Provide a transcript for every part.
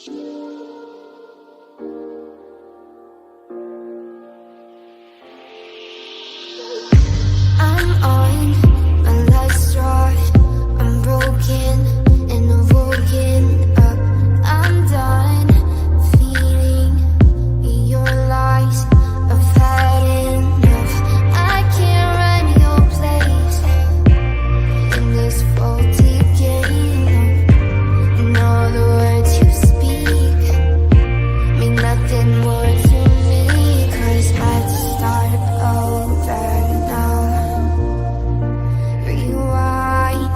I'm on my last straw. I'm broken and I'm woken up. I'm done feeling your lies. I've had enough. I can't run your place in this faulty game. And all the words you speak mean nothing more to me. 'Cause I'd start over now. Rewind,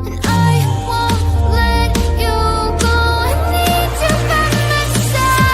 and I won't let you go. I need you by my side.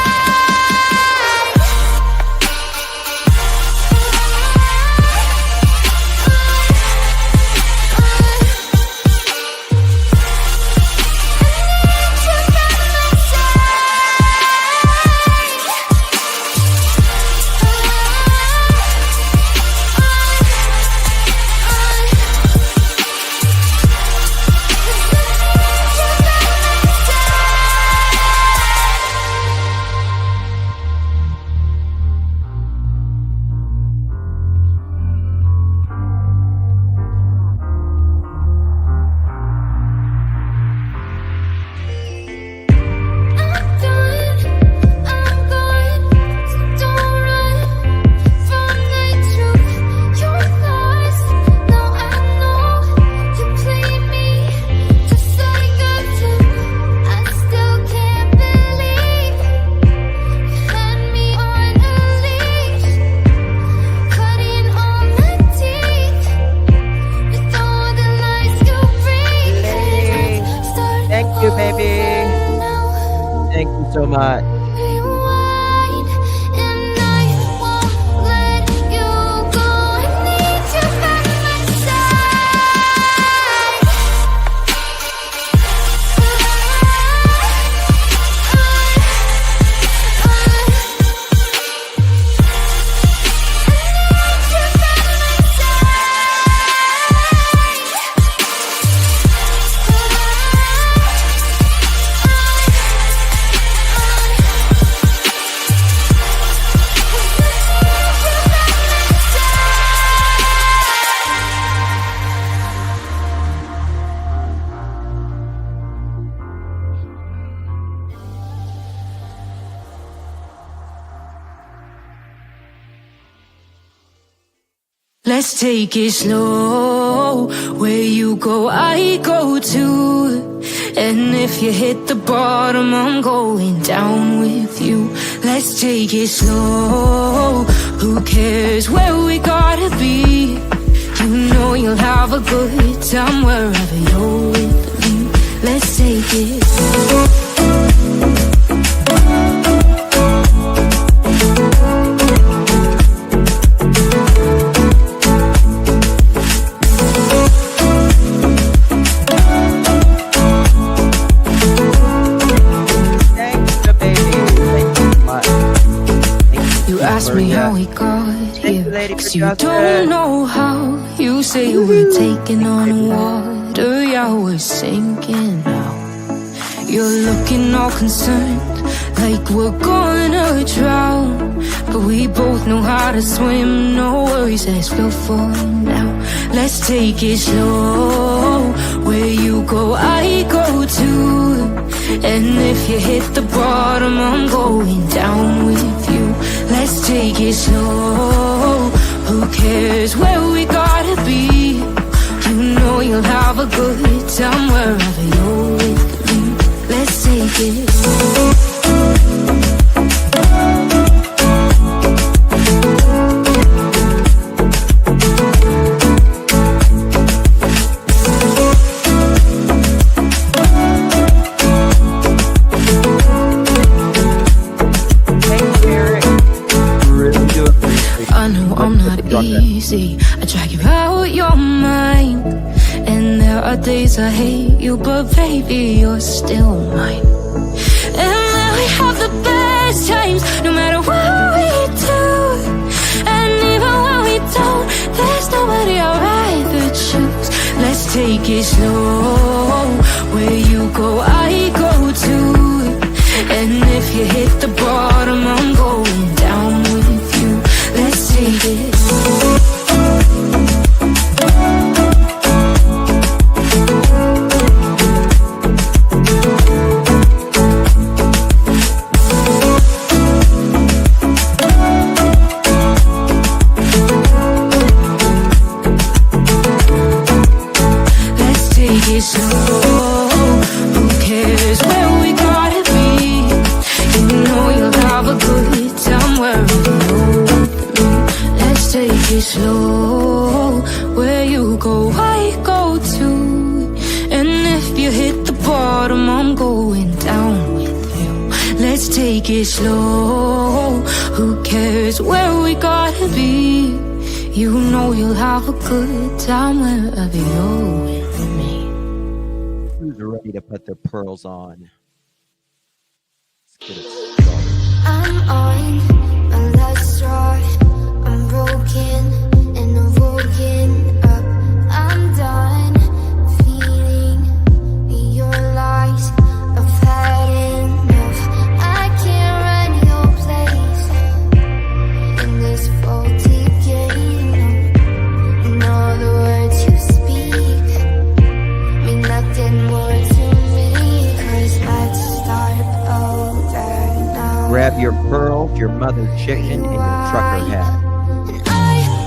Thank you, baby. Thank you so much. Rewind, and I won't let you go. I need you by my side. Let's take it slow. Where you go, I go too. And if you hit the bottom, I'm going down with you. Let's take it slow. Who cares where we gotta be? You know you'll have a good time wherever you're with me. Let's take it slow. Ask me how we got here, 'cause you don't know how. You say we're taking on water, yeah, we're sinking now. You're looking all concerned, like we're gonna drown. But we both know how to swim, no worries as we'll fall now. Let's take it slow. Where you go, I go too. And if you hit the bottom, I'm going down with you. Let's take it slow. Who cares where we gotta be? You know you'll have a good time wherever you're with me. Let's take it slow. Easy, I drag you out your mind. And there are days I hate you, but baby, you're still mine. And then we have the best times, no matter what we do. And even when we don't, there's nobody I'd rather choose. Let's take it slow. Where you go, I go too. slow. Who cares where we gotta be? You know you'll have a good time wherever you're with me. Let's take it slow. Where you go, I go too. And if you hit the bottom, I'm going down with you. Let's take it slow. Who cares where we gotta be? You know you'll have a good time wherever you're with me. Who's ready to put their pearls on? Let's get it started. I'm on my last straw. I'm broken and I'm woken up. I'm done feeling your lies. I've had enough. I can't run your place in this faulty game. And all the words you speak mean nothing more to me. 'Cause let's start over now. Grab your pearls, your mother chicken, and your trucker hat. And I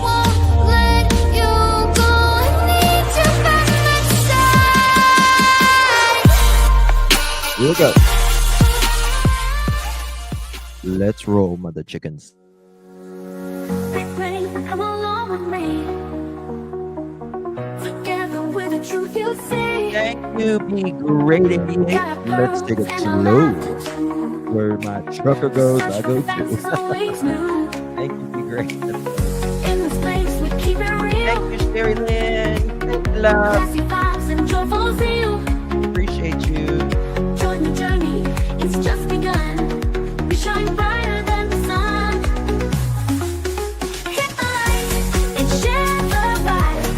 won't let you go. I need you by my side. Here we go. Let's roll, mother chickens. Big rain, come along with me. Together with the truth you see. Thank you, be great. Let's take it slow. Where my trucker goes, I go too. Thank you, be great. In this place we keep it real. Thank you, Sherry Lynn. Thank you, love. Classy vibes and joyful zeal. Appreciate you. Join the journey, it's just begun. We shine brighter than the sun. Hit the light and share the vibe.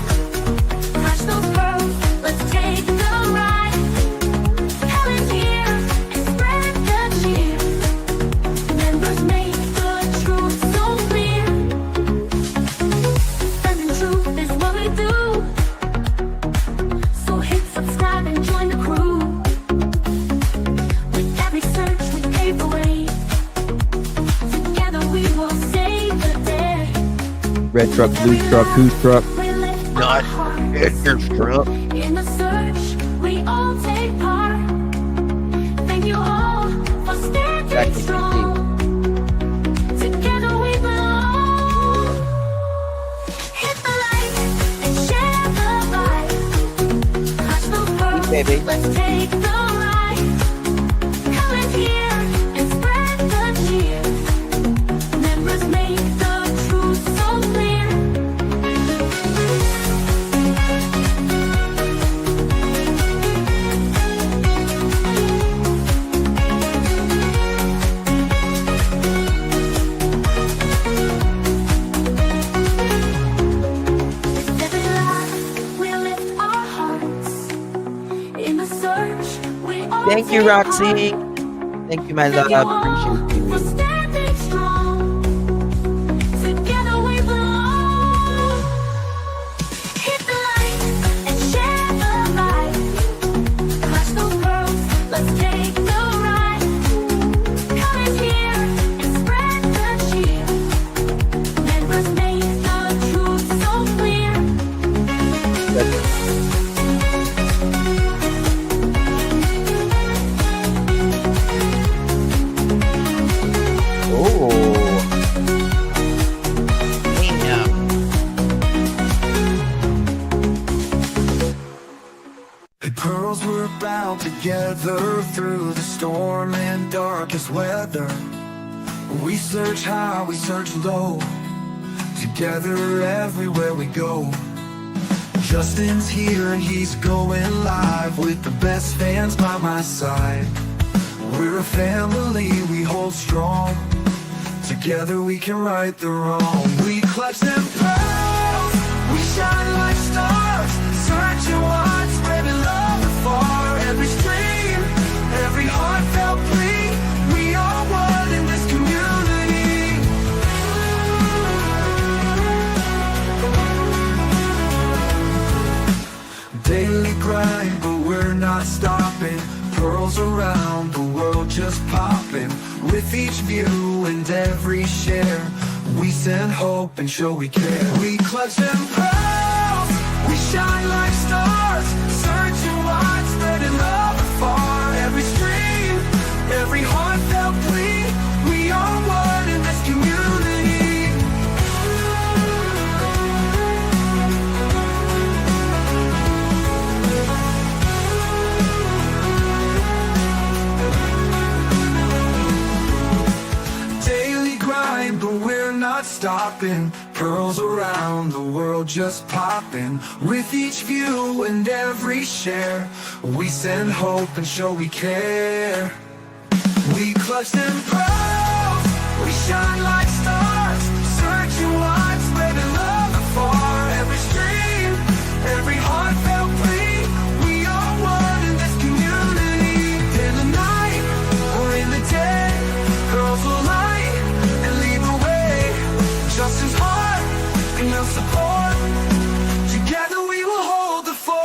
Crush those pearls, let's take the ride. Helen's here and spread the cheer. Members make the truth so clear. Standing truth is what we do. So hit subscribe and join the crew. With every search we pave the way. Together we will save the day. Red truck, blue truck, whose truck? We lift our Not hearts. Edgar's truck. In the search, we all take part. Thank you all for Back standing to strong. Together we belong. Hit the light and share the vibe. Crush those pearls, baby. let's take the ride. Helen's here and spread the cheer. Members make the truth so clear. With every laugh, we lift our hearts. In the search, we all Thank you, take Roxy. part. Thank you, my Thank you love. all Appreciate for you. standing strong. Together we belong. Hit the light and share the vibe. Crush those pearls, let's take the ride. Come in here and spread the cheer. Members make the truth so clear. Oh. Damn. The pearls were bound together through the storm and darkest weather. We search high, we search low, together everywhere we go. Justin's here and he's going live with the best fans by my side. We're a family, we hold strong. Together we can right the wrong. We clutch them pearls, we shine like stars. Searching wide, spreading love afar. Every stream, every heartfelt plea. We are one in this community. Daily grind, but we're not stopping. Pearls around the world just popping. With each view and every share, we send hope and show we care. We clutch them pearls, we shine like stars. Searching wide. stopping. Pearls around the world just popping. With each view and every share, we send hope and show we care. We clutch them pearls, we shine like stars, searching wide, spreading love afar. Every stream, every heartfelt plea, we are one in this community. In the night or in the day, pearls will light and lead the way. Justice heart and your support, together we will hold the fort.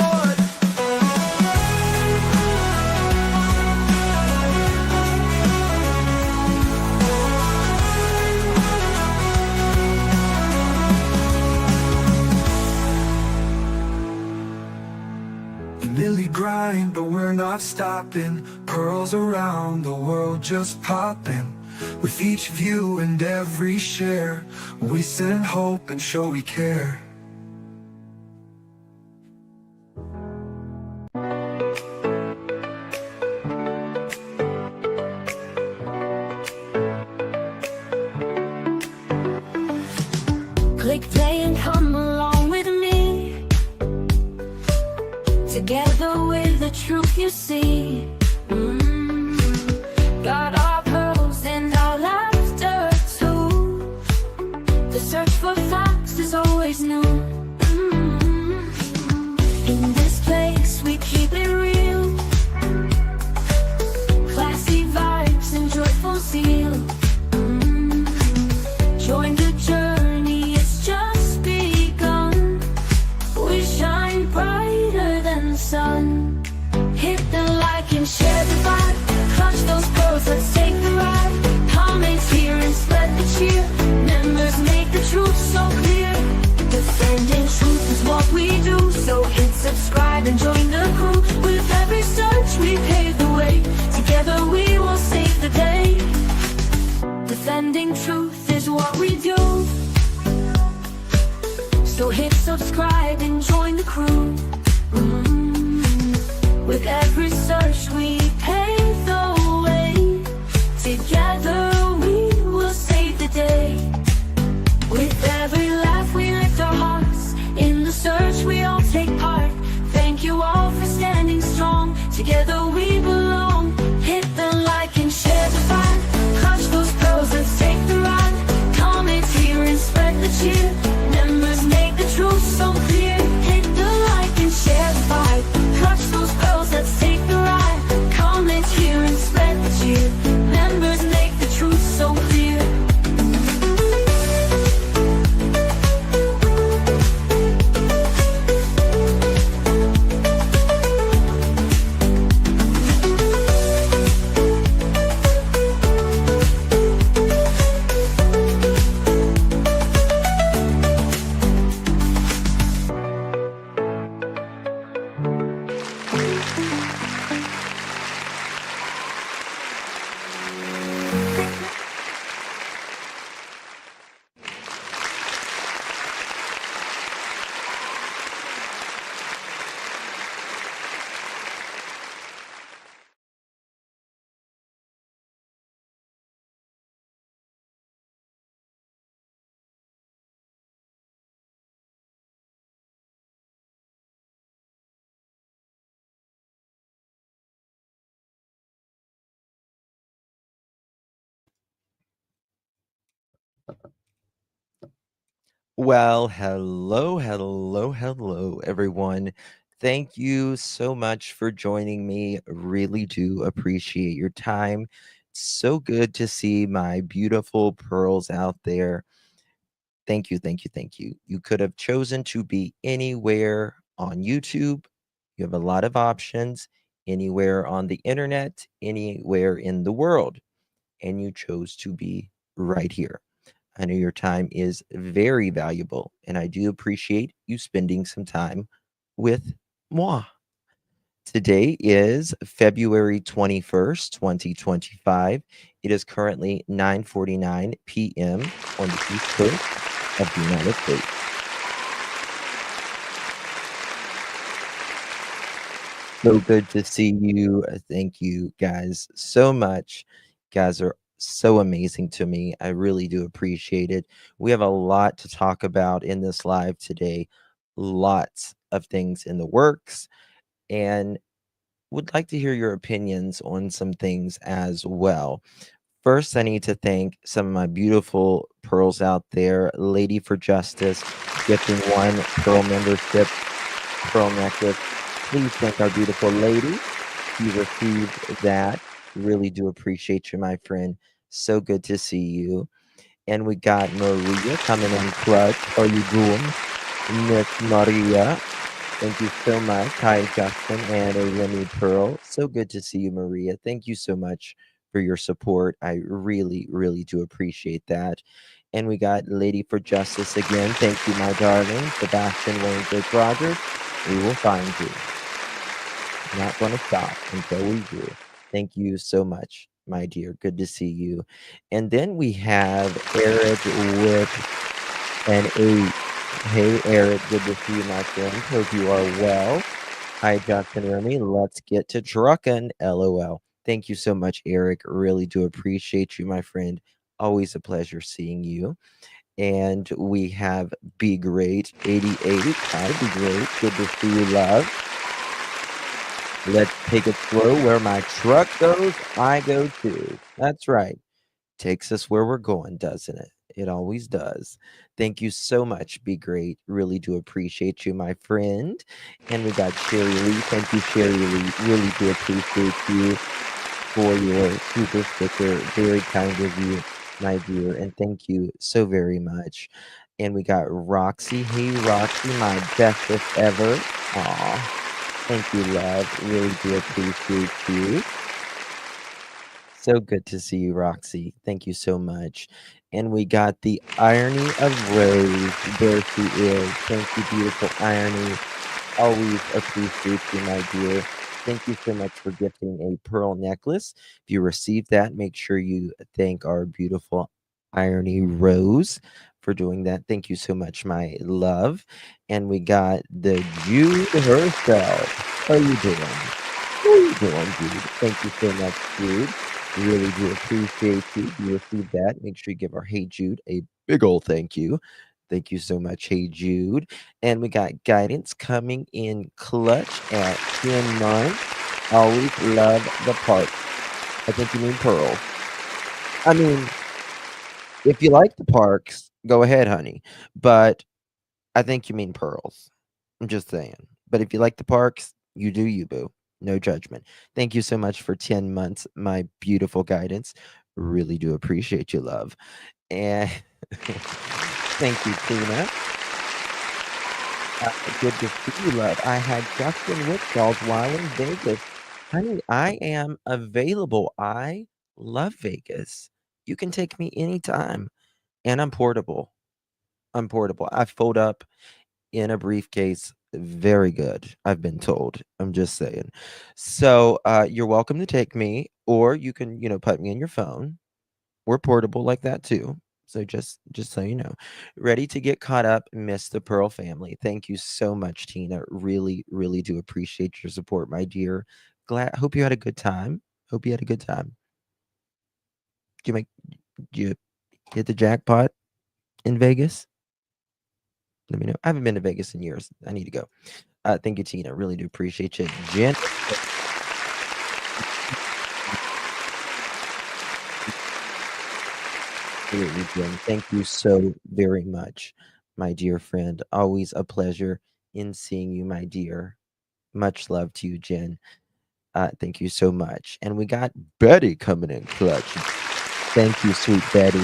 Lily grind, but we're not stopping. Pearls around the world just popping. With each view and every share, we send hope and show we care. Click play and come along with me. Together with the truth you see. Got our pearls and our laughter too. The search for facts is always new. In this place we keep it real. Classy vibes and joyful zeal. Join the journey, it's just begun. We shine brighter than the sun. Hit the like and share the vibe. Clutch those pearls, let's take the ride. Comments here and spread the cheer. Members make the truth so clear. Defending truth is what we do. So hit subscribe and join the crew. With every search we pave the way. Together we will save the day. Defending truth is what we do. So hit subscribe and join the crew. With every search we pave the way. Together we will save the day. With every laugh we lift our hearts. In the search we all take part. Thank you all for standing strong. Together we belong. Hit the like and share the vibe. Clutch those pearls, let's take the ride. Comments here and spread the cheer. Members make the truth so clear. Hit the like and share the vibe. Clutch those pearls, let's take the ride. Comments here and spread the cheer. Members make the truth so clear. Well, hello, everyone. Thank you so much for joining me. Really do appreciate your time. It's so good to see my beautiful pearls out there. Thank you, thank you, thank you. You could have chosen to be anywhere on YouTube. You have a lot of options, anywhere on the internet, anywhere in the world, and you chose to be right here. I know your time is very valuable, and I do appreciate you spending some time with moi. Today is February 21st, 2025. It is currently 9:49 p.m. on the East Coast of the United States. So good to see you. Thank you guys so much. You guys are so amazing to me. I really do appreciate it. We have a lot to talk about in this live today, lots of things in the works, and would like to hear your opinions on some things as well. First, I need to thank some of my beautiful pearls out there. Lady for Justice gifting one pearl membership, pearl necklace. Please thank our beautiful lady. You received that. Really do appreciate you, my friend. So good to see you. And we got Maria coming in clutch. How you doing, Miss Maria? Thank you so much. Hi, Justin and Remy Pearl. So good to see you, Maria. Thank you so much for your support. I really, really do appreciate that. And we got Lady for Justice again. Thank you, my darling. Sebastian Wayne Jake Rogers. We will find you. Not going to stop until we do. Thank you so much, my dear. Good to see you. And then we have Eric with an 8. Hey, Eric. Good to see you, my friend. Hope you are well. Hi, Justin Remy. Let's get to truckin'. LOL. Thank you so much, Eric. Really do appreciate you, my friend. Always a pleasure seeing you. And we have Be Great 88. Hi, Be Great. Good to see you, love. Let's take it slow. Where my truck goes, I go too. That's right. Takes us where we're going, doesn't it? It always does. Thank you so much. Be great. Really do appreciate you, my friend. And we got Sherry Lee. Thank you, Sherry Lee. Really do appreciate you for your super sticker. Very kind of you, my dear. And thank you so very much. And we got Roxy. Hey, Roxy, my bestest ever. Aw. Thank you, love. Really do appreciate you. So good to see you, Roxy. Thank you so much. And we got the Irony of Rose. There she is. Thank you, beautiful Irony. Always appreciate you, my dear. Thank you so much for gifting a pearl necklace. If you received that, make sure you thank our beautiful Irony Rose for doing that. Thank you so much, my love. And we got the Jude herself. How you doing? How you doing, Jude? Thank you so much, Jude. Really do appreciate you. If you received that, make sure you give our Hey Jude a big old thank you. Thank you so much, Hey Jude. And we got guidance coming in clutch at 10 months. Always love the part. I think you mean Pearl. I mean, if you like the parks, go ahead, honey. But I think you mean pearls. I'm just saying. But if you like the parks, you do you, boo. No judgment. Thank you so much for 10 months, my beautiful guidance. Really do appreciate you, love. And thank you, Tina. Good to see you, love. I had Justin Whitfeld while in Vegas. Honey, I am available. I love Vegas. You can take me anytime. And I'm portable. I'm portable. I fold up in a briefcase. Very good, I've been told. I'm just saying. So you're welcome to take me, or you can, put me in your phone. We're portable like that too. So just so you know. Ready to get caught up, Miss the Pearl family. Thank you so much, Tina. Really, really do appreciate your support, my dear. Hope you had a good time. Hope you had a good time. Did you hit the jackpot in Vegas? Let me know. I haven't been to Vegas in years. I need to go. Thank you, Tina. Really do appreciate you. Jen. Absolutely, Jen. Thank you so very much, my dear friend. Always a pleasure in seeing you, my dear. Much love to you, Jen. Thank you so much. And we got Betty coming in clutch. Thank you, sweet Betty.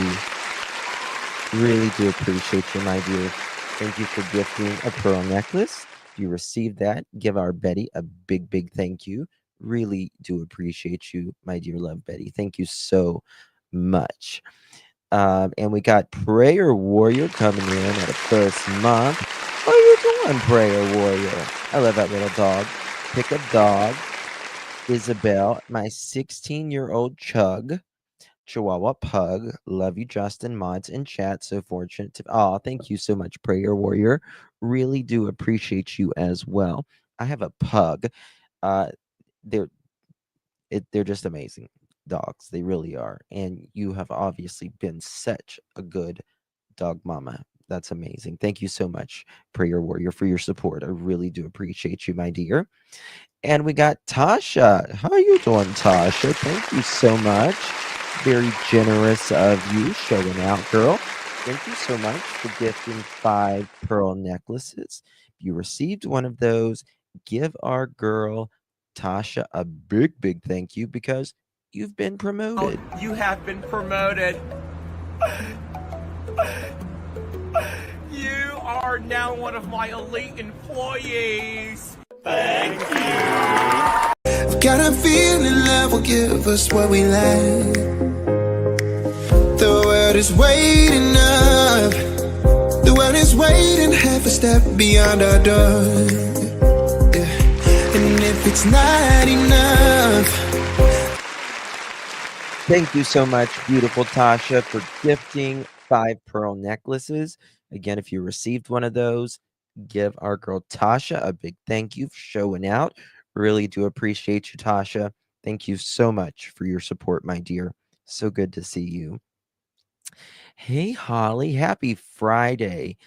Really do appreciate you, my dear. Thank you for gifting a pearl necklace. If you received that, give our Betty a big, big thank you. Really do appreciate you, my dear love Betty. Thank you so much. And we got Prayer Warrior coming in at the first month. How you doing, Prayer Warrior? I love that little dog. Pick a dog. Isabel, my 16-year-old Chug. Chihuahua Pug. Love you, Justin. Mods in chat. So fortunate to. Oh, thank you so much, Prayer Warrior. Really do appreciate you as well. I have a pug. Uh, they're they're just amazing. dogs. They really are. And you have obviously been such a good dog mama. That's amazing. Thank you so much, Prayer Warrior, for your support. I really do appreciate you, my dear. And we got Tasha. How are you doing, Tasha? Thank you so much. Very generous of you showing out, girl. Thank you so much for gifting 5 pearl necklaces. If you received one of those, give our girl Tasha a big, big thank you because you've been promoted. You have been promoted. You are now one of my elite employees. Thank you. Got a feeling love will give us what we lack. The world is waiting up. The world is waiting half a step beyond our door. Yeah. And if it's not enough, thank you so much, beautiful Tasha, for gifting 5 pearl necklaces. Again, if you received one of those, give our girl Tasha a big thank you for showing out. Really do appreciate you, Tasha. Thank you so much for your support, my dear. So good to see you. Hey, Holly. Happy Friday.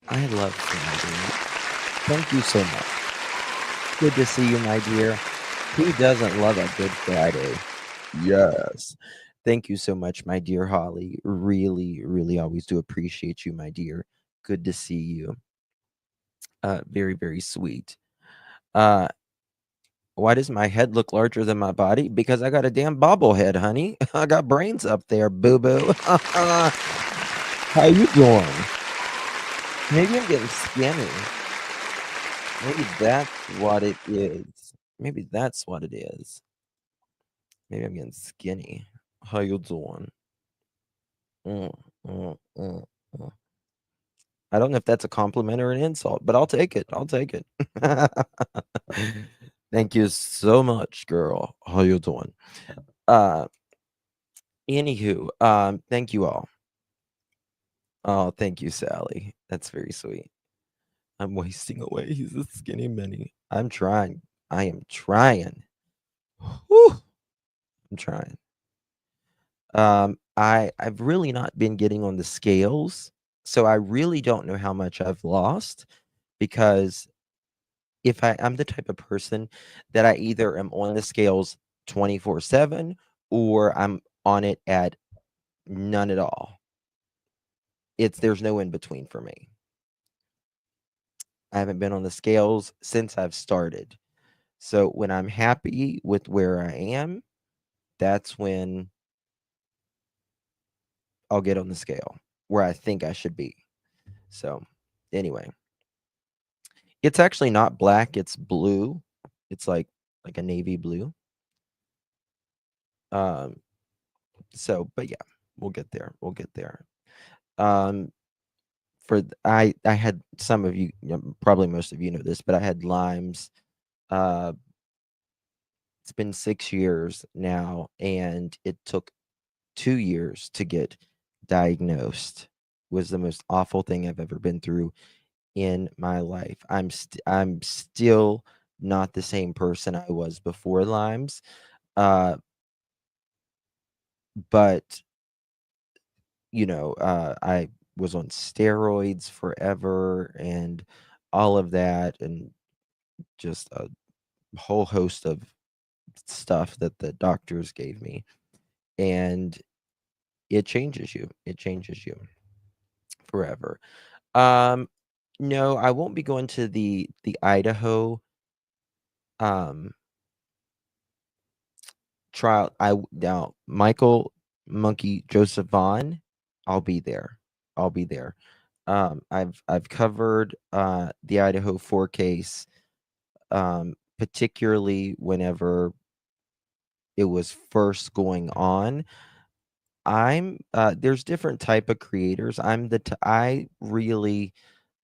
I love Friday. Thank you so much. Good to see you, my dear. Who doesn't love a good Friday? Yes. Thank you so much, my dear Holly. Really, really always do appreciate you, my dear. Good to see you. Very, very sweet. Why does my head look larger than my body? Because I got a damn bobblehead, honey. I got brains up there, boo-boo. How you doing? Maybe I'm getting skinny. Maybe that's what it is. Maybe that's what it is. Maybe I'm getting skinny. How you doing? Mm, mm, mm, mm. I don't know if that's a compliment or an insult, but I'll take it. I'll take it. Thank you so much, girl. How you doing? Anywho, thank you all. Oh, thank you, Sally. That's very sweet. I'm wasting away. He's a skinny mini. I'm trying. I am trying. Whew. I'm trying. I've really not been getting on the scales, so I really don't know how much I've lost because if I'm the type of person that I either am on the scales 24/7 or I'm on it at none at all. There's no in between for me. I haven't been on the scales since I've started. So when I'm happy with where I am, that's when I'll get on the scale where I think I should be. So anyway, it's actually not black, it's blue. It's like a navy blue. So but yeah, we'll get there. We'll get there. I had some of you, probably most of you know this, but I had Lyme's. It's been 6 years now, and it took 2 years to get diagnosed. Was the most awful thing I've ever been through in my life. I'm still not the same person I was before Lyme's. But I was on steroids forever and all of that, and just a whole host of stuff that the doctors gave me. And it changes you. It changes you forever. No, I won't be going to the Idaho trial. Now Michael Monkey Joseph Vaughn, I'll be there. I'll be there. I've covered the Idaho 4 case, particularly whenever it was first going on. There's different type of creators. I really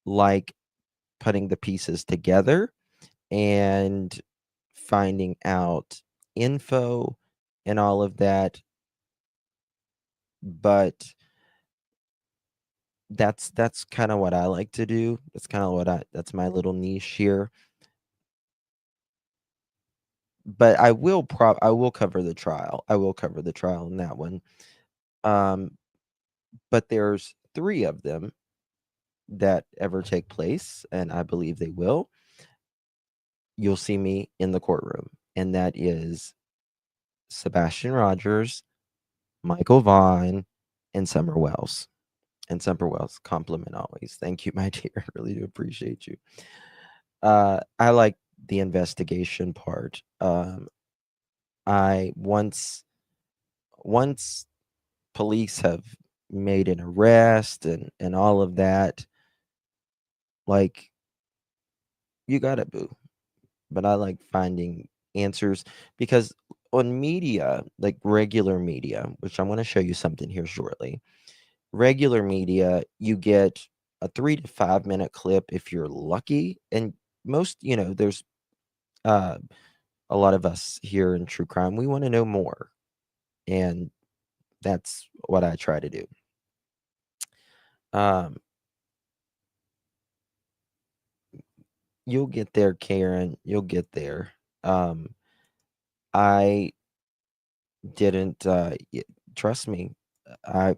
like putting the pieces together and finding out info and all of that. But that's kind of what I like to do. That's kind of that's my little niche here. but I will cover the trial. I will cover the trial in that one. But there's 3 of them that ever take place, and I believe they will. You'll see me in the courtroom, and that is Sebastian Rogers, Michael Vaughn, and Summer Wells. And Summer Wells, compliment always. Thank you, my dear. I really do appreciate you. I like the investigation part. I once police have made an arrest and all of that, like, you got it, boo. But I like finding answers because on media, like regular media, which I'm going to show you something here shortly. Regular media, you get a 3 to 5 minute clip if you're lucky, and most, there's uh a lot of us here in true crime, we want to know more, and that's what I try to do. Um you'll get there, Karen, you'll get there. I didn't trust me. I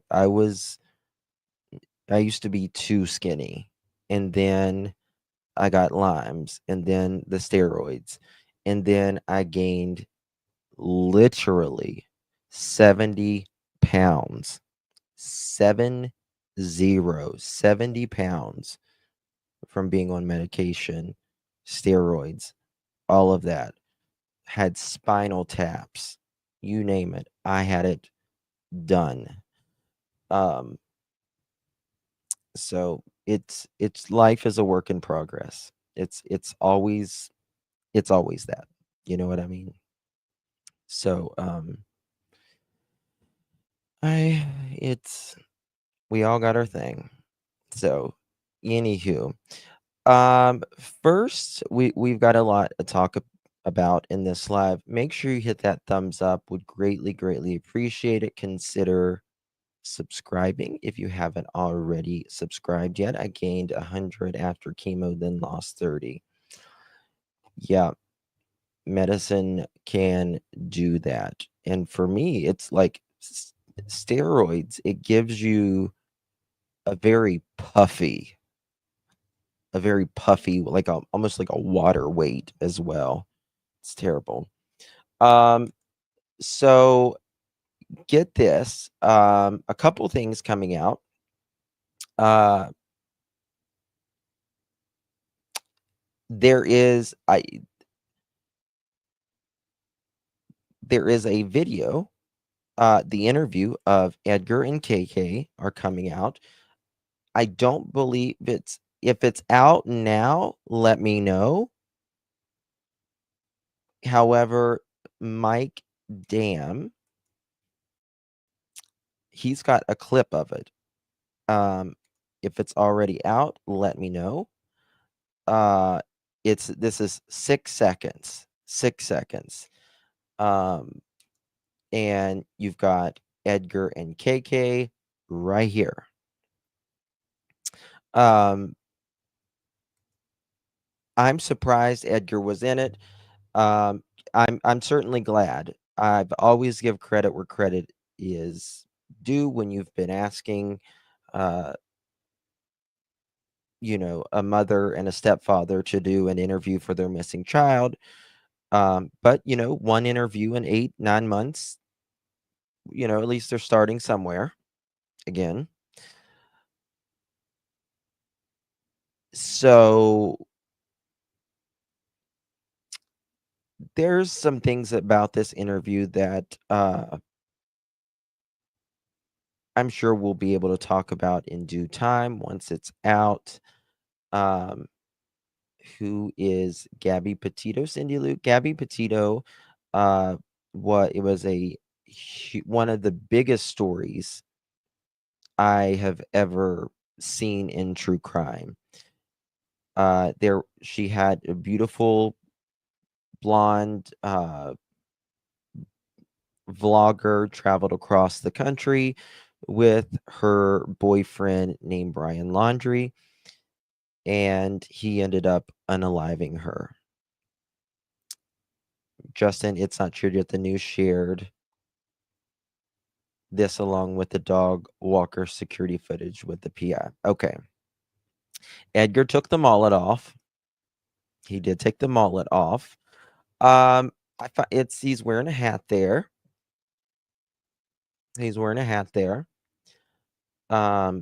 used to be too skinny, and then I got limes, and then the steroids, and then I gained literally 70 pounds. 70 pounds from being on medication, steroids, all of that. Had spinal taps, you name it. I had it done. Um, so it's life is a work in progress. It's always that. You know what I mean? So I it's we all got our thing. So anywho, first we've got a lot to talk about in this live. Make sure you hit that thumbs up. Would greatly appreciate it. Consider subscribing if you haven't already subscribed yet. I gained 100 after chemo, then lost 30. Yeah, medicine can do that. And for me, it's like steroids. It gives you a very puffy, like almost like a water weight as well. It's terrible. So get this, a couple things coming out. Uh, there is a video. The interview of Edgar and KK are coming out. I don't believe if it's out now, let me know. However, Mike Dam, he's got a clip of it. If it's already out, let me know. This is 6 seconds. 6 seconds. And you've got Edgar and KK right here. I'm surprised Edgar was in it. I'm certainly glad. I've always give credit where credit is due when you've been asking a mother and a stepfather to do an interview for their missing child. But one interview in 8-9 months, at least they're starting somewhere again. So there's some things about this interview that I'm sure we'll be able to talk about in due time once it's out. Who is Gabby Petito? Cindy Luke. Gabby Petito. It was one of the biggest stories I have ever seen in true crime. She had a beautiful blonde vlogger, traveled across the country with her boyfriend named Brian Laundrie, and he ended up unaliving her. Justin, it's not true yet. The news shared this along with the dog walker security footage with the PI. Okay. Edgar took the mullet off. He did take the mullet off. He's wearing a hat there. He's wearing a hat there. I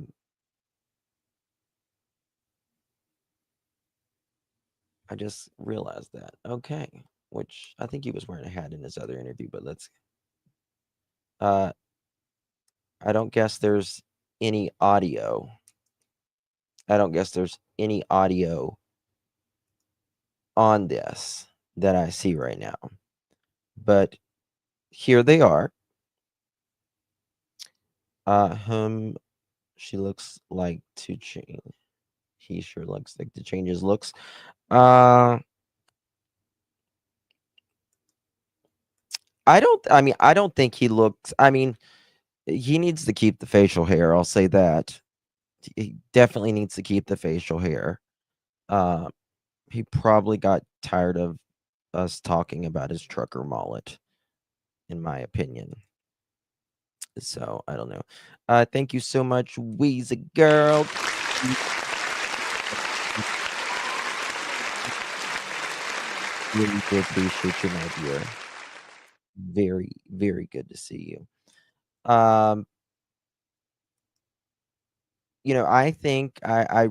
just realized that. Okay. Which I think he was wearing a hat in his other interview, but let's I don't guess there's any audio. I don't guess there's any audio on this that I see right now. But here they are. Whom she looks like to change. He sure looks like to change his looks. I don't think he looks. He needs to keep the facial hair. I'll say that. He definitely needs to keep the facial hair. He probably got tired of us talking about his trucker mullet, in my opinion. So I don't know. Thank you so much, Weezy girl. Really do appreciate you, my dear. Very, very good to see you. I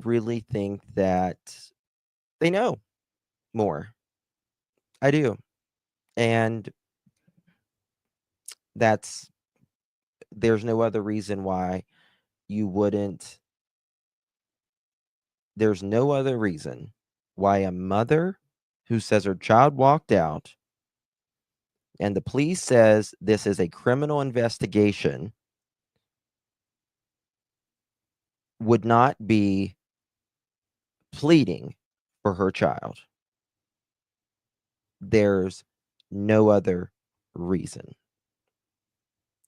really think that they know more. I do. And there's no other reason why you wouldn't. There's no other reason why a mother who says her child walked out and the police says this is a criminal investigation would not be pleading for her child. There's no other reason.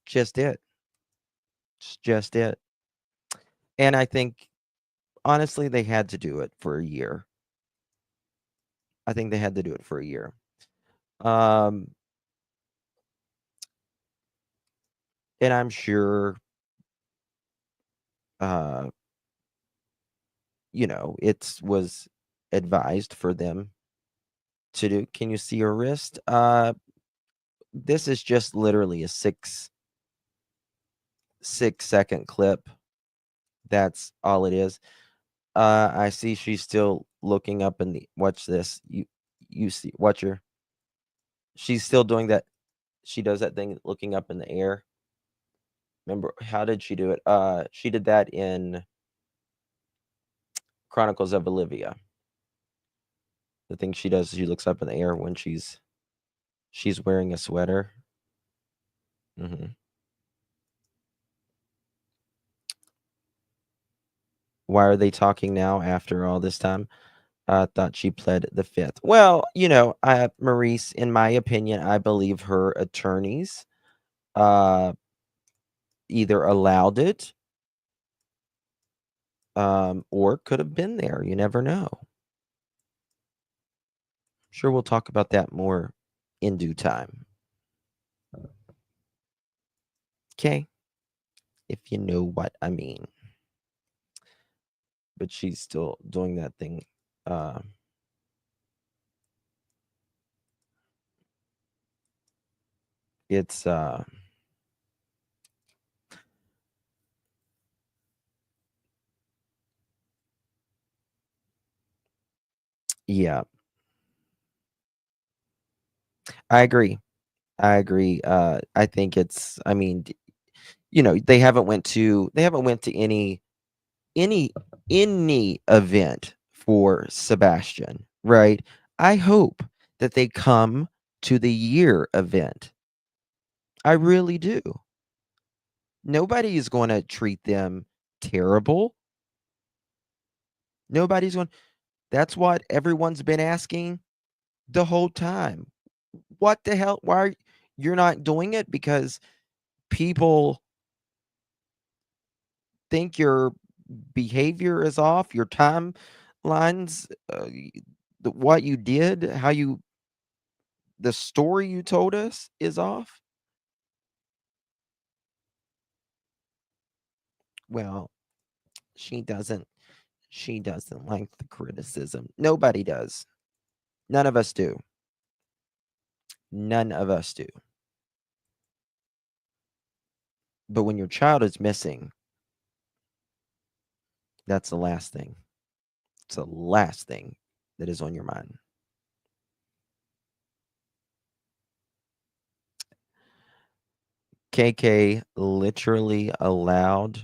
Just it. It's just it. And I think, honestly, they had to do it for a year. I think they had to do it for a year. And I'm sure, it was advised for them to do. Can you see her wrist? This is just literally a 6-second clip. That's all it is. I see she's still looking up in the. Watch this. You see. Watch her. She's still doing that. She does that thing, looking up in the air. Remember, how did she do it? She did that in Chronicles of Olivia. The thing she does, she looks up in the air when she's wearing a sweater. Why are they talking now after all this time? I thought she pled the fifth. Well, Maurice, in my opinion, I believe her attorneys either allowed it or could have been there. You never know. Sure, we'll talk about that more in due time. Okay? If you know what I mean. But she's still doing that thing. It's yeah. I agree. I think it's, they haven't went to any event for Sebastian, right? I hope that they come to the year event. I really do. Nobody is going to treat them terrible. Nobody's going. That's what everyone's been asking the whole time. What the hell? Why you're not doing it? Because people think your behavior is off, your timelines, what you did, how you the story you told us is off, well, she doesn't like the criticism. Nobody does. None of us do. None of us do. But when your child is missing, that's the last thing. It's the last thing that is on your mind. KK literally allowed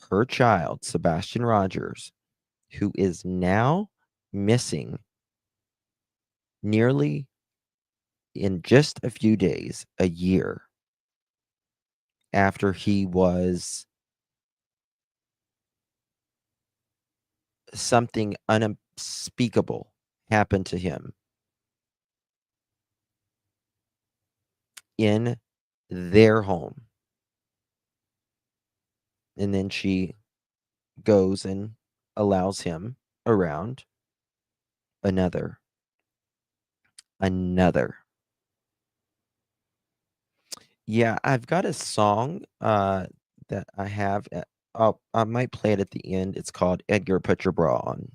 her child, Sebastian Rogers, who is now missing nearly in just a few days, a year after he was something unspeakable happened to him in their home. And then she goes and allows him around another. Yeah, I've got a song that I have. I might play it at the end. It's called Edgar Put Your Bra On.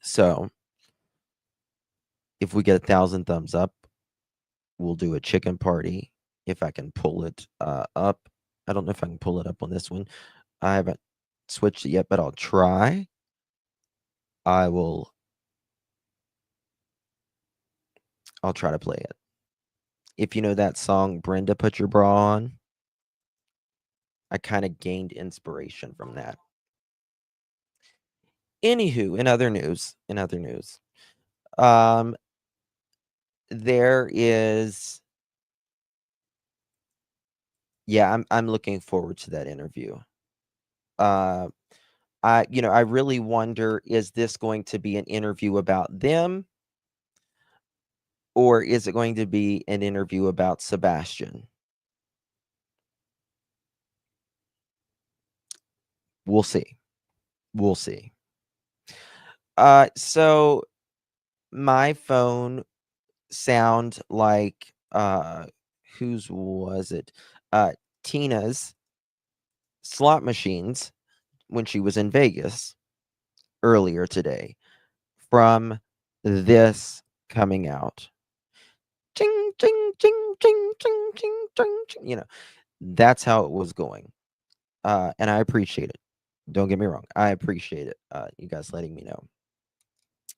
So if we get 1,000 thumbs up, we'll do a chicken party. If I can pull it up. I don't know if I can pull it up on this one. I haven't switched it yet, but I'll try. I'll try to play it. If you know that song, Brenda Put Your Bra On, I kind of gained inspiration from that. Anywho, in other news, there is, yeah, I'm looking forward to that interview. I really wonder, is this going to be an interview about them, or is it going to be an interview about Sebastian? We'll see. So my phone sound like whose was it? Tina's slot machines when she was in Vegas earlier today from this coming out. Ching ching ching ching ching ching ching ching. That's how it was going. And I appreciate it. Don't get me wrong. I appreciate it. You guys letting me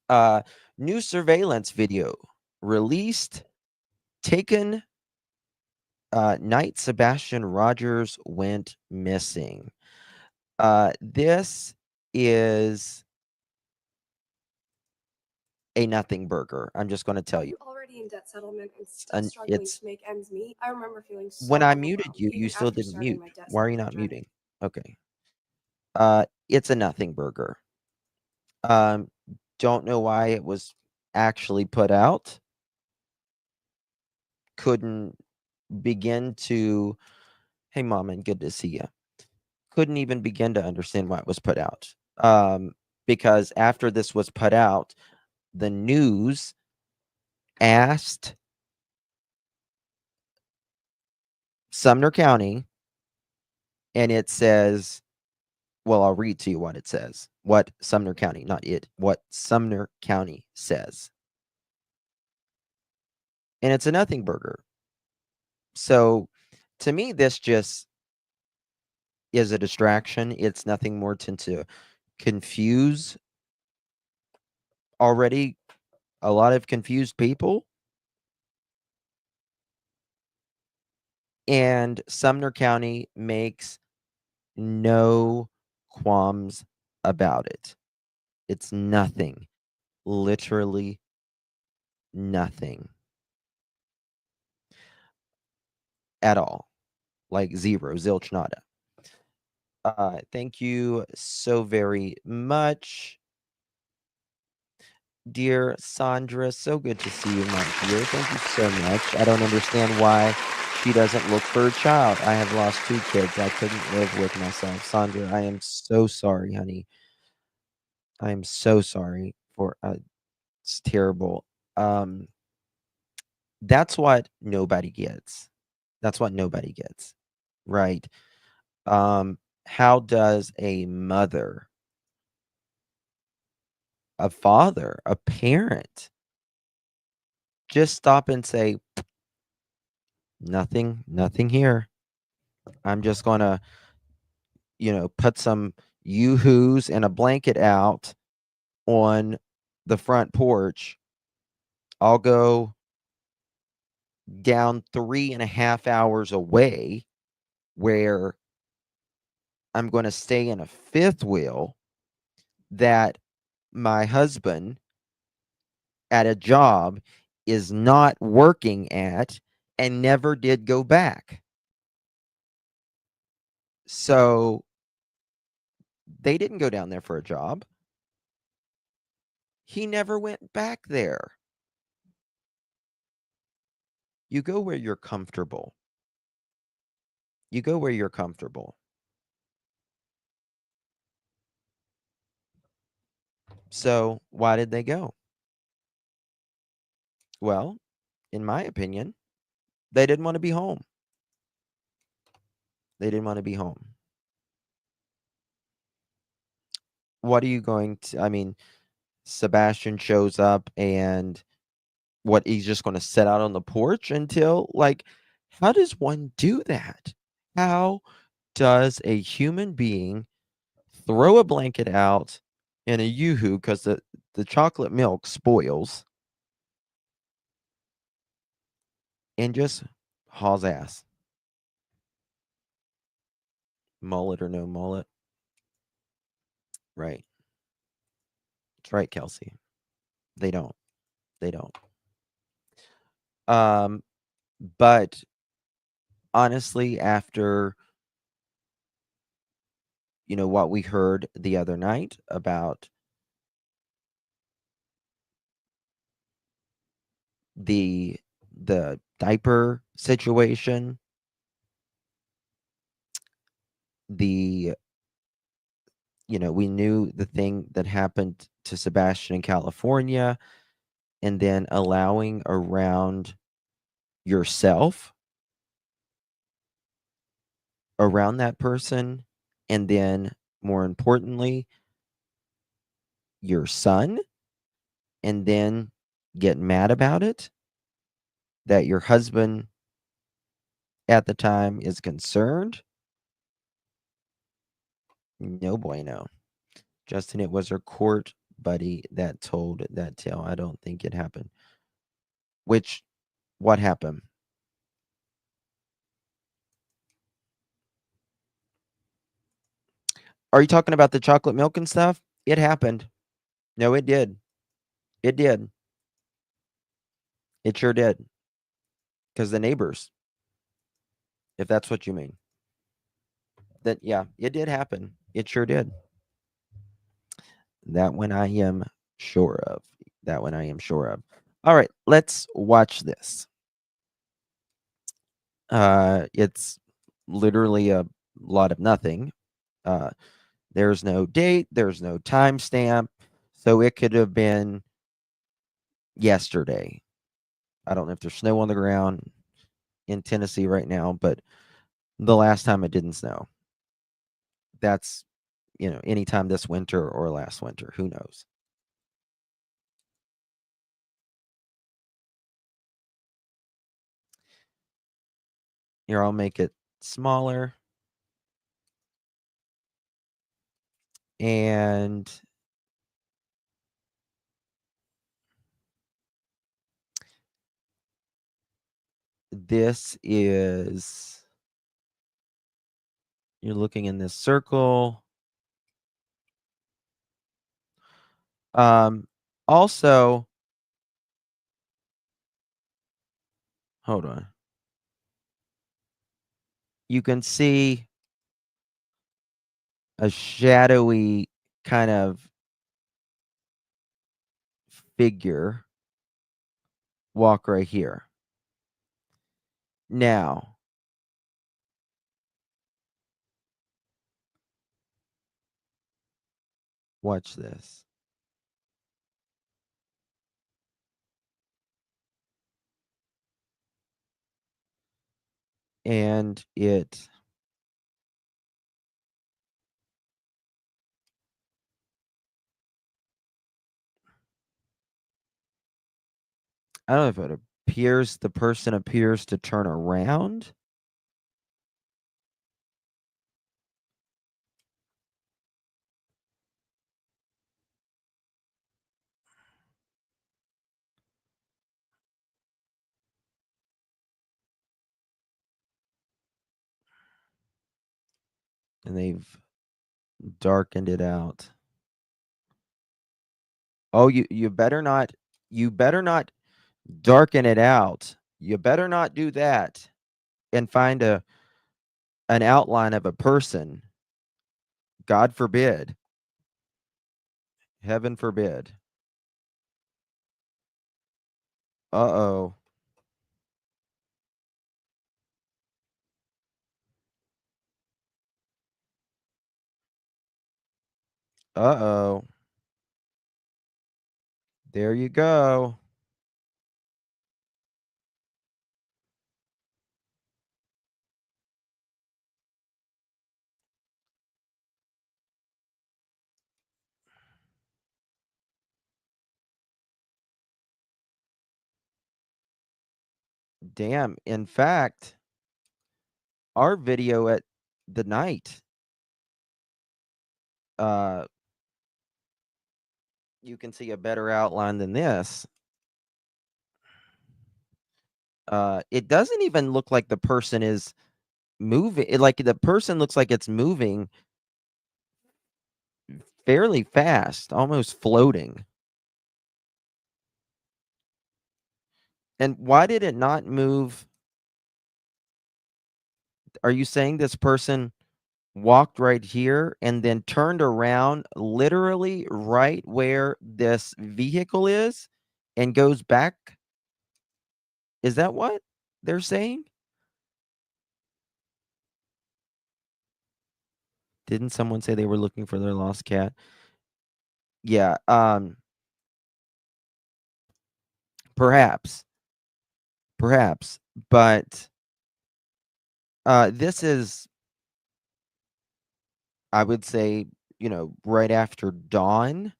know. New surveillance video released, taken night Sebastian Rogers went missing. This is a nothing burger. I'm just going to tell you. Already in debt settlement and still And struggling it's to make ends meet. I remember feeling so when I muted overwhelmed, you, even you still after didn't starting mute. my debt Why are you settlement not journey. muting? Okay. It's a nothing burger. Don't know why it was actually put out. Couldn't begin to. Hey, Mom, and good to see you. Couldn't even begin to understand why it was put out. Because after this was put out, the news asked Sumner County, and it says, well, I'll read to you what it says. What Sumner County, not it, what Sumner County says. And it's a nothing burger. So to me, this just is a distraction. It's nothing more than to confuse already a lot of confused people. And Sumner County makes no qualms about it. It's nothing. Literally nothing. At all. Like zero, zilch, nada. Thank you so very much, dear Sandra. So good to see you, my dear. Thank you so much. I don't understand why she doesn't look for a child. I have lost 2 kids. I couldn't live with myself. Sandra, I am so sorry, honey. I am so sorry for It's terrible. Um, that's what nobody gets. That's what nobody gets, right? How does a mother, a father, a parent just stop and say, nothing here. I'm just going to, put some yoo-hoos and a blanket out on the front porch. I'll go down 3.5 hours away where I'm going to stay in a fifth wheel that my husband at a job is not working at and never did go back. So they didn't go down there for a job. He never went back there. You go where you're comfortable. You go where you're comfortable. So why did they go? Well, in my opinion, they didn't want to be home. They didn't want to be home. What are you going to, I mean, Sebastian shows up and what, he's just going to sit out on the porch until, like, how does one do that? How does a human being throw a blanket out in a yoo-hoo because the chocolate milk spoils and just hauls ass? Mullet or no mullet. Right. That's right, Kelsey. They don't. They don't. But honestly, after what we heard the other night about the diaper situation, we knew the thing that happened to Sebastian in California, and then allowing around yourself around that person, and then more importantly, your son, and then get mad about it, that your husband at the time is concerned. No bueno. Justin, it was her court buddy that told that tale. I don't think it happened. What happened? Are you talking about the chocolate milk and stuff? It happened. No, it did. It did. It sure did. Because the neighbors, if that's what you mean. That, yeah, it did happen. It sure did. That one I am sure of. That one I am sure of. All right, let's watch this. It's literally a lot of nothing. There's no date, there's no timestamp, so it could have been yesterday. I don't know if there's snow on the ground in Tennessee right now, but the last time it didn't snow. That's, anytime this winter or last winter, who knows? Here, I'll make it smaller. And this is, you're looking in this circle. Also, hold on. You can see a shadowy kind of figure walk right here. Now, watch this. and it I don't know if it appears the person appears to turn around. And they've darkened it out. Oh, you better not darken it out. You better not do that and find an outline of a person. God forbid. Heaven forbid. Uh-oh. Uh-oh. There you go. Damn. In fact, our video at the night, you can see a better outline than this. It doesn't even look like the person is moving. Like the person looks like it's moving fairly fast, almost floating. And why did it not move? Are you saying this person walked right here and then turned around literally right where this vehicle is and goes back? Is that what they're saying? Didn't someone say they were looking for their lost cat? Yeah, perhaps, but this is, I would say, right after dawn.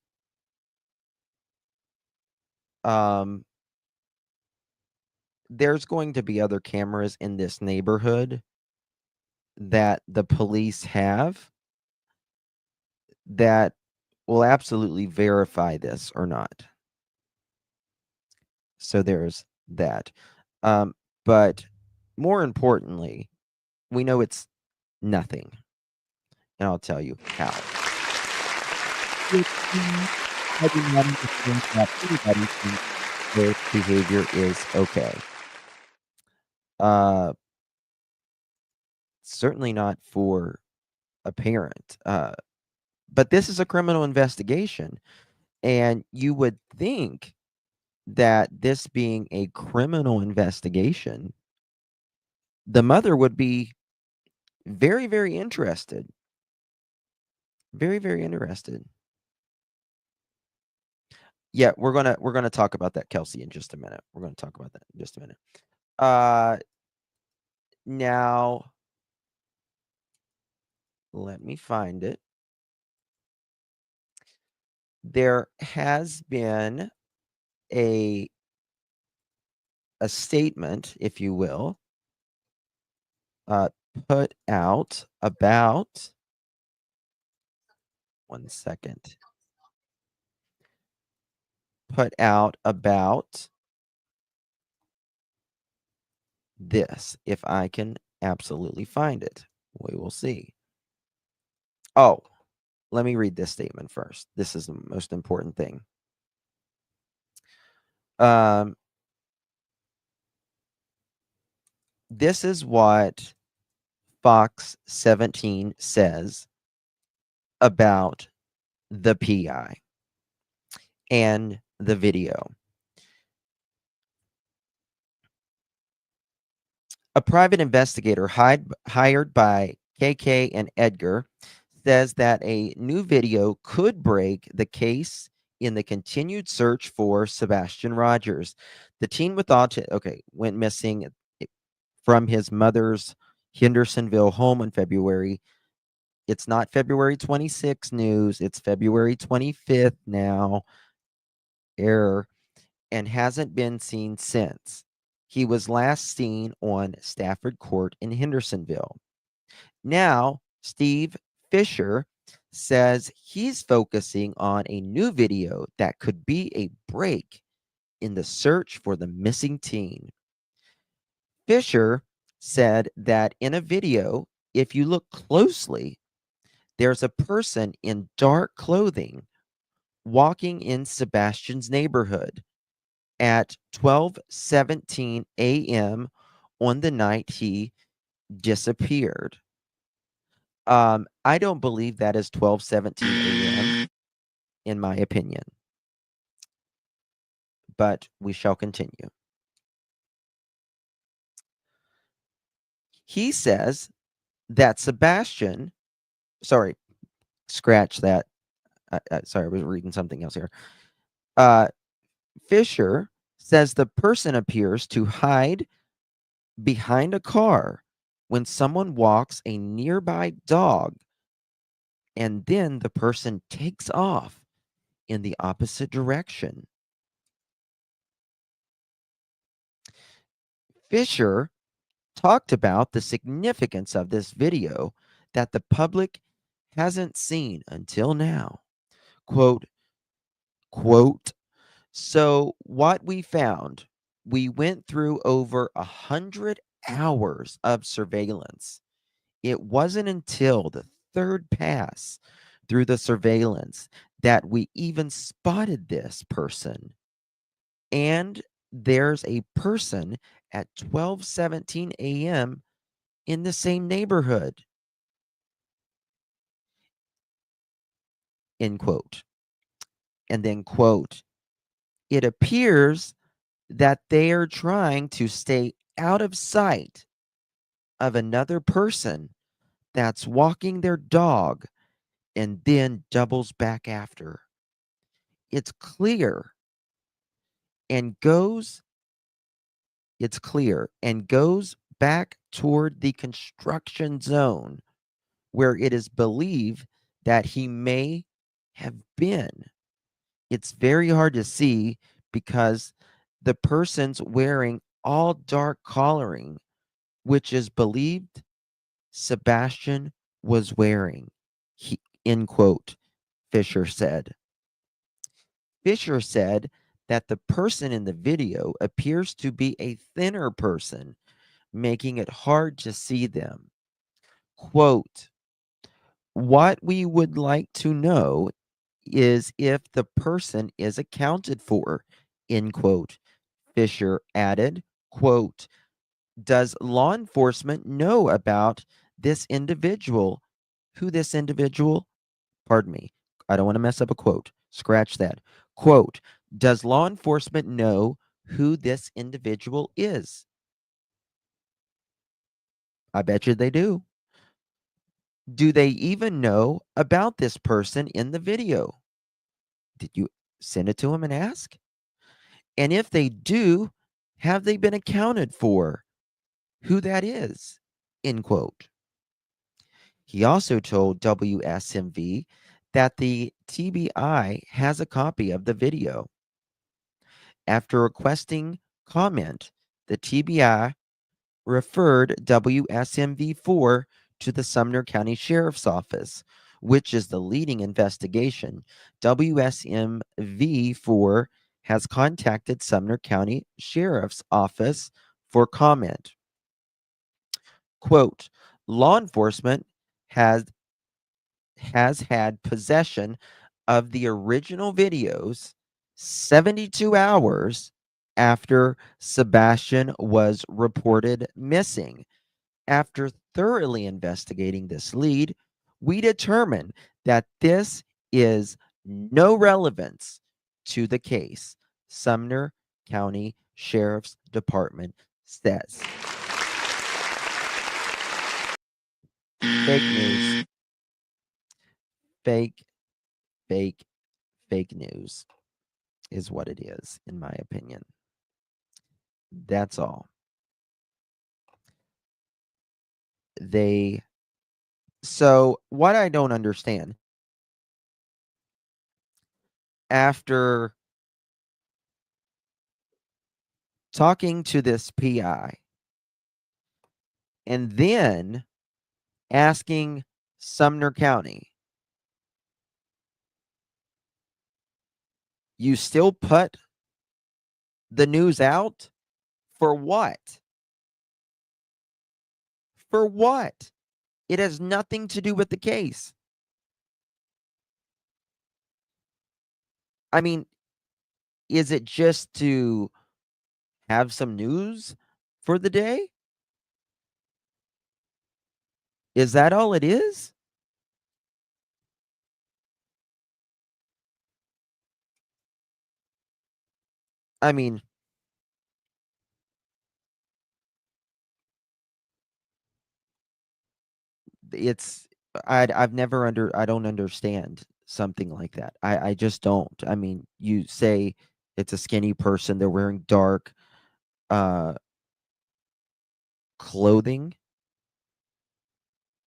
There's going to be other cameras in this neighborhood that the police have that will absolutely verify this or not. So there's that. But more importantly, we know it's nothing. And I'll tell you how. I do not understand that everybody thinks their behavior is okay. Certainly not for a parent. But this is a criminal investigation. And you would think that this being a criminal investigation, the mother would be very, very interested. Very, very interested. Yeah, we're gonna talk about that, Kelsey, in just a minute. We're gonna talk about that in just a minute. Now let me find it. There has been a statement, if you will, put out about 1 second. Put out about this, if I can absolutely find it. We will see. Oh, let me read this statement first. This is the most important thing. This is what Fox 17 says about the PI and the video. A private investigator hired by KK and Edgar says that a new video could break the case in the continued search for Sebastian Rogers. The teen with autism, went missing from his mother's Hendersonville home on February. It's not February 26th news. It's February 25th now. Error. And hasn't been seen since. He was last seen on Stafford Court in Hendersonville. Now, Steve Fisher says he's focusing on a new video that could be a break in the search for the missing teen. Fisher said that in a video, if you look closely, there's a person in dark clothing walking in Sebastian's neighborhood at 12:17 a.m. on the night he disappeared. I don't believe that is 12:17 a.m. in my opinion. But we shall continue. He says that Sebastian, sorry, scratch that. Sorry, I was reading something else here. Fisher says the person appears to hide behind a car when someone walks a nearby dog, and then the person takes off in the opposite direction. Fisher talked about the significance of this video that the public hasn't seen until now. Quote, so what we found, we went through over 100 hours of surveillance. It wasn't until the third pass through the surveillance that we even spotted this person. And there's a person at 12:17 a.m. in the same neighborhood. End quote. And then, quote, it appears that they are trying to stay out of sight of another person that's walking their dog and then doubles back after. It's clear and goes back toward the construction zone where it is believed that he may have been. It's very hard to see because the person's wearing all dark coloring, which is believed Sebastian was wearing. End quote, Fisher said. Fisher said that the person in the video appears to be a thinner person, making it hard to see them. Quote, what we would like to know is if the person is accounted for, end quote. Fisher added, quote, does law enforcement know about this individual? Who this individual? Pardon me. I don't want to mess up a quote. Scratch that. Quote, does law enforcement know who this individual is? I bet you they do. Do they even know about this person in the video? Did you send it to him and ask? And if they do, have they been accounted for who that is? End quote. He also told WSMV that the TBI has a copy of the video. After requesting comment, the TBI referred WSMV4 to the Sumner County Sheriff's Office, which is the leading investigation. WSMV4 has contacted Sumner County Sheriff's Office for comment. Quote, law enforcement has had possession of the original videos 72 hours after Sebastian was reported missing. After thoroughly investigating this lead, we determined that this is no relevance to the case, Sumner County Sheriff's Department says. Fake news. Fake news is what it is, in my opinion. That's all. So what I don't understand, after talking to this PI and then asking Sumner County, you still put the news out? For what? For what? It has nothing to do with the case. I mean, is it just to have some news for the day? Is that all it is? I mean, it's I've never I don't understand something like that. I just don't. I mean, you say it's a skinny person, they're wearing dark clothing.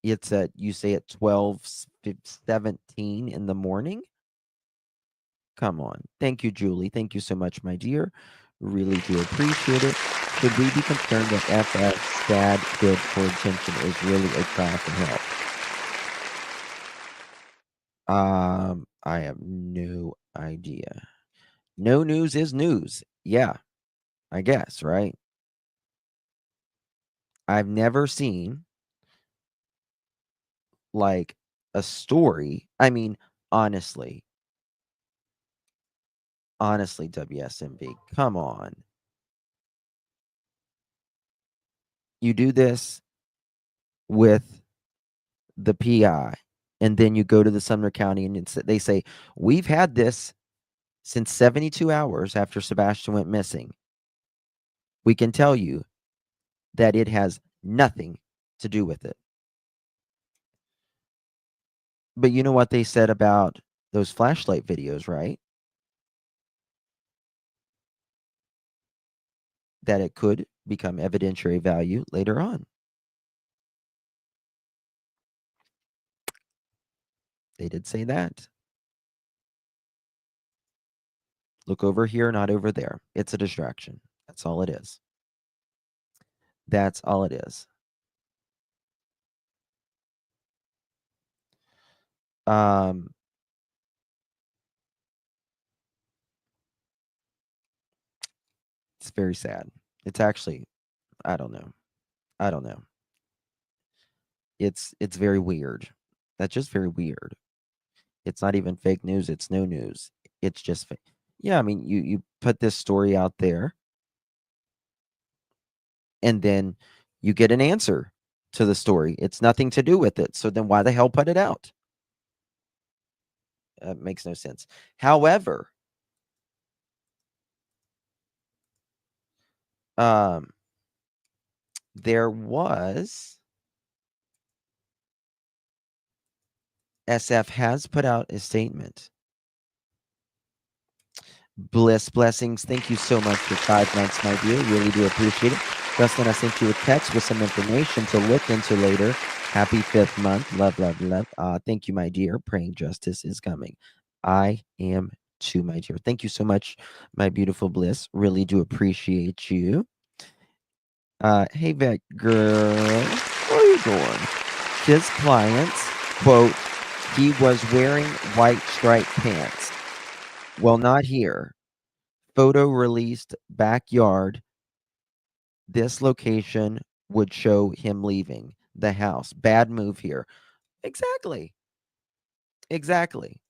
It's at you say at 12:17 in the morning. Come on. Thank you, Julie. Thank you so much, my dear. Really do appreciate it. Should we be concerned that FS sad bid for attention is really a cry for help? I have no idea. No news is news. Yeah, I guess, right? I've never seen like a story. I mean, honestly, WSMB, come on. You do this with the PI, and then you go to the Sumner County and they say, we've had this since 72 hours after Sebastian went missing. We can tell you that it has nothing to do with it. But you know what they said about those flashlight videos, right? That it could become evidentiary value later on. They did say that. Look over here, not over there. It's a distraction. That's all it is. That's all it is. It's very sad. It's actually, I don't know. I don't know. It's very weird. That's just very weird. It's not even fake news. It's no news. It's just fake. Yeah, I mean, you put this story out there, and then you get an answer to the story. It's nothing to do with it. So then why the hell put it out? Makes no sense. However, there was SF has put out a statement. Blessings. Thank you so much for 5 months, my dear. Really do appreciate it. Dustin, I sent you a text with some information to look into later. Happy 5th month. Love, love, love. Thank you, my dear. Praying justice is coming. I am too, my dear. Thank you so much, my beautiful Bliss. Really do appreciate you. Hey, vet girl. Where are you going? His clients, quote, he was wearing white striped pants. Well, not here. Photo released backyard. This location would show him leaving the house. Bad move here. Exactly. Exactly.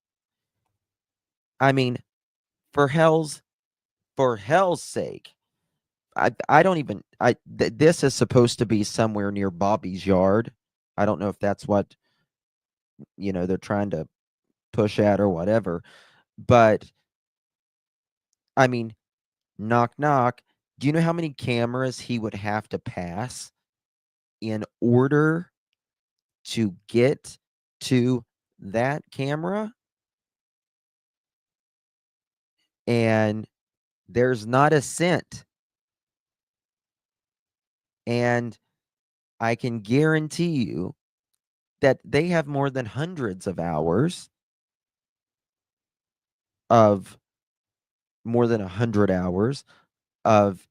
I mean, for hell's sake. I don't even this is supposed to be somewhere near Bobby's yard. I don't know if that's what they're trying to push at or whatever. But I mean, knock knock. Do you know how many cameras he would have to pass in order to get to that camera? And there's not a cent. And I can guarantee you that they have more than hundreds of hours of more than 100 hours of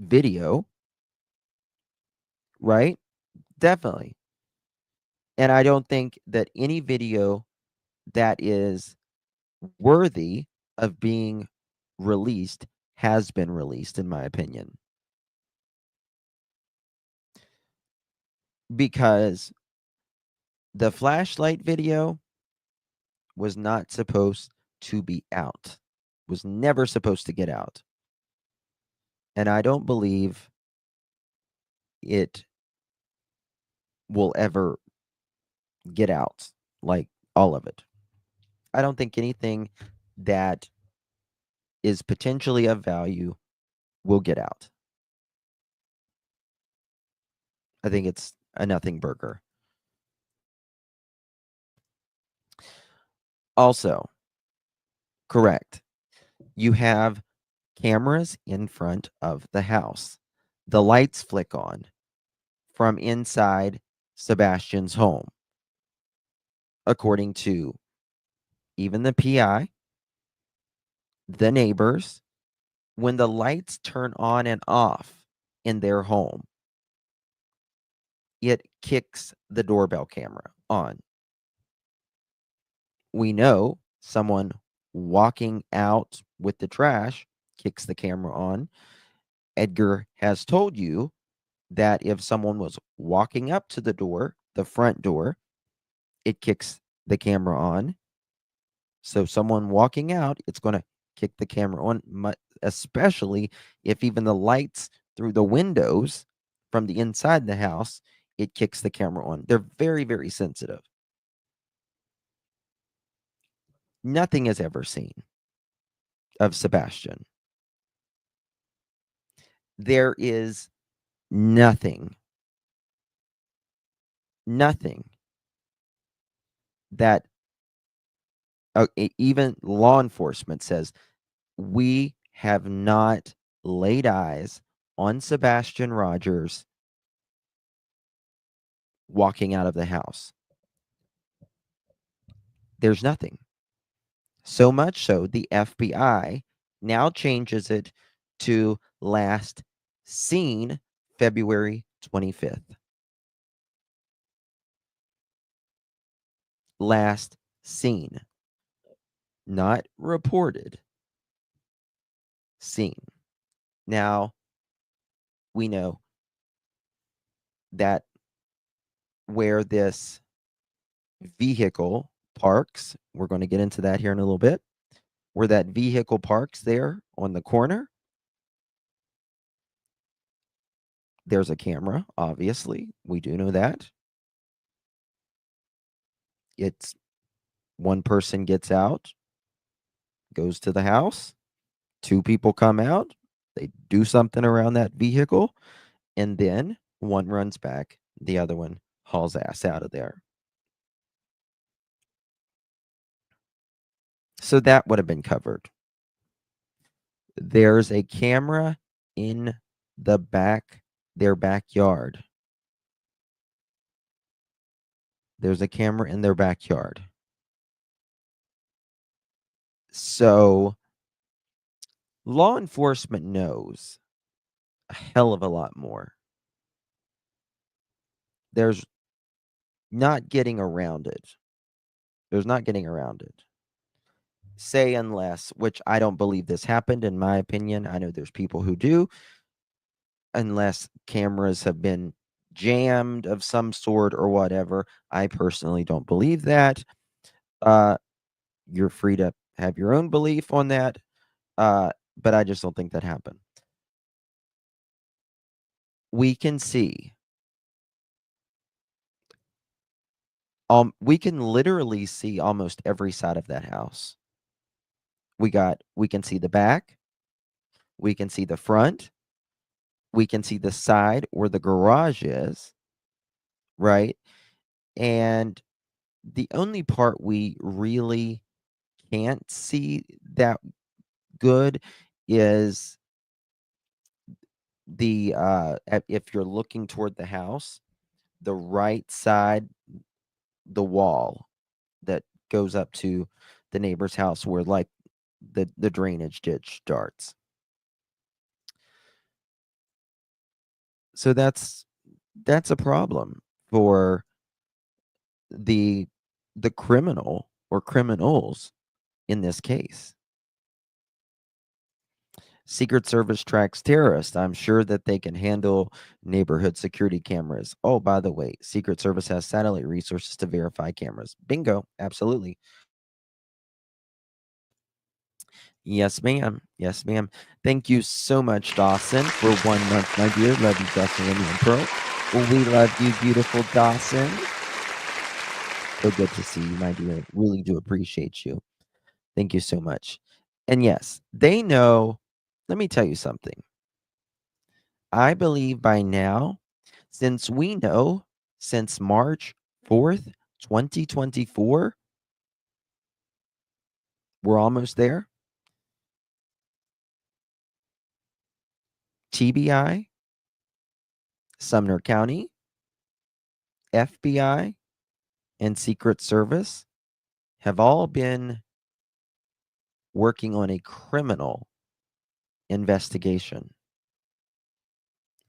video, right? Definitely. And I don't think that any video that is worthy of being released has been released, in my opinion. Because the flashlight video was not supposed to be out, was never supposed to get out. And I don't believe it will ever get out, like all of it. I don't think anything that is potentially of value will get out. I think it's a nothing burger. Also, correct. You have cameras in front of the house. The lights flick on from inside Sebastian's home, according to even the PI, the neighbors. When the lights turn on and off in their home, it kicks the doorbell camera on. We know someone walking out with the trash kicks the camera on. Edgar has told you that if someone was walking up to the door, the front door, it kicks the camera on. So someone walking out, it's going to kick the camera on, especially if even the lights through the windows from the inside the house, it kicks the camera on. They're very, very sensitive. Nothing is ever seen of Sebastian. There is nothing that even law enforcement says we have not laid eyes on Sebastian Rogers walking out of the house. There's nothing. So much so, the FBI now changes it to last seen February 25th. Last seen. Not reported. Seen. Now, we know that where this vehicle parks, we're going to get into that here in a little bit, where that vehicle parks there on the corner, there's a camera, obviously. We do know that. It's one person gets out, goes to the house, two people come out, they do something around that vehicle, and then one runs back, the other one hauls ass out of there. So that would have been covered. There's a camera in their backyard. There's a camera in their backyard. So law enforcement knows a hell of a lot more. There's not getting around it. There's not getting around it. Say unless, which I don't believe this happened, in my opinion. I know there's people who do. Unless cameras have been jammed of some sort or whatever. I personally don't believe that. You're free to have your own belief on that. But I just don't think that happened. We can see. We can literally see almost every side of that house. We can see the back. We can see the front. We can see the side where the garage is, right? And the only part we really can't see that good is if you're looking toward the house, the right side, the wall that goes up to the neighbor's house where like the drainage ditch starts. So that's a problem for the criminal or criminals in this case. Secret Service tracks terrorists. I'm sure that they can handle neighborhood security cameras. Oh, by the way, Secret Service has satellite resources to verify cameras. Bingo. Absolutely. Yes, ma'am. Yes, ma'am. Thank you so much, Dawson, for 1 month, my dear. Love you, Dawson, Amy, and Pearl. Well, we love you, beautiful Dawson. So good to see you, my dear. Really do appreciate you. Thank you so much. And yes, they know. Let me tell you something. I believe by now, since we know since March 4th, 2024, we're almost there. TBI, Sumner County, FBI, and Secret Service have all been working on a criminal investigation.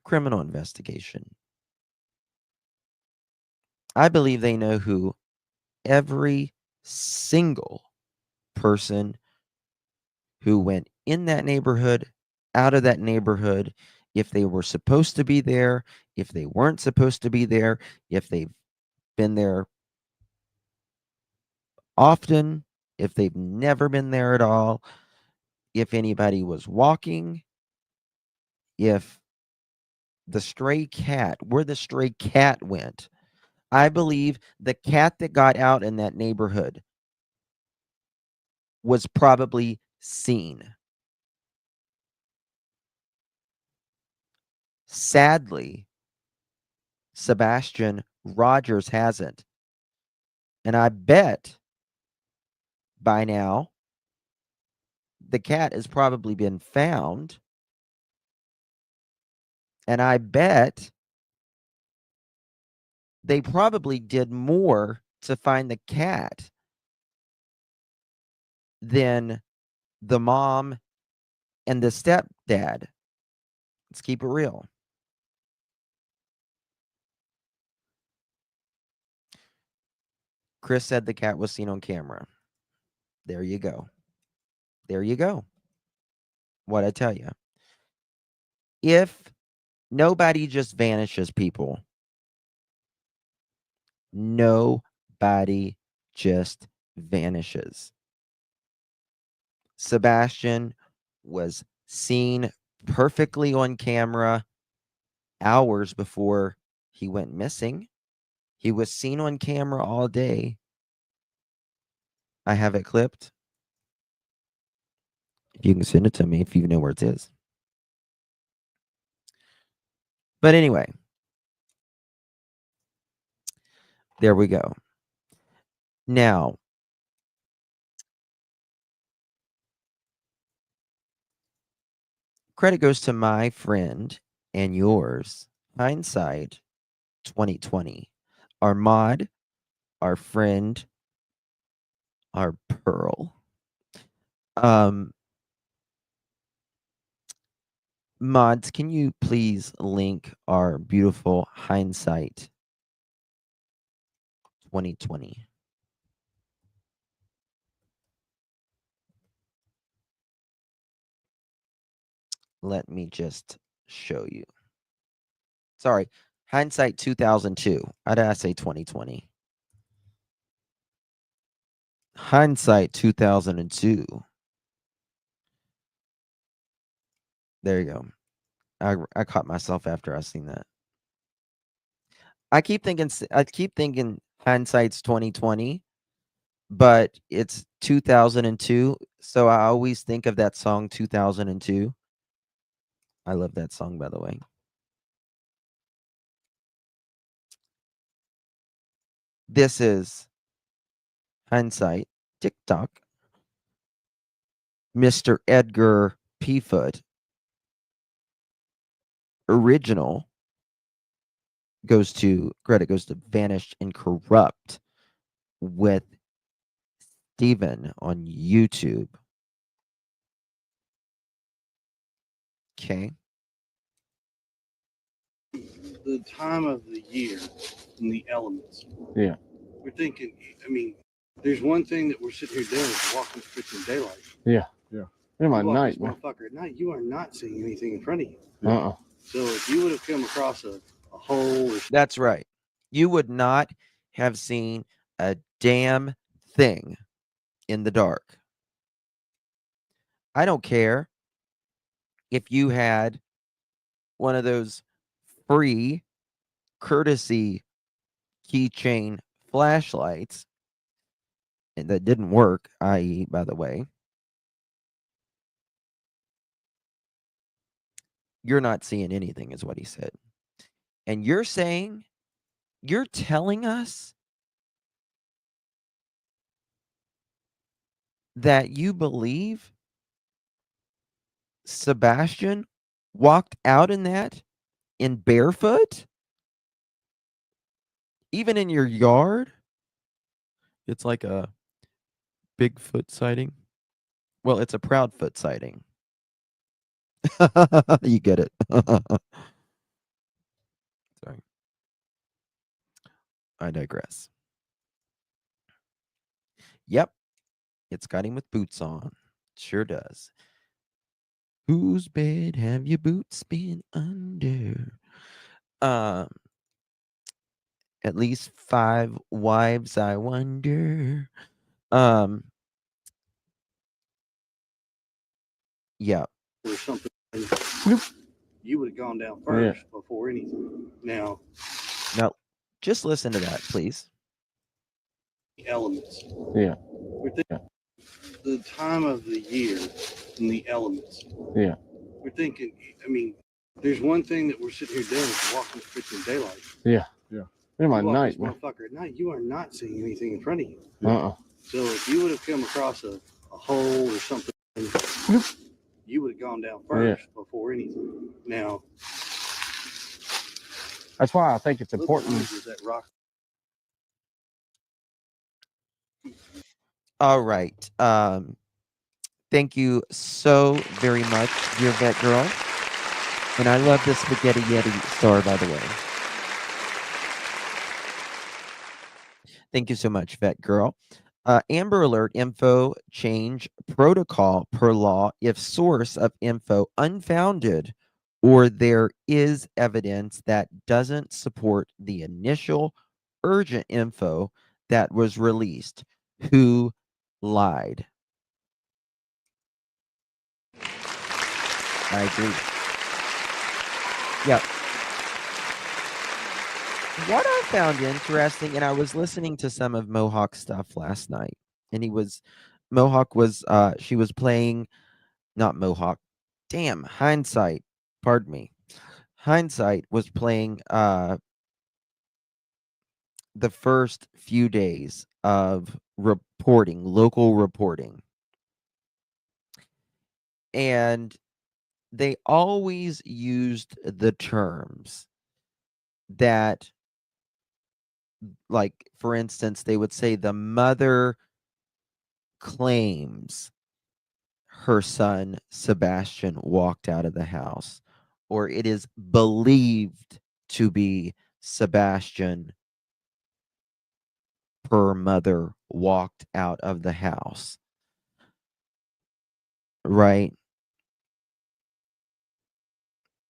Criminal investigation. I believe they know who every single person who went in that neighborhood, out of that neighborhood, if they were supposed to be there, if they weren't supposed to be there, if they've been there often, if they've never been there at all, if anybody was walking, if where the stray cat went. I believe the cat that got out in that neighborhood was probably seen. Sadly, Sebastian Rogers hasn't. And I bet by now the cat has probably been found. And I bet they probably did more to find the cat than the mom and the stepdad. Let's keep it real. Chris said the cat was seen on camera. There you go. There you go. What I tell you. If nobody just vanishes, people, nobody just vanishes. Sebastian was seen perfectly on camera hours before he went missing. He was seen on camera all day. I have it clipped. You can send it to me if you know where it is. But anyway, there we go. Now, credit goes to my friend and yours, Hindsight 2020. Our mod, our friend, our Pearl. Mods, can you please link our beautiful Hindsight 2020? Let me just show you. Sorry, Hindsight 2002. Why did I say 2020? Hindsight 2002. There you go. I caught myself after I seen that. I keep thinking Hindsight's 2020, but it's 2002. So I always think of that song 2002. I love that song, by the way. This is Hindsight TikTok. Mr. Edgar P. Foot. original credit goes to Vanished and Corrupt with Steven on YouTube. Okay. The time of the year and the elements. Yeah. We're thinking, I mean, there's one thing that we're sitting here doing is walking freaking daylight. Yeah. In my You walk night, this man. motherfucker at night, you are not seeing anything in front of you. Uh-uh. So if you would have come across a hole or That's right. You would not have seen a damn thing in the dark. I don't care if you had one of those free courtesy keychain flashlights, and that didn't work, i.e., by the way, you're not seeing anything, is what he said. And you're telling us that you believe Sebastian walked out in that in barefoot? Even in your yard? It's like a Bigfoot sighting. Well, it's a Proudfoot sighting. You get it. Sorry. I digress. Yep. It's got him with boots on. Sure does. Whose bed have your boots been under? At least 5 wives, I wonder. Yeah. or something, you would have gone down first before anything. Now, Just listen to that, please. the elements. Yeah. We're thinking the time of the year and the elements. Yeah. We're thinking, I mean, there's one thing that we're sitting here doing is walking freaking daylight. In my You walk night, this man. motherfucker at night, you are not seeing anything in front of you. Uh-uh. So if you would have come across a hole or something, you would have gone down first before anything. Now, That's why I think it's look important. behind you, that rock. All right. Thank you so very much, dear vet girl. And I love the Spaghetti Yeti star, by the way. Thank you so much, vet girl. Amber Alert info change protocol per law if source of info unfounded or there is evidence that doesn't support the initial urgent info that was released. Who lied? I agree. Yep. What I found interesting, and I was listening to some of Mohawk's stuff last night, and she was playing, not Mohawk, damn, Hindsight, pardon me. Hindsight was playing the first few days of local reporting. And they always used the terms that, like, for instance, they would say the mother claims her son Sebastian walked out of the house, or it is believed to be Sebastian per mother walked out of the house. Right?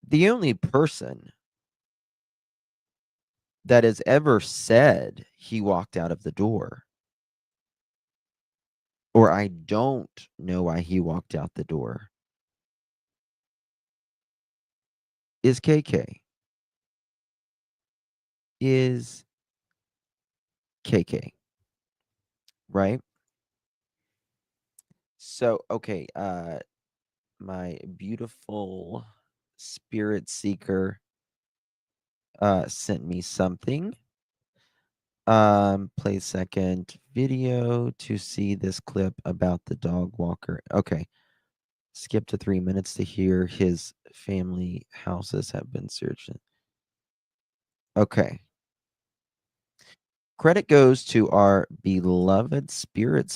The only person that has ever said he walked out of the door, or I don't know why he walked out the door, is KK. Is KK. Right? So, okay, my beautiful spirit seeker sent me something. Play second video to see this clip about the dog walker. Okay. Skip to 3 minutes to hear his family houses have been searched. Okay. Credit goes to our beloved spirit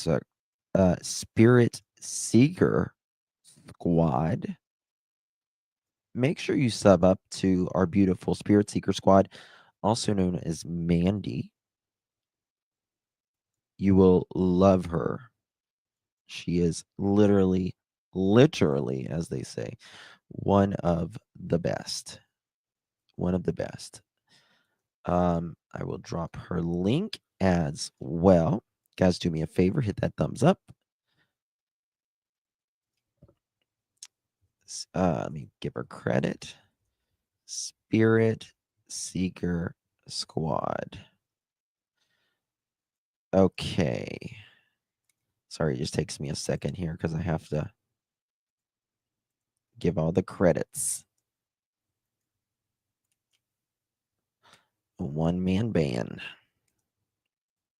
seeker squad. Make sure you sub up to our beautiful spirit seeker squad, also known as Mandy. You will love her. She is literally, as they say, one of the best. One of the best. I will drop her link as well. Guys, do me a favor, hit that thumbs up. Let me give her credit. Spirit Seeker Squad. Okay. Sorry, it just takes me a second here because I have to give all the credits. A one-man band.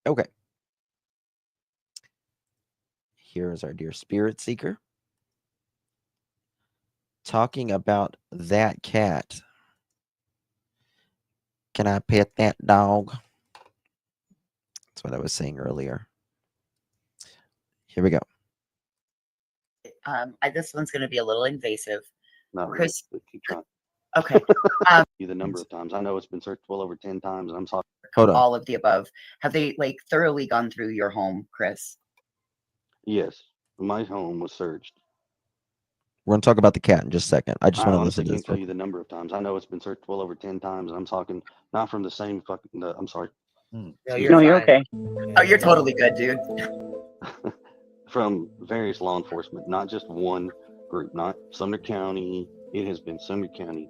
Okay. Here is our dear Spirit Seeker. Talking about that cat. Can I pet that dog? That's what I was saying earlier. Here we go. This one's going to be a little invasive. Not Chris, really, but keep trying. Okay. The number of times. I know it's been searched well over 10 times, and I'm sorry. Hold on. All of the above. Have they like thoroughly gone through your home, Chris? Yes, my home was searched. We're going to talk about the cat in just a second. I just want to listen to can't this. tell you the number of times. I know it's been searched well over 10 times, and I'm talking not from the same fucking. I'm sorry. No, you're okay. Oh, you're totally good, dude. From various law enforcement, not just one group, not Sumner County. It has been Sumner County.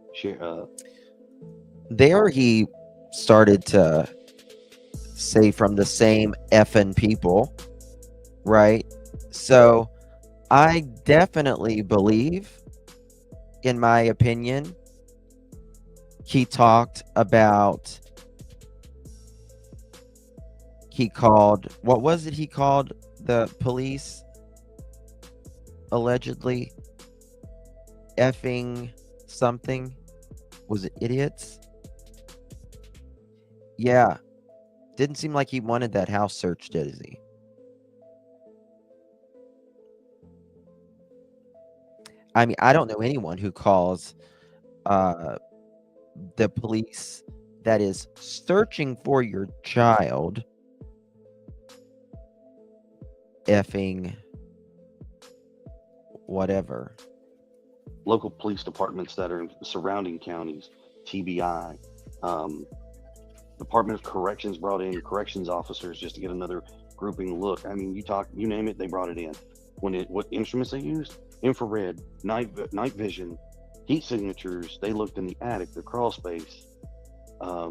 There he started to say from the same effing people, right? So I definitely believe, in my opinion, he talked about, what was it he called the police allegedly? Effing something? Was it idiots? Yeah. Didn't seem like he wanted that house searched, did he? I mean, I don't know anyone who calls the police that is searching for your child effing whatever. Local police departments that are in surrounding counties, TBI, Department of Corrections brought in corrections officers just to get another grouping look. I mean, you name it, they brought it in. What instruments they used? Infrared, night vision, heat signatures. They looked in the attic, the crawl space. I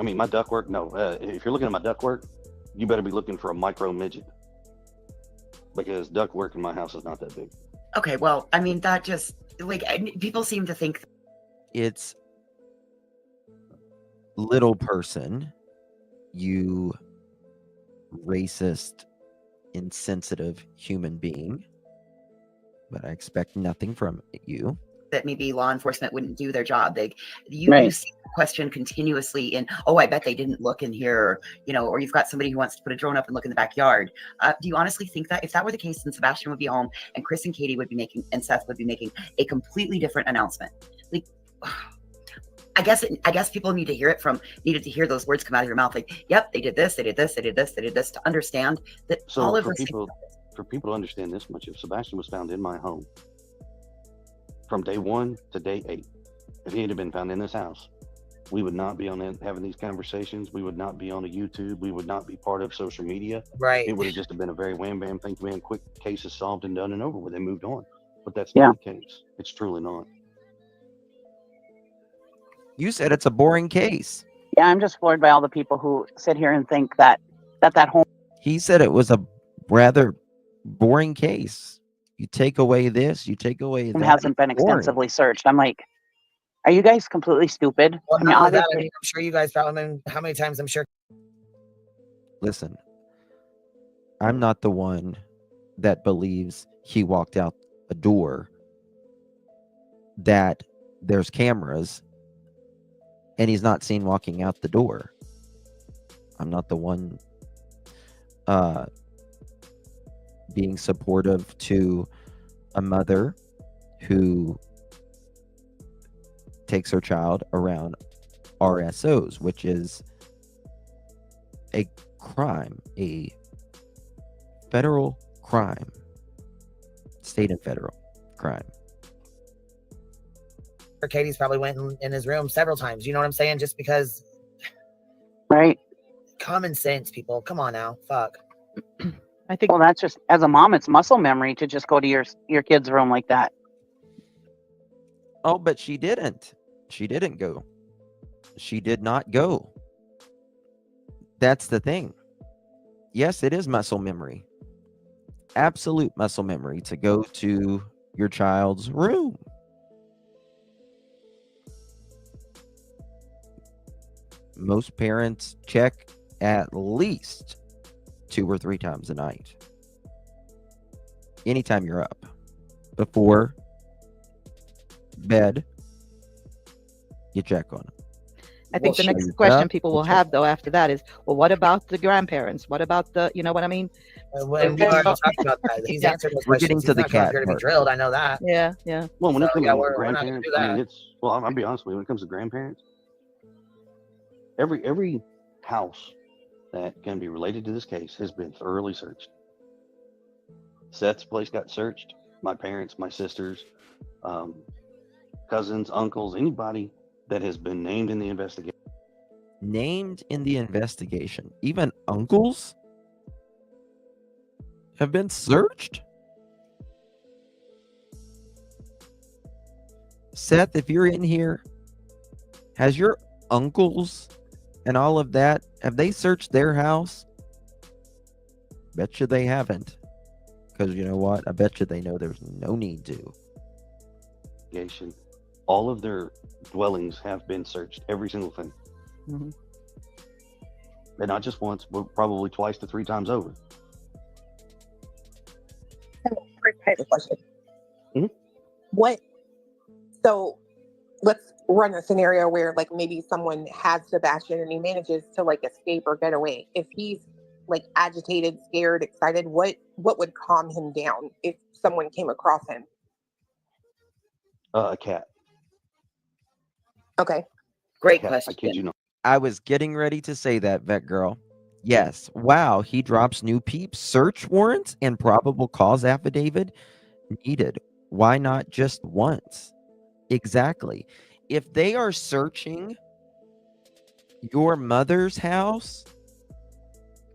mean, my ductwork. No, if you're looking at my ductwork, you better be looking for a micro midget, because ductwork in my house is not that big. Okay, well, I mean, that just like people seem to think it's little person, you racist, insensitive human being, but I expect nothing from you. That maybe law enforcement wouldn't do their job. You see the question continuously in, oh, I bet they didn't look in here, or you've got somebody who wants to put a drone up and look in the backyard. Do you honestly think that if that were the case, then Sebastian would be home and Chris and Katie would be making, and Seth would be making a completely different announcement? Like, I guess people needed to hear those words come out of your mouth. Like, yep, they did this, they did this, they did this, they did this, to understand that all of for people to understand this much, if Sebastian was found in my home from day 1 to day 8, if he had been found in this house, we would not be having these conversations. We would not be on a YouTube. We would not be part of social media. Right. It would have just been a very wham bam, thank you, man, quick cases solved and done and over with. They moved on. But that's not the case. It's truly not. You said it's a boring case. Yeah, I'm just floored by all the people who sit here and think that home. He said it was a rather boring case. You take away this, you take away that. Hasn't been extensively searched. I'm like, are you guys completely stupid? Well, I mean, obviously, I'm sure you guys found them. How many times? I'm sure. Listen, I'm not the one that believes he walked out a door, that there's cameras, and he's not seen walking out the door. I'm not the one being supportive to a mother who takes her child around RSOs, which is a crime, a federal crime, state and federal crime. Katie's probably went in his room several times. You know what I'm saying? Just because. Right. Common sense, people. Come on now. Fuck. I think. Well, that's just, as a mom, it's muscle memory to just go to your kid's room like that. Oh, but she didn't. She didn't go. She did not go. That's the thing. Yes, it is muscle memory. Absolute muscle memory to go to your child's room. Most parents check at least 2 or 3 times a night. Anytime you're up. Before bed, you check on them. I think the next question people will have, though, after that is, well, what about the grandparents? What about the, you know what I mean? When we already talked about that, he's answered those We're questions. getting to the He's not coming cat here to be part. drilled. I know that. Yeah, yeah. Well, when it comes yeah, to we're not gonna grandparents, do I mean, that. it's, well, I'll be honest with you, when it comes to grandparents, every house that can be related to this case has been thoroughly searched. Seth's place got searched. My parents, my sisters, cousins, uncles, anybody that has been named in the investigation. Named in the investigation. Even uncles have been searched? Seth, if you're in here, has your uncles and all of that, have they searched their house? Bet you they haven't. Because you know what? I bet you they know there's no need to. All of their dwellings have been searched, every single thing. Mm-hmm. And not just once, but probably twice to 3 times over. I have a question. Mhm. So let's run a scenario where like maybe someone has Sebastian and he manages to like escape or get away. If he's like agitated, scared, excited, what would calm him down if someone came across him? A cat. Okay. Great Cat, question. I kid you not. I was getting ready to say that, vet girl. Yes. Wow. He drops new peeps, search warrants, and probable cause affidavit needed. Why not just once? Exactly. If they are searching your mother's house,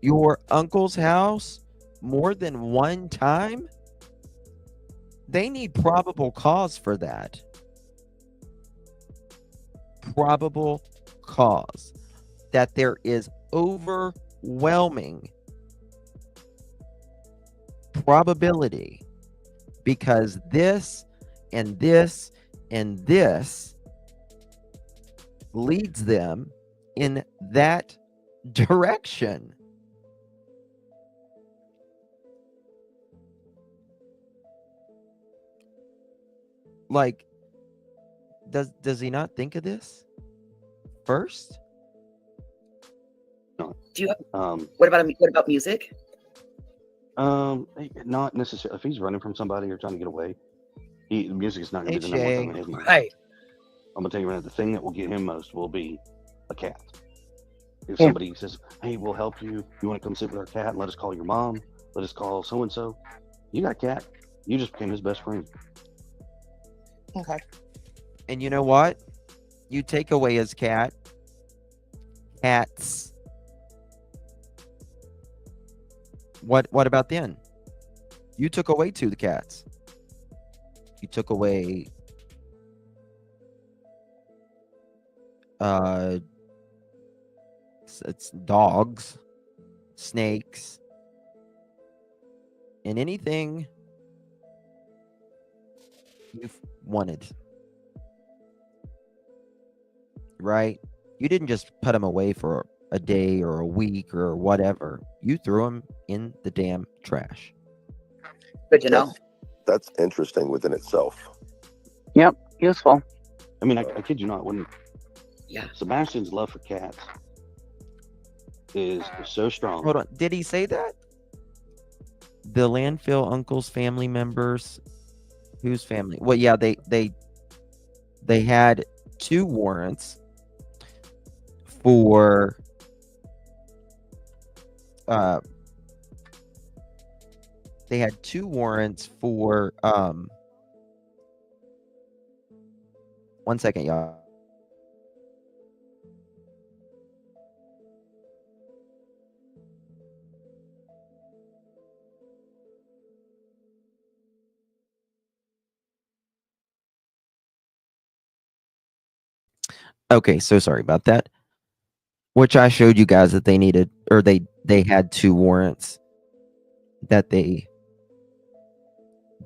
your uncle's house more than one time, they need probable cause for that. Probable cause that there is overwhelming probability, because this and this and this leads them in that direction. Like, does he not think of this first? No. Do you? What about music? Not necessarily. If he's running from somebody or trying to get away, music is not going to be the number one thing on his mind. Right. I'm going to tell you right now, the thing that will get him most will be a cat. If somebody says, "Hey, we'll help you. You want to come sit with our cat? And let us call your mom. Let us call so and so." You got a cat. You just became his best friend. Okay. And you know what? You take away his cats. What about then? You took away 2 of the cats. You took away it's dogs, snakes, and anything you've wanted. Right? You didn't just put them away for a day or a week or whatever. You threw them in the damn trash. Good to know. That's interesting within itself. Yep, useful. I mean, I kid you not. When Yeah. Sebastian's love for cats is so strong. Hold on. Did he say that? The landfill uncle's family members. Whose family? Well, yeah, they had 2 warrants for they had 2 warrants for 1 second, y'all. Okay, so sorry about that. Which I showed you guys that they needed, or they had 2 warrants that they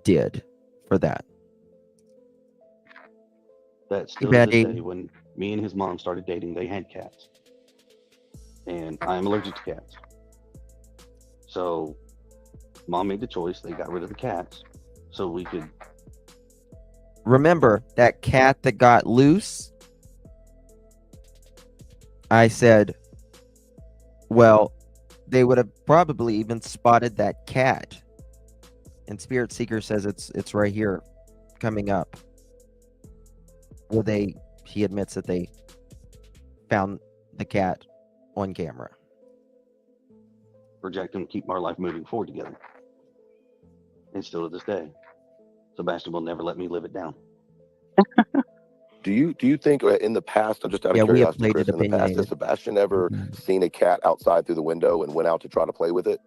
did for that. That still to Betty. this day, when me and his mom started dating, they had cats, and I'm allergic to cats. So, mom made the choice. They got rid of the cats, so we could. Remember that cat that got loose? I said, well, they would have probably even spotted that cat. And Spirit Seeker says it's right here coming up. Well, he admits that they found the cat on camera. Project and keep our life moving forward together. And still to this day, Sebastian will never let me live it down. Do you think in the past, I'm just out of Yeah, we have curiosity, played Chris, it in the past, has opinionated. Sebastian ever seen a cat outside through the window and went out to try to play with it?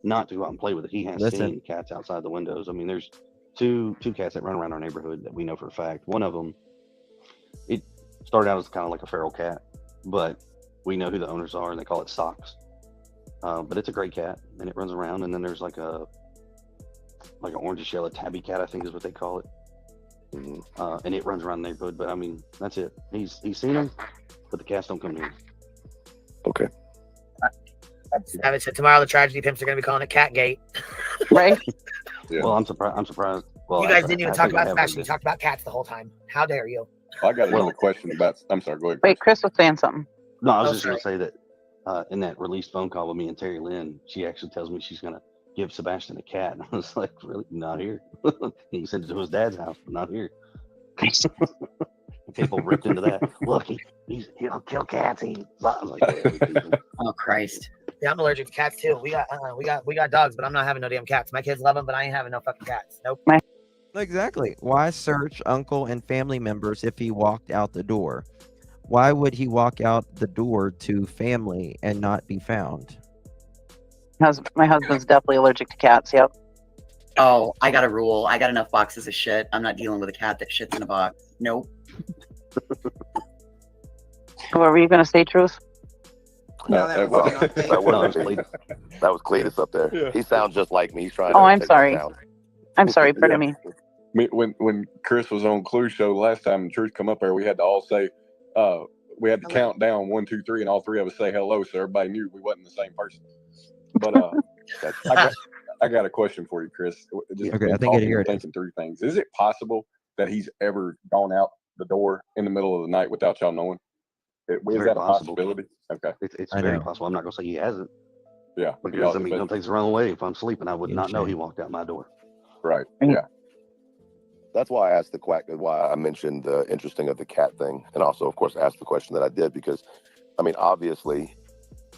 Not to go out and play with it. He has Listen. seen cats outside the windows. I mean, there's two cats that run around our neighborhood that we know for a fact. One of them, it started out as kind of like a feral cat, but we know who the owners are, and they call it Socks. But it's a great cat, and it runs around. And then there's like an orange shell, a tabby cat, I think is what they call it. And it runs around the neighborhood. But I mean, that's it. He's seen them, but the cats don't come near him. Okay. Savage said tomorrow the tragedy pimps are going to be calling it Catgate. Right? Yeah. Well, I'm surprised. Well, You guys actually, didn't even I talk think I about have Sebastian. heard You this. talked about cats the whole time. How dare you? I got another question about. I'm sorry. Go ahead. Wait, Chris was saying something. No, I was Oh, just going to say that in that released phone call with me and Terry Lynn, she actually tells me she's going to give Sebastian a cat. And I was like, really? Not here. He sent it to his dad's house, but not here. People ripped into that. Look, he'll kill cats. I was like, whatever, people. Oh Christ. Yeah, I'm allergic to cats too. We got dogs, but I'm not having no damn cats. My kids love them, but I ain't having no fucking cats. Nope. Exactly. Why search uncle and family members if he walked out the door? Why would he walk out the door to family and not be found? My husband's definitely allergic to cats. Yep. Oh, I got a rule. I got enough boxes of shit. I'm not dealing with a cat that shits in a box. Nope. What were you going to say, Truth? No, that was nothing. That was Cletus up there. Yeah. He sounds just like me. He's trying Oh, to I'm take my sorry. sound. I'm sorry. Pardon Yeah. me. When Chris was on Clue Show last time and Truth come up there, we had to all say, we had to Hello. count down 1, 2, 3, and all three of us say hello, so everybody knew we wasn't the same person. But I got a question for you, Chris. Just Okay, been I think I talking hear and it. thinking through things. Is it possible that he's ever gone out the door in the middle of the night without y'all knowing? Is Very that a possible. possibility? Okay. It's I very know. possible. I'm not going to say he hasn't, Yeah. because I mean, don't take this the wrong way. If I'm sleeping, I would Yeah, not know shame. he walked out my door. Right. Right. Yeah. That's why I asked why I mentioned the interesting of the cat thing, and also, of course, asked the question that I did, because, I mean, obviously,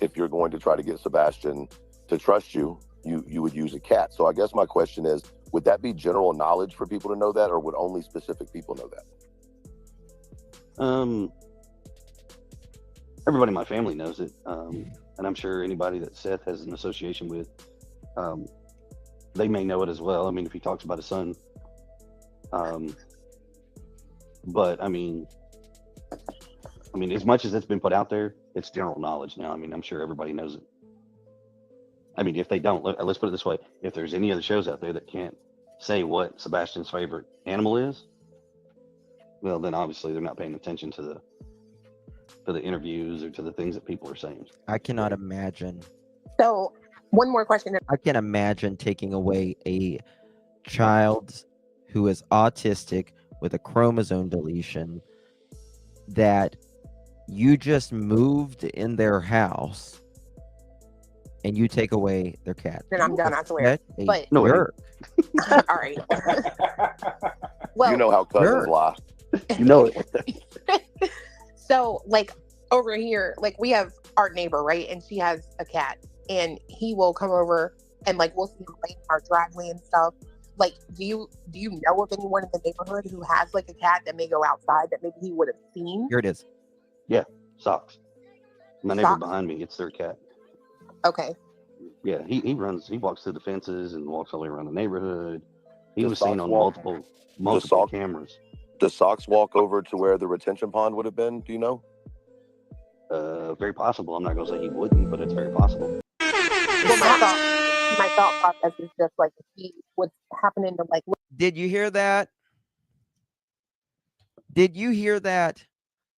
if you're going to try to get Sebastian to trust you, you would use a cat. So I guess my question is, would that be general knowledge for people to know that, or would only specific people know that? Everybody in my family knows it, and I'm sure anybody that Seth has an association with, they may know it as well. I mean, if he talks about his son, but I mean, as much as it's been put out there, it's general knowledge now. I mean, I'm sure everybody knows it. I mean, if they don't, let's put it this way: if there's any other shows out there that can't say what Sebastian's favorite animal is, well, then obviously they're not paying attention to the interviews or to the things that people are saying. I cannot imagine. So One more question. I can imagine taking away a child who is autistic with a chromosome deletion that you just moved in their house and you take away their cat. Then I'm done, I swear. What a But No, it ain't. jerk. all right. Well, You know how cousins Sure. lie. You know it. so like over here, like we have our neighbor, right? And she has a cat, and he will come over and like we'll see him playing in our driveway and stuff. Like, do you know of anyone in the neighborhood who has like a cat that may go outside that maybe he would have seen? Here it is. Yeah, socks. My neighbor Socks? behind me, it's their cat. Okay. Yeah, he walks through the fences and walks all the way around the neighborhood. He The was seen socks on walk- multiple sock- cameras. Does Socks walk over to where the retention pond would have been? Do you know? Very possible. I'm not gonna say he wouldn't, but it's very possible. Well, my thought process is just like if he what's happening to like Did you hear that? Did you hear that?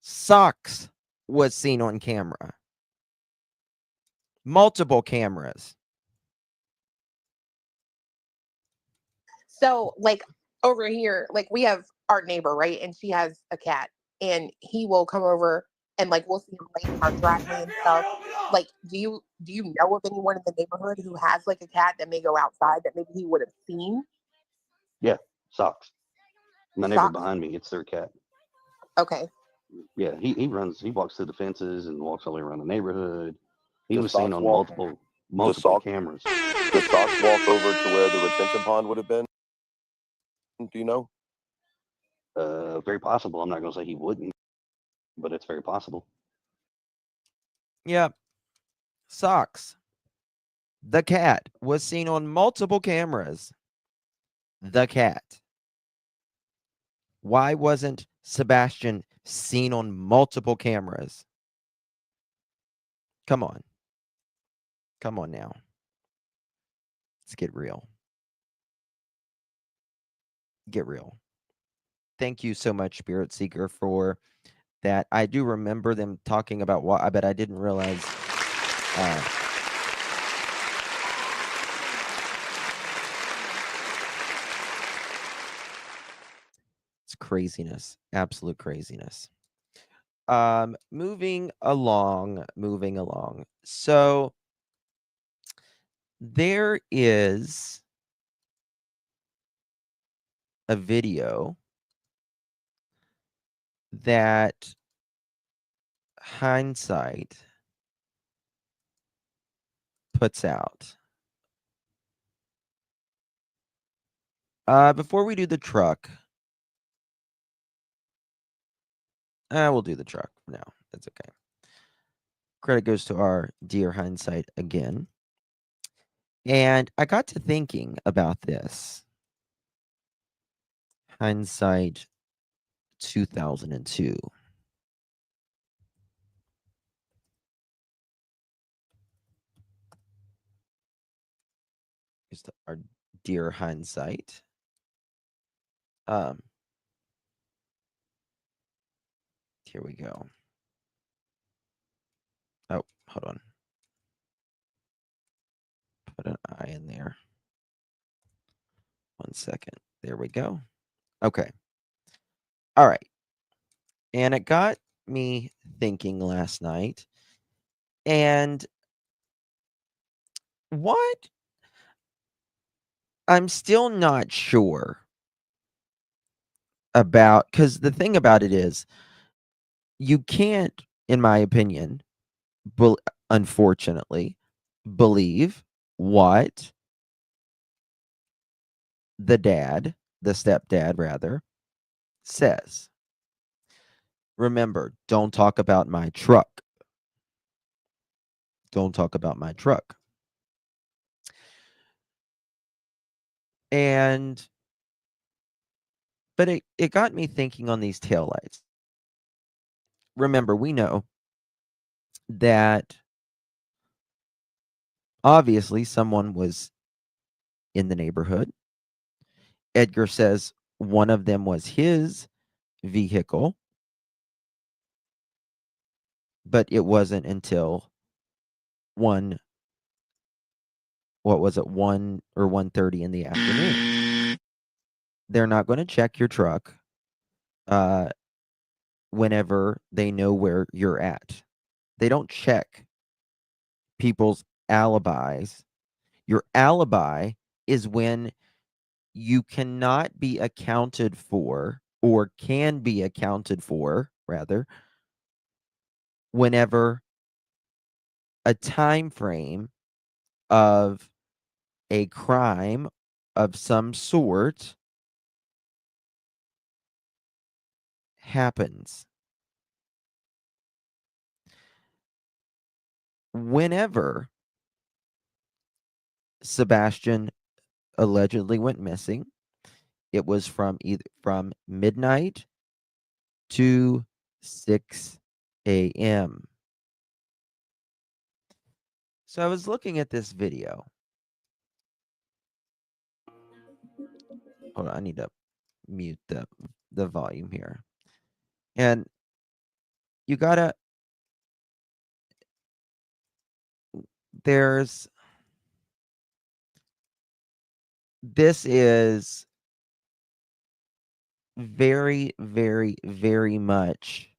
Socks was seen on camera. Multiple cameras. so like over here, like we have our neighbor, right? And she has a cat, and he will come over and like we'll see him playing in our driveway and stuff. Like, do you know of anyone in the neighborhood who has like a cat that may go outside that maybe he would have seen? Yeah, socks. My neighbor Socks? behind me, it's their cat. Okay. Yeah, he walks through the fences and walks all the way around the neighborhood. He The was seen socks on walk- multiple sock- cameras. Does Socks walk over to where the retention pond would have been? Do you know? Very possible. I'm not gonna say he wouldn't, but it's very possible. Yep. Socks. The cat was seen on multiple cameras. The cat. Why wasn't Sebastian seen on multiple cameras? Come on. Come on now. Let's get real. Get real. Thank you so much, Spirit Seeker, for that. I do remember them talking about what I bet I didn't realize. It's craziness. Absolute craziness. Moving along. So there is a video that Hindsight puts out. Before we do the truck, we'll do the truck for now. That's okay. Credit goes to our dear Hindsight again. And I got to thinking about this. Hindsight 2002. Here's our dear Hindsight. Here we go. Oh, hold on. Put an I in there. 1 second. There we go. Okay. All right. And it got me thinking last night. And what I'm still not sure about, because the thing about it is, you can't, in my opinion, unfortunately, believe what the stepdad rather, says. Remember, don't talk about my truck. Don't talk about my truck. But it got me thinking on these taillights. Remember, we know that obviously someone was in the neighborhood. Edgar says one of them was his vehicle, but it wasn't until one what was it, 1 or 1:30 in the afternoon. They're not going to check your truck whenever they know where you're at. They don't check people's alibis. Your alibi is when you cannot be accounted for, or can be accounted for, rather, whenever a time frame of a crime of some sort happens. Whenever Sebastian allegedly went missing, it was from midnight to 6 a.m. So I was looking at this video. Hold on, I need to mute the volume here. And you gotta, this is very, very, very much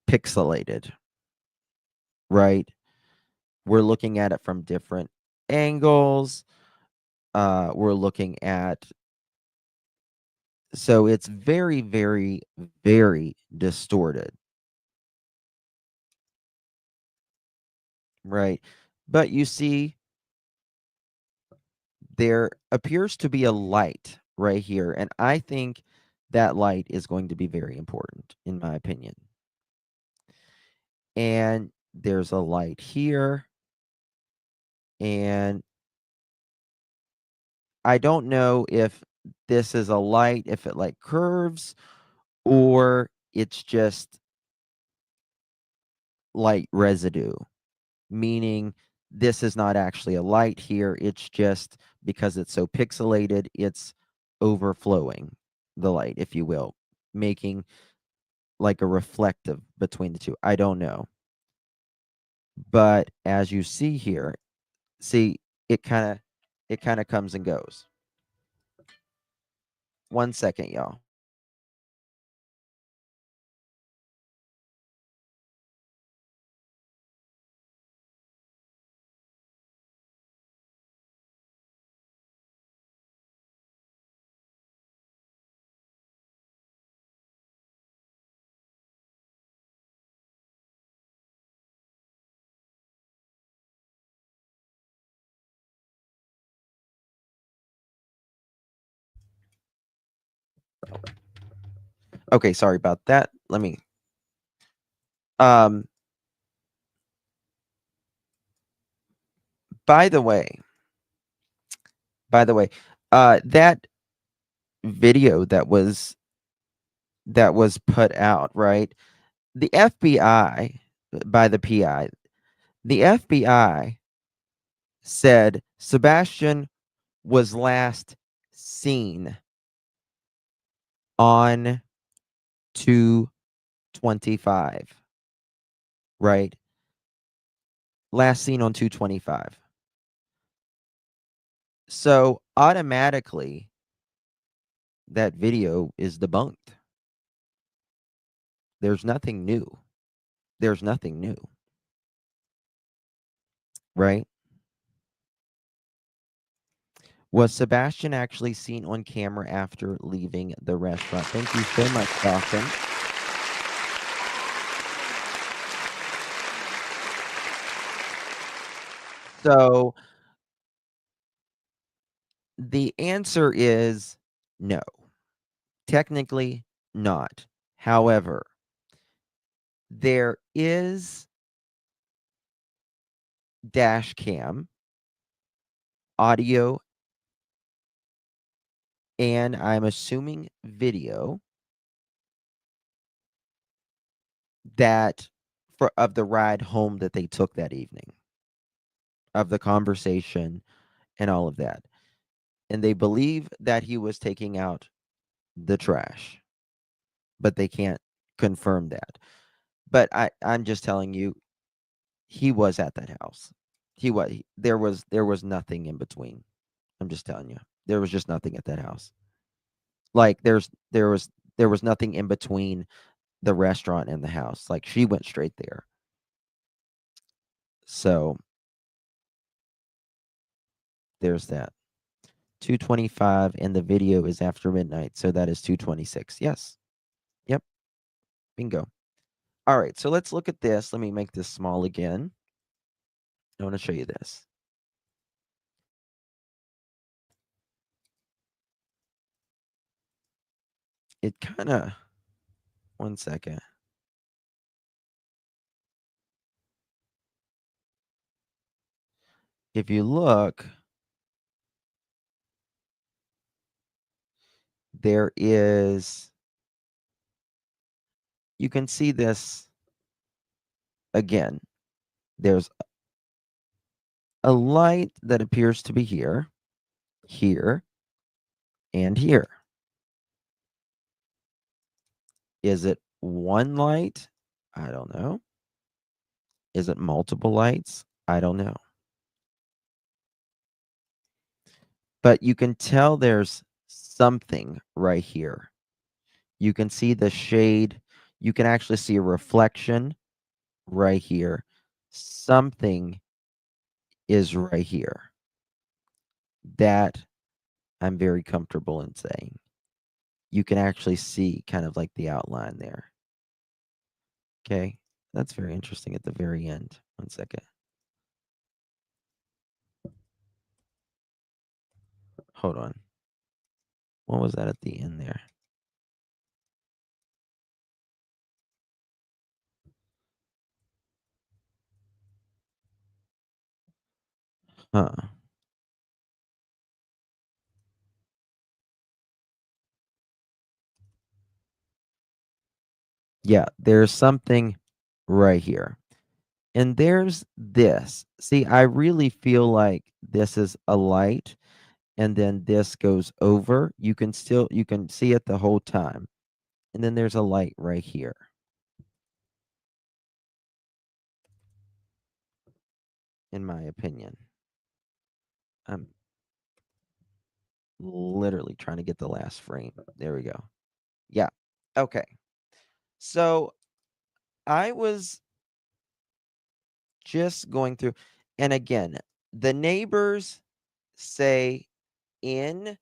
pixelated, right? We're looking at it from different angles. We're looking at, so it's very, very, very distorted, right? But you see, there appears to be a light right here, and I think that light is going to be very important, in my opinion. And there's a light here, and I don't know if this is a light, if it like curves, or it's just light residue, meaning this is not actually a light here. It's just because it's so pixelated, it's overflowing the light, if you will, making like a reflective between the two. I don't know. But as you see here, see, it kind of comes and goes. 1 second, y'all. Okay, sorry about that. Let me by the way, that video that was put out, right? The FBI, by the PI, the FBI said Sebastian was last seen on 2/25, right? Last seen on 2/25. So automatically, that video is debunked. There's nothing new. There's nothing new. Right? Was Sebastian actually seen on camera after leaving the restaurant? Thank you so much, Dawson. So the answer is no. Technically not. However, there is dash cam audio, and I'm assuming video that of the ride home that they took that evening, of the conversation and all of that. And they believe that he was taking out the trash, but they can't confirm that. But I'm just telling you, he was at that house. There was nothing in between. I'm just telling you. There was just nothing at that house. Like there was nothing in between the restaurant and the house. Like she went straight there. So there's that. 2:25 and the video is after midnight, so that is 2:26. Yes. Yep. Bingo. All right, so let's look at this. Let me make this small again. I want to show you this. It kind of, one second. If you look, there is, you can see this again. There's a light that appears to be here, here, and here. Is it one light? I don't know. Is it multiple lights? I don't know. But you can tell there's something right here. You can see the shade. You can actually see a reflection right here. Something is right here that I'm very comfortable in saying. You can actually see kind of like the outline there. Okay, that's very interesting at the very end. One second. Hold on. What was that at the end there? Huh. Yeah, there's something right here. And there's this. See, I really feel like this is a light and then this goes over. You can see it the whole time. And then there's a light right here. In my opinion. I'm literally trying to get the last frame. There we go. Yeah. Okay. So I was just going through, and again, the neighbors say in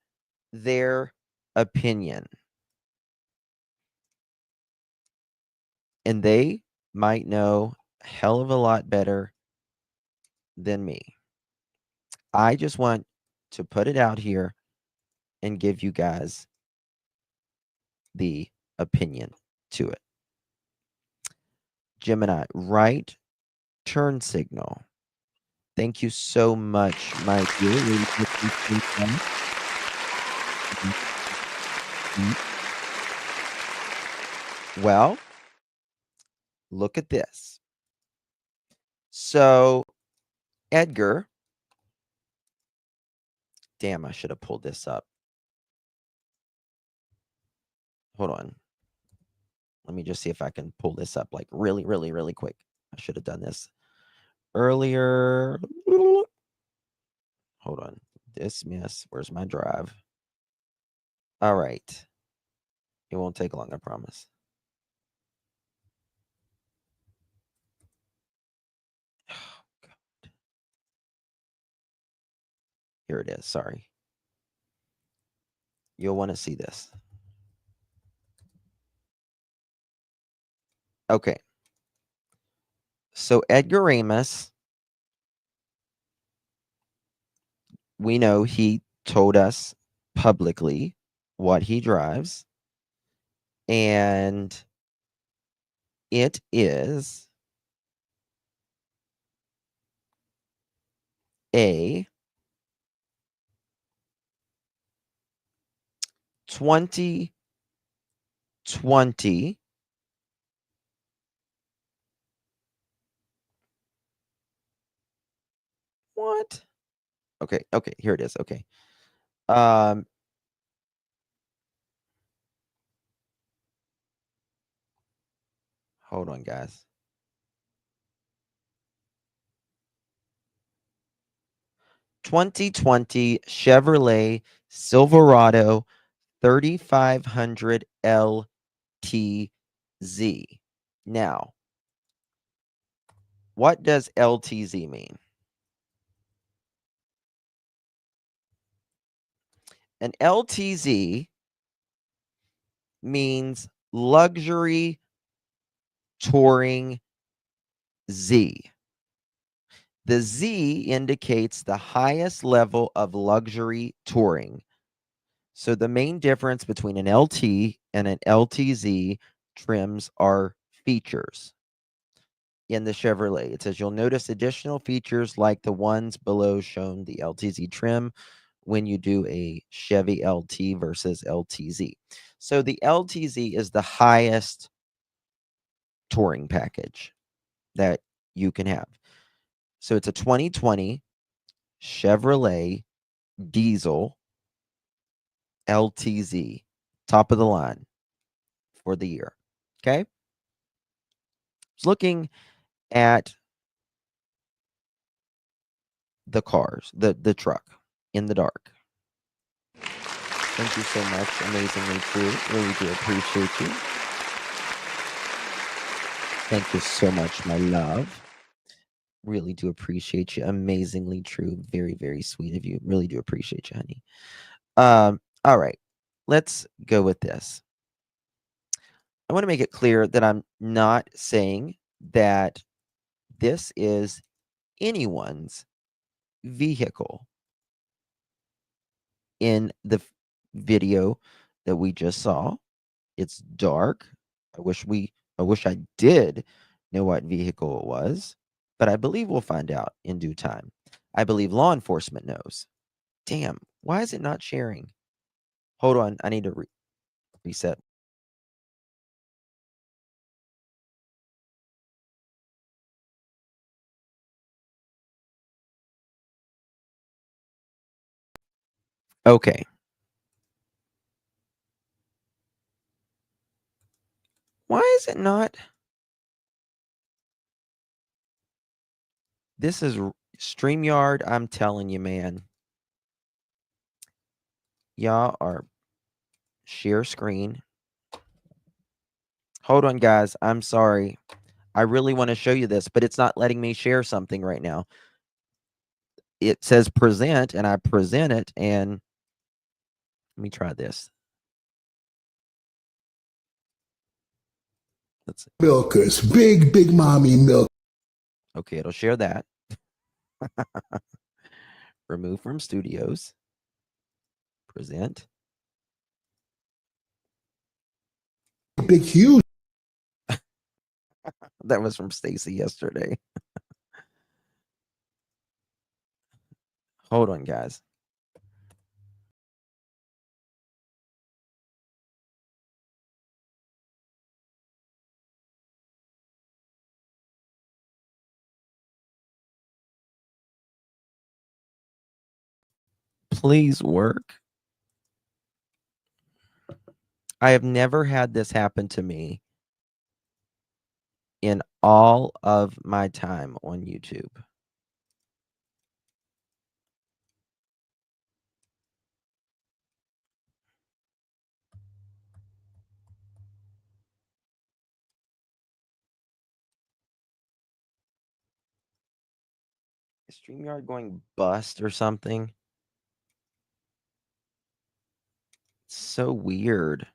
their opinion, and they might know a hell of a lot better than me. I just want to put it out here and give you guys the opinion to it. Gemini, right turn signal. Thank you so much, my dear. Really appreciate them. Well, look at this. So, Edgar, damn, I should have pulled this up. Hold on. Let me just see if I can pull this up like really, really, really quick. I should have done this earlier. Hold on. Dismiss. Where's my drive? All right. It won't take long, I promise. Oh, God. Here it is. Sorry. You'll want to see this. Okay. So Edgar Amos, we know he told us publicly what he drives. And it is a 2020 what? Okay, here it is. Okay. Hold on, guys. 2020 Chevrolet Silverado 3500 LTZ. Now, what does LTZ mean? An LTZ means luxury touring Z. The Z indicates the highest level of luxury touring. So the main difference between an LT and an LTZ trims are features. In the Chevrolet, it says you'll notice additional features like the ones below shown the LTZ trim when you do a Chevy LT versus LTZ. So the LTZ is the highest touring package that you can have. So it's a 2020 Chevrolet diesel LTZ, top of the line for the year. Okay. I was looking at the cars, the truck in the dark. Thank you so much. Amazingly true. Really do appreciate you. Thank you so much, my love. Really do appreciate you. Amazingly true. Very, very sweet of you. Really do appreciate you, honey. All right. Let's go with this. I want to make it clear that I'm not saying that this is anyone's vehicle. In the video that we just saw, it's dark. I wish I did know what vehicle it was, but I believe we'll find out in due time. I believe law enforcement knows. Damn, why is it not sharing? Hold on, I need to reset. Okay. Why is it not? This is StreamYard. I'm telling you, man. Y'all are share screen. Hold on, guys. I'm sorry. I really want to show you this, but it's not letting me share something right now. It says present, and I present it, and let me try this. Let's see. Milkers, big mommy milk. Okay, it'll share that. Remove from studios. Present. Big huge. That was from Stacy yesterday. Hold on, guys. Please work. I have never had this happen to me in all of my time on YouTube. Is StreamYard going bust or something? It's so weird.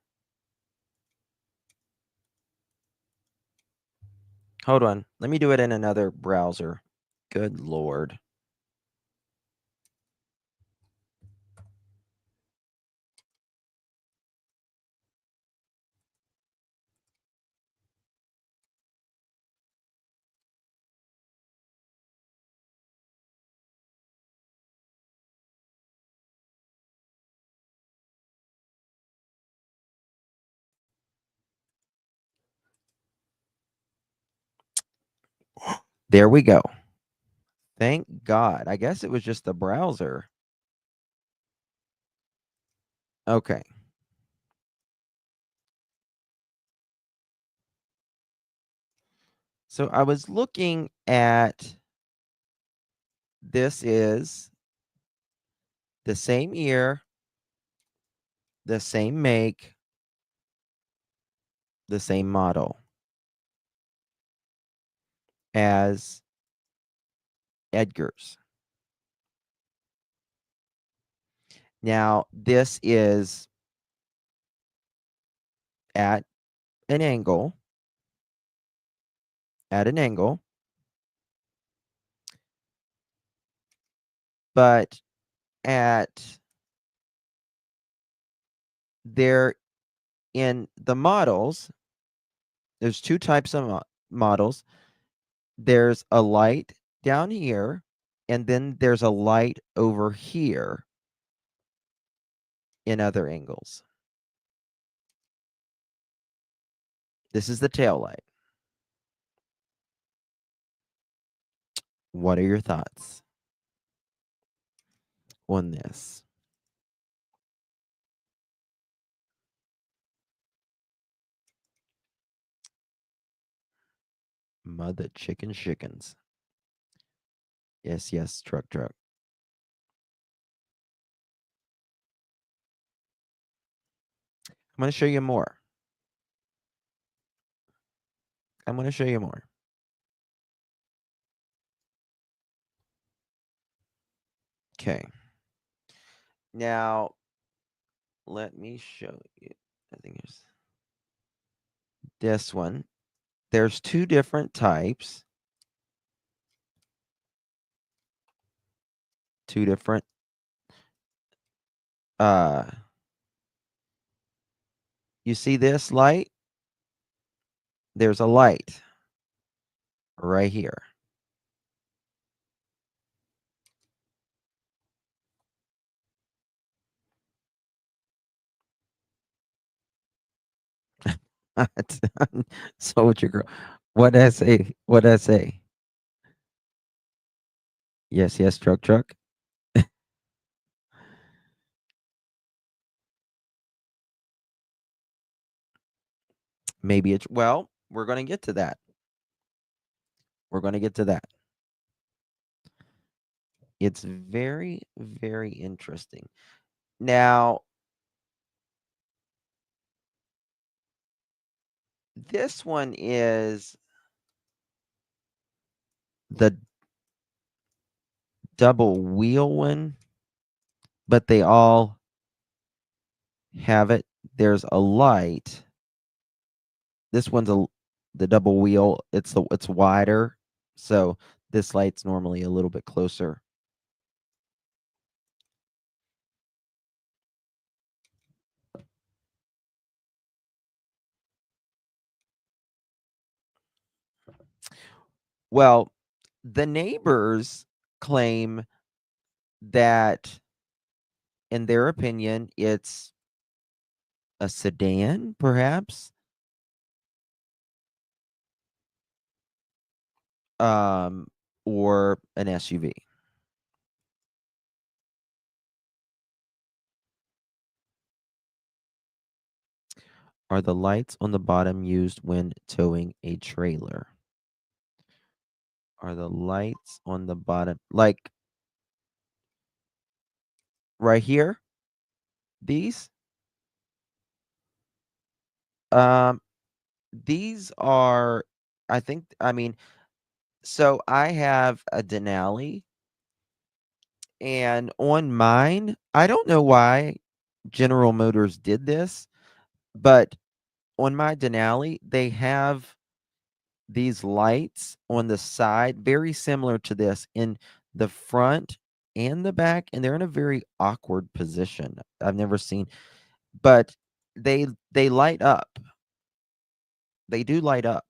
Hold on. Let me do it in another browser. Good Lord. There we go. Thank God. I guess it was just the browser. Okay. So I was looking at, this is the same year, the same make, the same model as Edgar's. Now, this is at an angle, but at there in the models, there's two types of models. There's a light down here, and then there's a light over here in other angles. This is the tail light. What are your thoughts on this? Mother chickens. Yes, truck. I'm going to show you more. Okay. Now, let me show you. I think it's this one. There's two different types. Two different you see this light? There's a light right here. So what your girl? What did I say? Yes, truck. Maybe it's well, we're going to get to that. It's very, very interesting. Now, this one is the double wheel one, but they all have it. There's a light. This one's the double wheel. It's wider, so this light's normally a little bit closer. Well, the neighbors claim that, in their opinion, it's a sedan, perhaps. Or an SUV. Are the lights on the bottom used when towing a trailer? Are the lights on the bottom, like right here? These? These are, so I have a Denali, and on mine, I don't know why General Motors did this, but on my Denali, they have these lights on the side, very similar to this, in the front and the back, and they're in a very awkward position. I've never seen, but they light up. They do light up.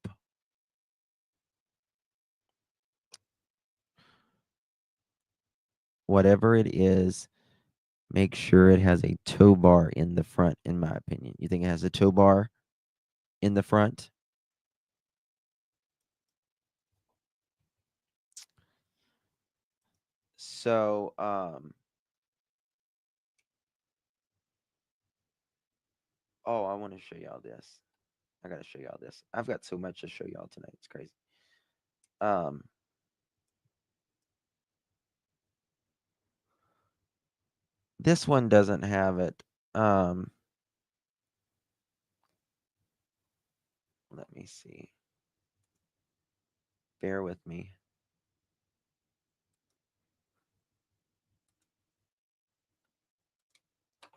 Whatever it is, make sure it has a tow bar in the front, in my opinion. You think it has a tow bar in the front? So, oh, I want to show y'all this. I got to show y'all this. I've got so much to show y'all tonight. It's crazy. This one doesn't have it. Let me see. Bear with me.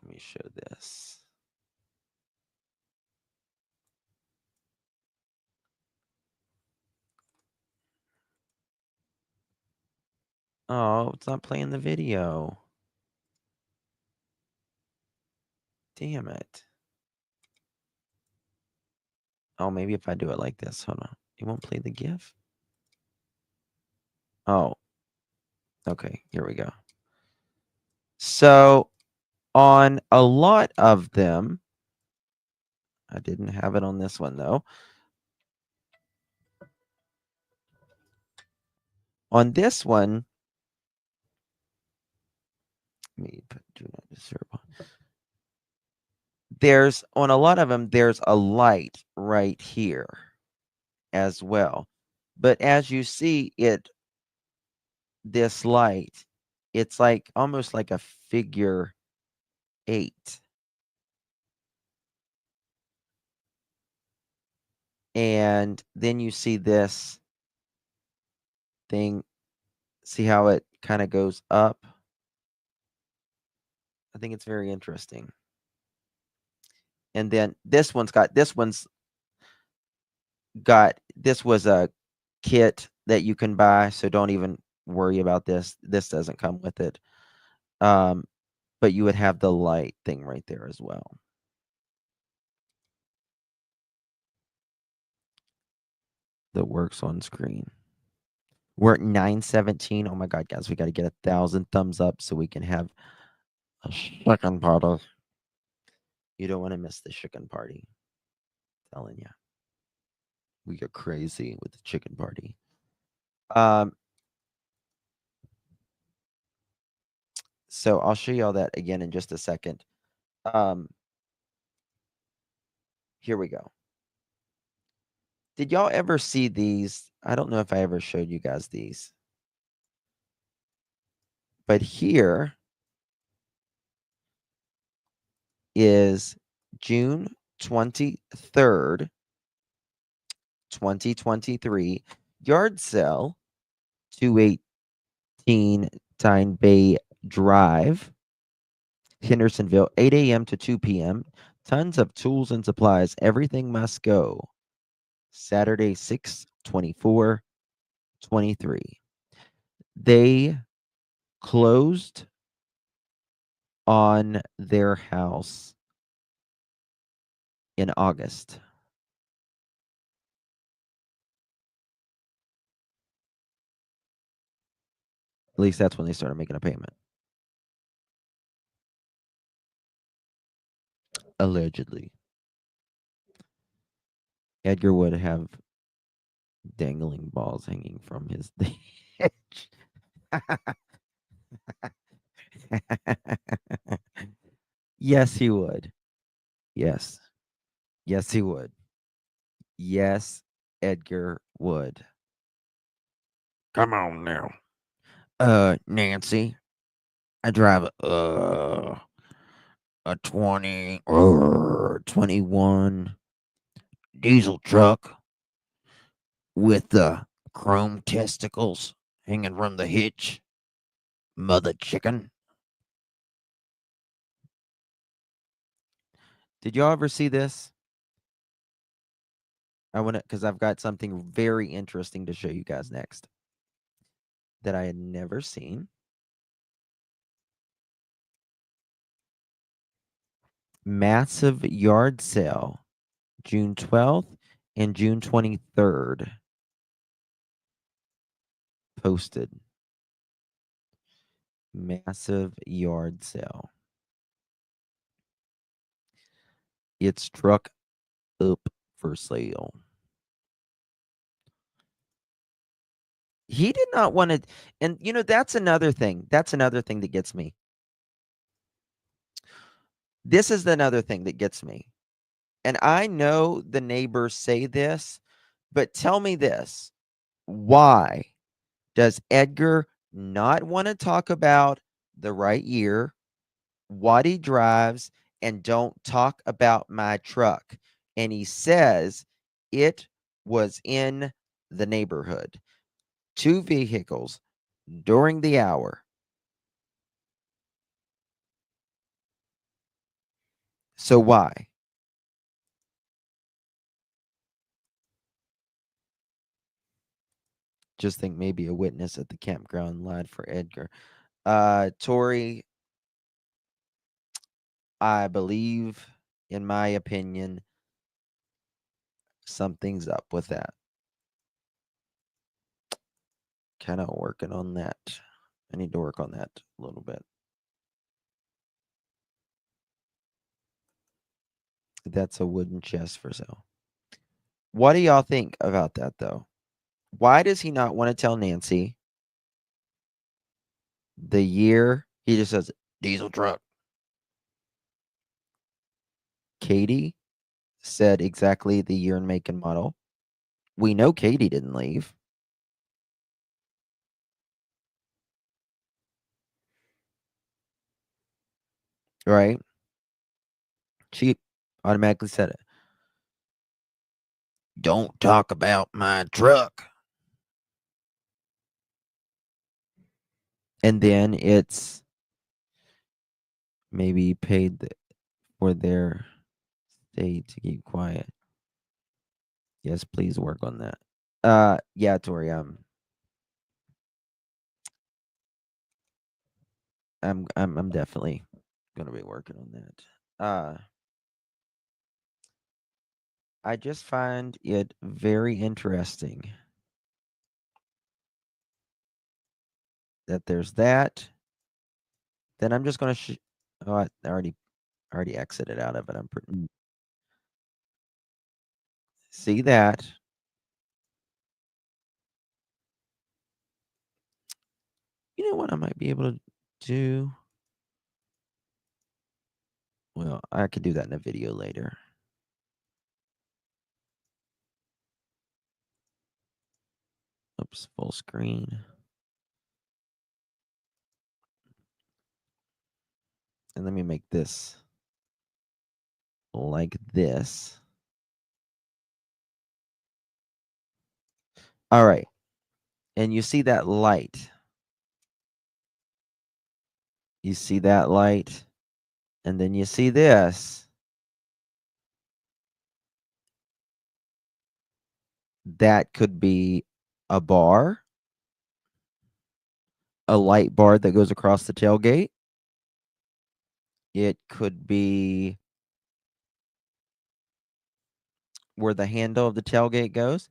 Let me show this. Oh, it's not playing the video. Damn it. Oh, maybe if I do it like this. Hold on. It won't play the GIF? Oh. Okay, here we go. So, on a lot of them, I didn't have it on this one, though. On this one, let me put do not disturb on. There's, on a lot of them, there's a light right here as well. But as you see this light, it's like almost like a figure 8. And then you see this thing. See how it kind of goes up? I think it's very interesting. And then this was a kit that you can buy, so don't even worry about this. This doesn't come with it. But you would have the light thing right there as well. That works on screen. We're at 9:17. Oh my God, guys, we got to get 1,000 thumbs up so we can have a chicken party. You don't want to miss the chicken party. I'm telling you. We get crazy with the chicken party. So I'll show you all that again in just a second. Here we go. Did y'all ever see these? I don't know if I ever showed you guys these. But here is June 23rd, 2023, yard sale, 218 Tyne Bay Drive, Hendersonville, 8 a.m. to 2 p.m. Tons of tools and supplies. Everything must go. Saturday, 6/24/23. They closed on their house in August. At least that's when they started making a payment. Allegedly. Edgar would have dangling balls hanging from his Yes, he would. Yes. Yes, he would. Yes, Edgar would. Come on now. Nancy, I drive a 21 diesel truck with the chrome testicles hanging from the hitch. Mother chicken. Did y'all ever see this? I want to, because I've got something very interesting to show you guys next that I had never seen. Massive yard sale, June 12th and June 23rd. Posted. Massive yard sale. It's truck up for sale. He did not want to, and you know, that's another thing. That's another thing that gets me. This is another thing that gets me. And I know the neighbors say this, but tell me this. Why does Edgar not want to talk about the right year, what he drives, and don't talk about my truck. And he says it was in the neighborhood. 2 vehicles during the hour. So why? Just think maybe a witness at the campground lied for Edgar. Tori, I believe, in my opinion, something's up with that. Kind of working on that. I need to work on that a little bit. That's a wooden chest for sale. What do y'all think about that, though? Why does he not want to tell Nancy the year? He just says, diesel truck. Katie said exactly the year and make and model. We know Katie didn't leave. Right? She automatically said it. Don't talk about my truck. And then it's maybe paid for their stay to keep quiet. Yes, please work on that. Yeah, Tori, I'm definitely gonna be working on that. I just find it very interesting that there's that. Then I'm just gonna oh, I already exited out of it. I'm pretty see that. You know what I might be able to do? Well, I could do that in a video later. Oops, full screen. And let me make this like this. All right. And you see that light. You see that light. And then you see this. That could be a bar, a light bar that goes across the tailgate. It could be where the handle of the tailgate goes.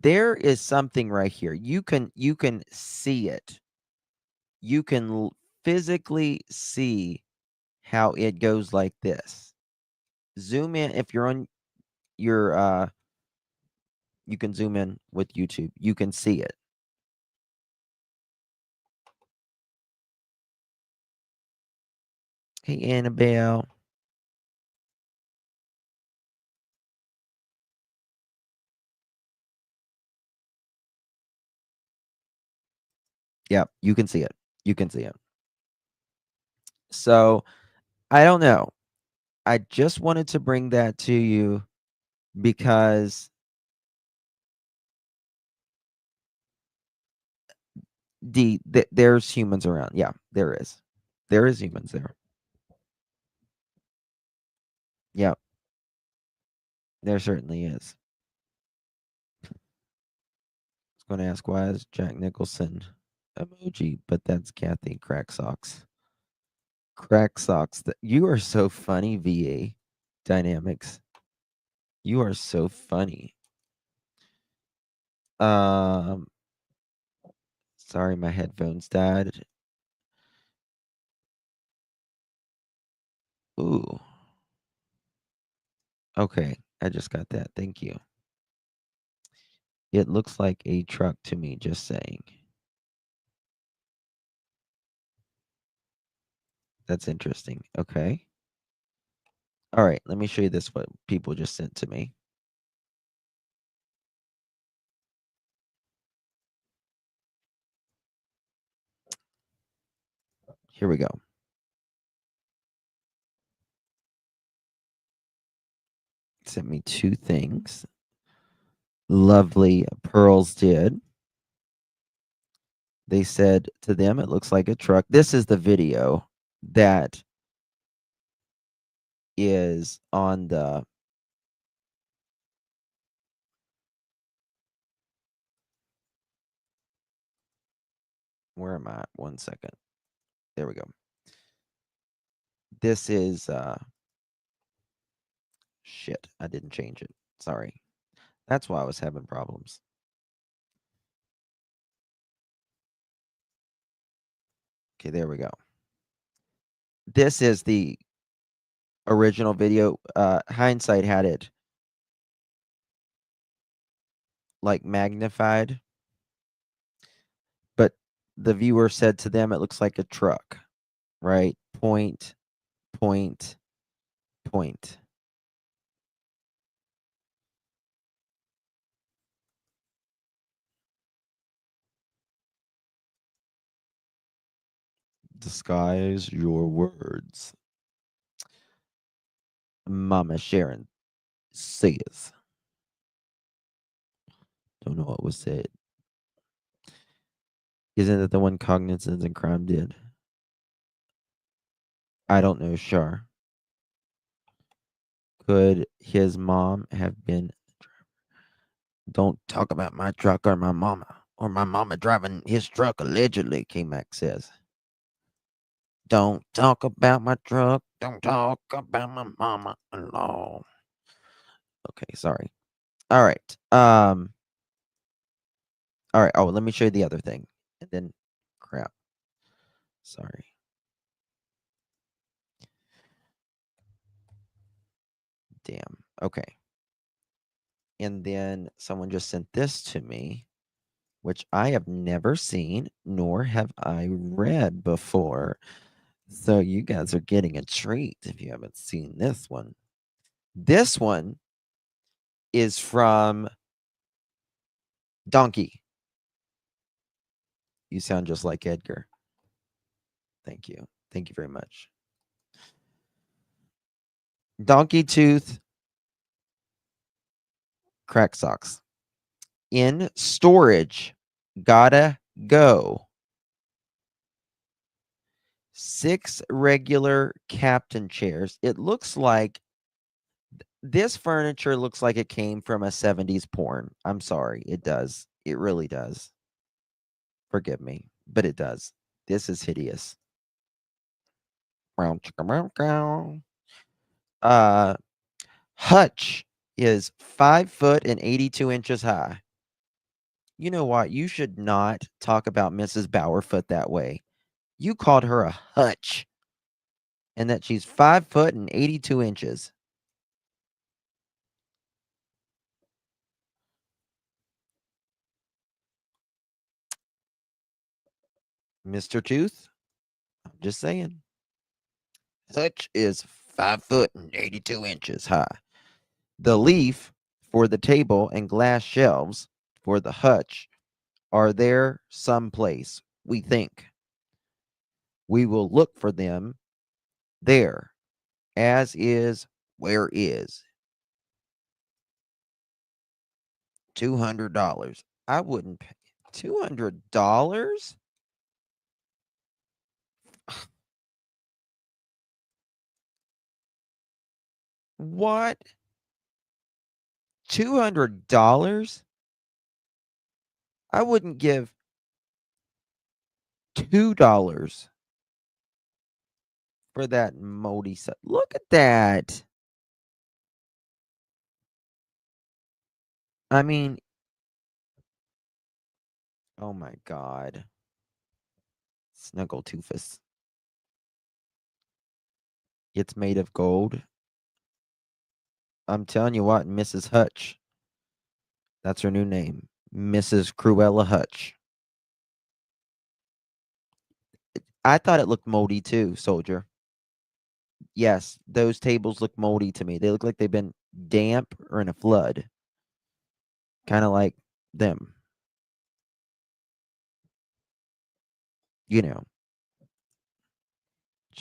There is something right here. You can see it. You can physically see how it goes like this. Zoom in if you're on your you can zoom in with YouTube. You can see it. Hey, Annabelle. Yeah, you can see it. You can see it. So, I don't know. I just wanted to bring that to you because there's humans around. Yeah, there is. There is humans there. Yeah. There certainly is. I was going to ask why is Jack Nicholson emoji, but that's Kathy Crack Socks. Crack Socks. You are so funny, VA Dynamics. You are so funny. Sorry, my headphones died. Ooh. Okay, I just got that. Thank you. It looks like a truck to me, just saying. That's interesting. Okay. All right, let me show you this, what people just sent to me. Here we go. sent me 2 things. Lovely Pearls did. They said to them, it looks like a truck. This is the video that is on the where am I? 1 second. There we go. This is shit. I didn't change it. Sorry. That's why I was having problems. Okay, there we go. This is the original video. Hindsight had it like magnified, but the viewer said to them it looks like a truck, right? Point, point, point. Disguise your words. Mama Sharon says. Don't know what was said. Isn't it the one Cognizance and Crime did? I don't know, Shar. Could his mom have been? Don't talk about my truck or my mama driving his truck allegedly, K-Mac says. Don't talk about my truck. Don't talk about my mama-in-law. Okay, sorry. All right. All right. Oh, let me show you the other thing. And then crap. Sorry. Damn. Okay. And then someone just sent this to me, which I have never seen, nor have I read before. So you guys are getting a treat if you haven't seen this one. This one is from Donkey. You sound just like Edgar. Thank you. Thank you very much. Donkey Tooth crack socks. In storage. Gotta go. 6 regular captain chairs. It looks like this furniture looks like it came from a 70s porn. I'm sorry. It does. It really does. Forgive me, but it does. This is hideous. Hutch is 5 foot and 82 inches high. You know what? You should not talk about Mrs. Bowerfoot that way. You called her a hutch. And that she's 5 foot and 82 inches. Mr. Tooth, I'm just saying. Hutch is 5 foot and 82 inches high. The leaf for the table and glass shelves for the hutch are there someplace, we think. We will look for them there, as is where is. $200. I wouldn't pay $200? What? $200? I wouldn't give $2 for that moldy stuff. Look at that. I mean, oh my God. Snuggletoothus. It's made of gold. I'm telling you what, Mrs. Hutch. That's her new name. Mrs. Cruella Hutch. I thought it looked moldy too, soldier. Yes, those tables look moldy to me. They look like they've been damp or in a flood. Kind of like them. You know.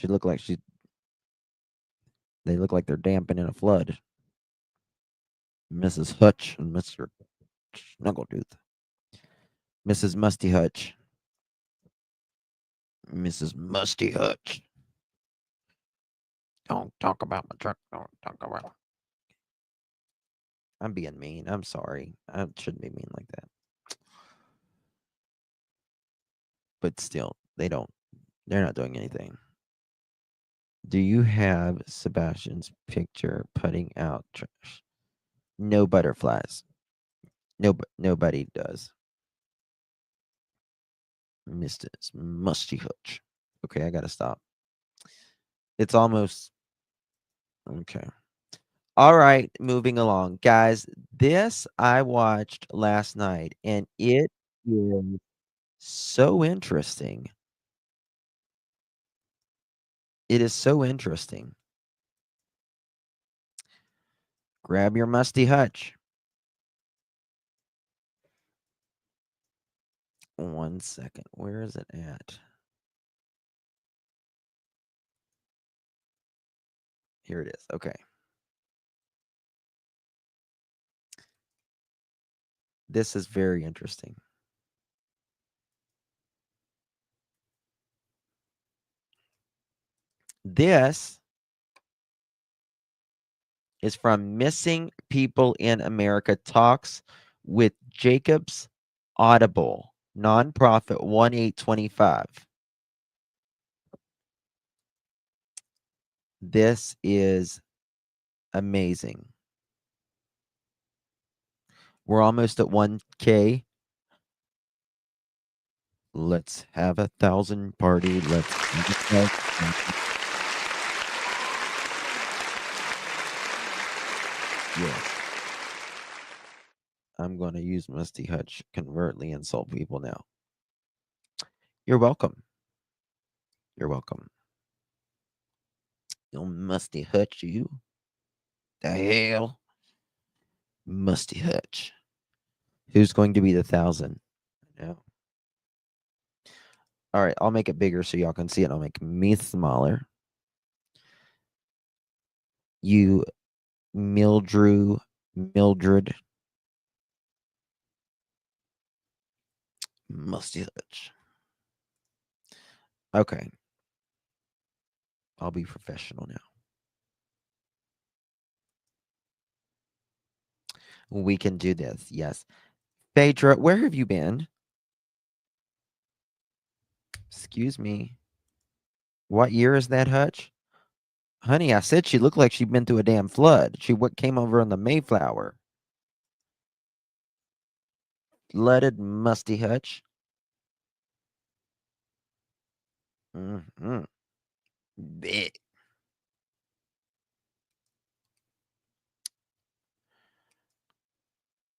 They look like they're damp and in a flood. Mrs. Hutch and Mr. Snuggletooth. Mrs. Musty Hutch. Mrs. Musty Hutch. Don't talk about my truck. Don't talk about. I'm being mean. I'm sorry. I shouldn't be mean like that. But still, they're not doing anything. Do you have Sebastian's picture putting out trash? No butterflies. Nobody does. Mr. Musty Hutch. Okay, I gotta stop. It's almost okay. All right, moving along. Guys, this I watched last night and it is so interesting. It is so interesting. Grab your Musty Hutch. 1 second. Where is it at? Here it is. Okay. This is very interesting. This is from Missing People in America Talks with Jacobs Audible, nonprofit 1825. This is amazing. We're almost at 1K. Let's have 1,000 party. Let's yes. I'm going to use Musty Hutch covertly insult people now. You're welcome. You're welcome. You Musty Hutch, you. The hell? Musty Hutch. Who's going to be the 1,000? No. All right, I'll make it bigger so y'all can see it. I'll make me smaller. You, Mildred. Musty Hutch. Okay. I'll be professional now. We can do this. Yes. Phaedra, where have you been? Excuse me. What year is that, Hutch? Honey, I said she looked like she'd been through a damn flood. She came over on the Mayflower. Flooded Musty Hutch. Mm-hmm. Bit.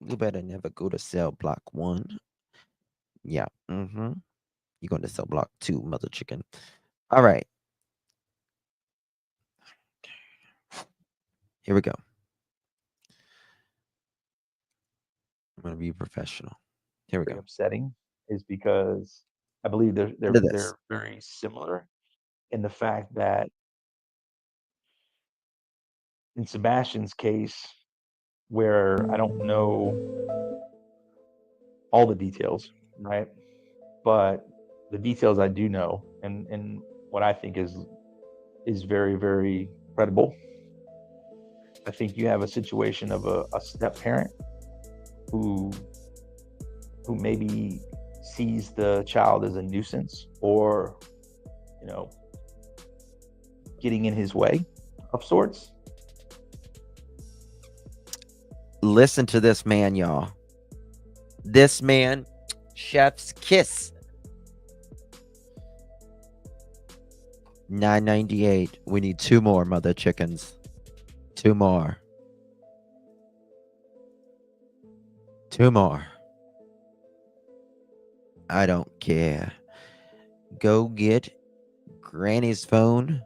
You better never go to cell block 1. Yeah. Mm-hmm. You're going to cell block 2, mother chicken. All right. Here we go. I'm going to be professional. Here we go. Upsetting is because I believe they're very similar in the fact that in Sebastian's case, where I don't know all the details, right? But the details I do know, and what I think is very, very credible. I think you have a situation of a step parent who maybe sees the child as a nuisance or, getting in his way of sorts. Listen to this man, y'all. This man, chef's kiss. $9.98. We need 2 more, mother chickens. 2 more. 2 more. I don't care. Go get Granny's phone.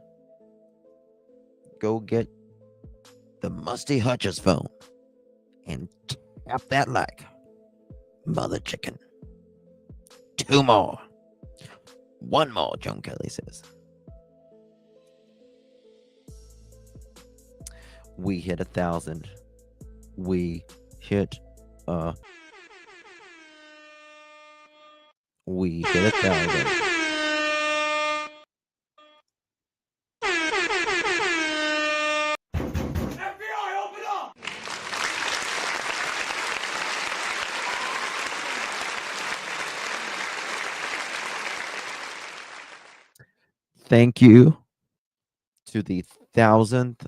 Go get the Musty Hutch's phone. And tap that like. Mother chicken. 2 more. 1 more, Joan Kelly says. We hit 1,000. we hit 1,000. Thank you to the 1,000th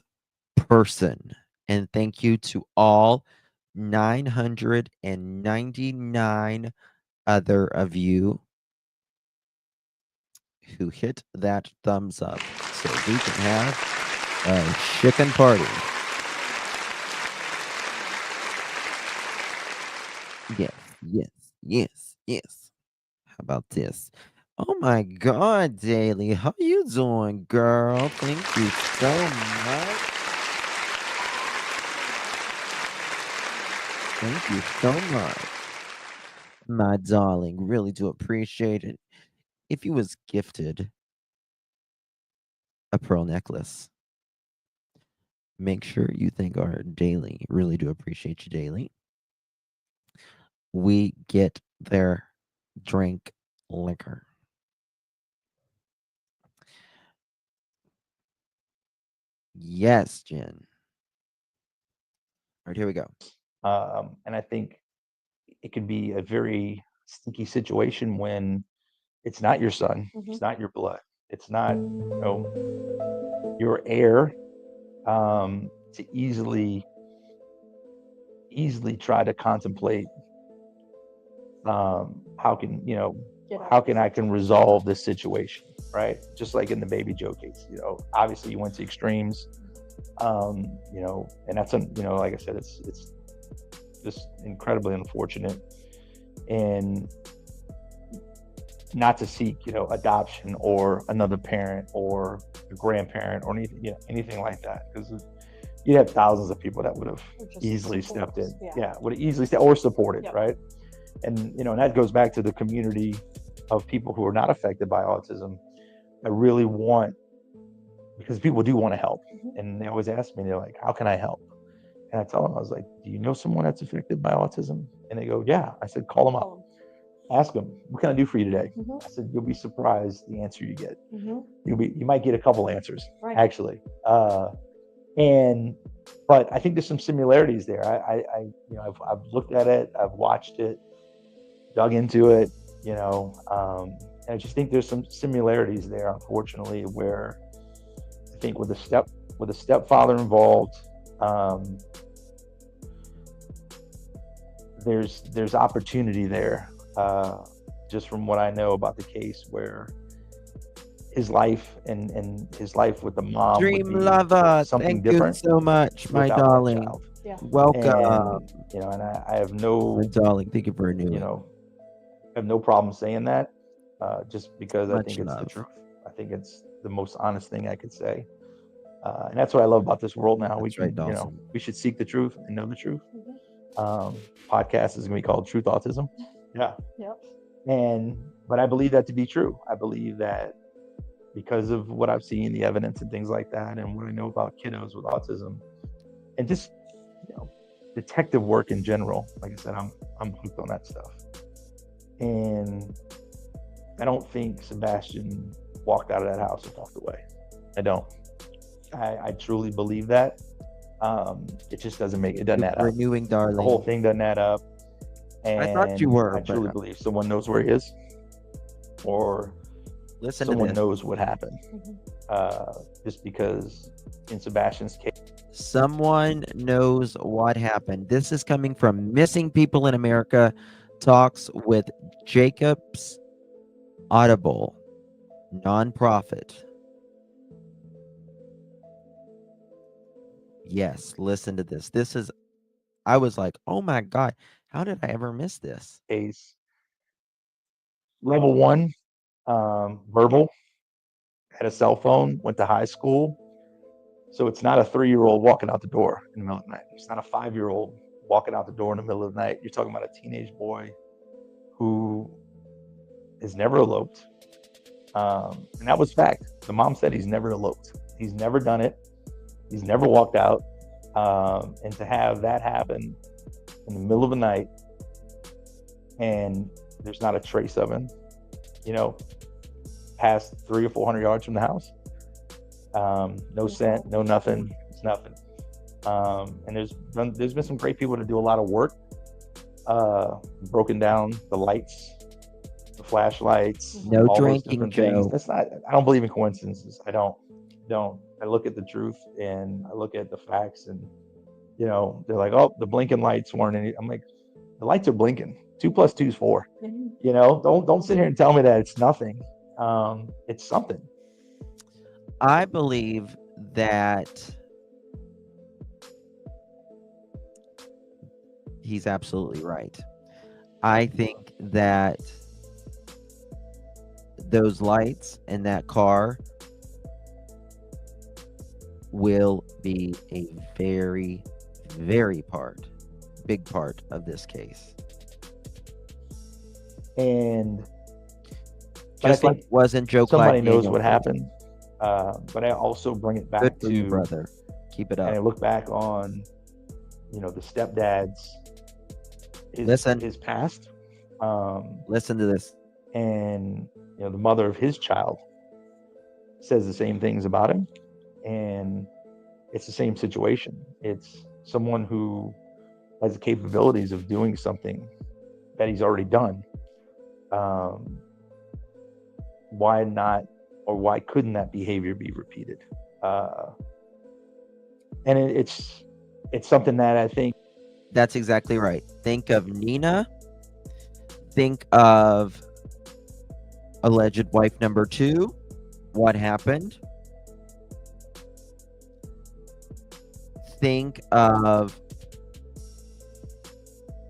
person, and thank you to all 999 other of you who hit that thumbs up so we can have a chicken party. Yes, yes, yes, yes. How about this? Oh my God, Daly, how you doing, girl? Thank you so much. Thank you so much, my darling. Really do appreciate it. If you was gifted a pearl necklace, make sure you thank our Daily. Really do appreciate you, Daily. We get their drink liquor. Yes, Jen. All right, here we go. And I think it could be a very sticky situation when it's not your son, it's not your blood, it's not, your heir, to easily try to contemplate, how can I can resolve this situation, right? Just like in the Baby Joe case, obviously you went to extremes, and that's, like I said, it's just incredibly unfortunate, and not to seek, adoption or another parent or a grandparent or anything like that, because you'd have thousands of people that would have easily stepped in. Would have easily stepped or supported, right? And and that goes back to the community of people who are not affected by autism that really want, because people do want to help, and they always ask me, they're like, how can I help? And I tell them, I was like, do you know someone that's affected by autism? And they go, yeah. I said, call them up, ask them, what can I do for you today? I said, you'll be surprised the answer you get. You might get a couple answers, actually. But I think there's some similarities there. I've looked at it, I've watched it, dug into it, and I just think there's some similarities there, unfortunately, where I think with a stepfather involved, there's opportunity there, just from what I know about the case, where his life and his life with the mom Dream would be lover, something thank different you so much, my without that darling. child. Welcome. And I have no, my darling. Thank you for renewing. I have no problem saying that, just because I Much think it's the love. truth. I think it's the most honest thing I could say, and that's what I love about this world now. We can, Dawson. we should seek the truth and know the truth. Podcast is going to be called Truth Autism. Yeah. Yep. But I believe that to be true. I believe that because of what I've seen, the evidence and things like that, and what I know about kiddos with autism, and just detective work in general. Like I said, I'm hooked on that stuff, and I don't think Sebastian walked out of that house and walked away. I don't. I truly believe that. It just doesn't add up. Renewing, darling. The whole thing doesn't add up. And I thought you were. I truly believe someone knows where he is, or someone knows what happened. Just because in Sebastian's case, someone knows what happened. This is coming from Missing People in America Talks with Jacob's Audible nonprofit. Yes, listen to this. I was like, oh my God, how did I ever miss this? Case level 1, verbal, had a cell phone, went to high school. So it's not a 3-year-old walking out the door in the middle of the night. It's not a 5-year-old walking out the door in the middle of the night. You're talking about a teenage boy who has never eloped. And that was fact. The mom said he's never eloped. He's never done it. He's never walked out. And to have that happen in the middle of the night and there's not a trace of him, past 300 or 400 yards from the house. No scent, no nothing. It's nothing. And there's been some great people to do a lot of work, broken down the lights, the flashlights, No all those drinking, different things. Joe. I don't believe in coincidences. I don't. I look at the truth and I look at the facts, and they're like, oh, the blinking lights weren't any. I'm like, the lights are blinking. 2 + 2 is 4. Don't sit here and tell me that it's nothing. It's something. I believe that he's absolutely right. I think that those lights and that car will be a very, very big part of this case. And just like it wasn't Joe somebody Clyde knows Daniel what fault. happened. But I also bring it back Good for to you, brother. Keep it up. And I look back on, the stepdad's his past. Listen to this. And the mother of his child says the same things about him, and it's the same situation. It's someone who has the capabilities of doing something that he's already done. Why not, or why couldn't that behavior be repeated? And it's something that I think. That's exactly right. Think of Nina. Think of alleged wife number 2. What happened? Think of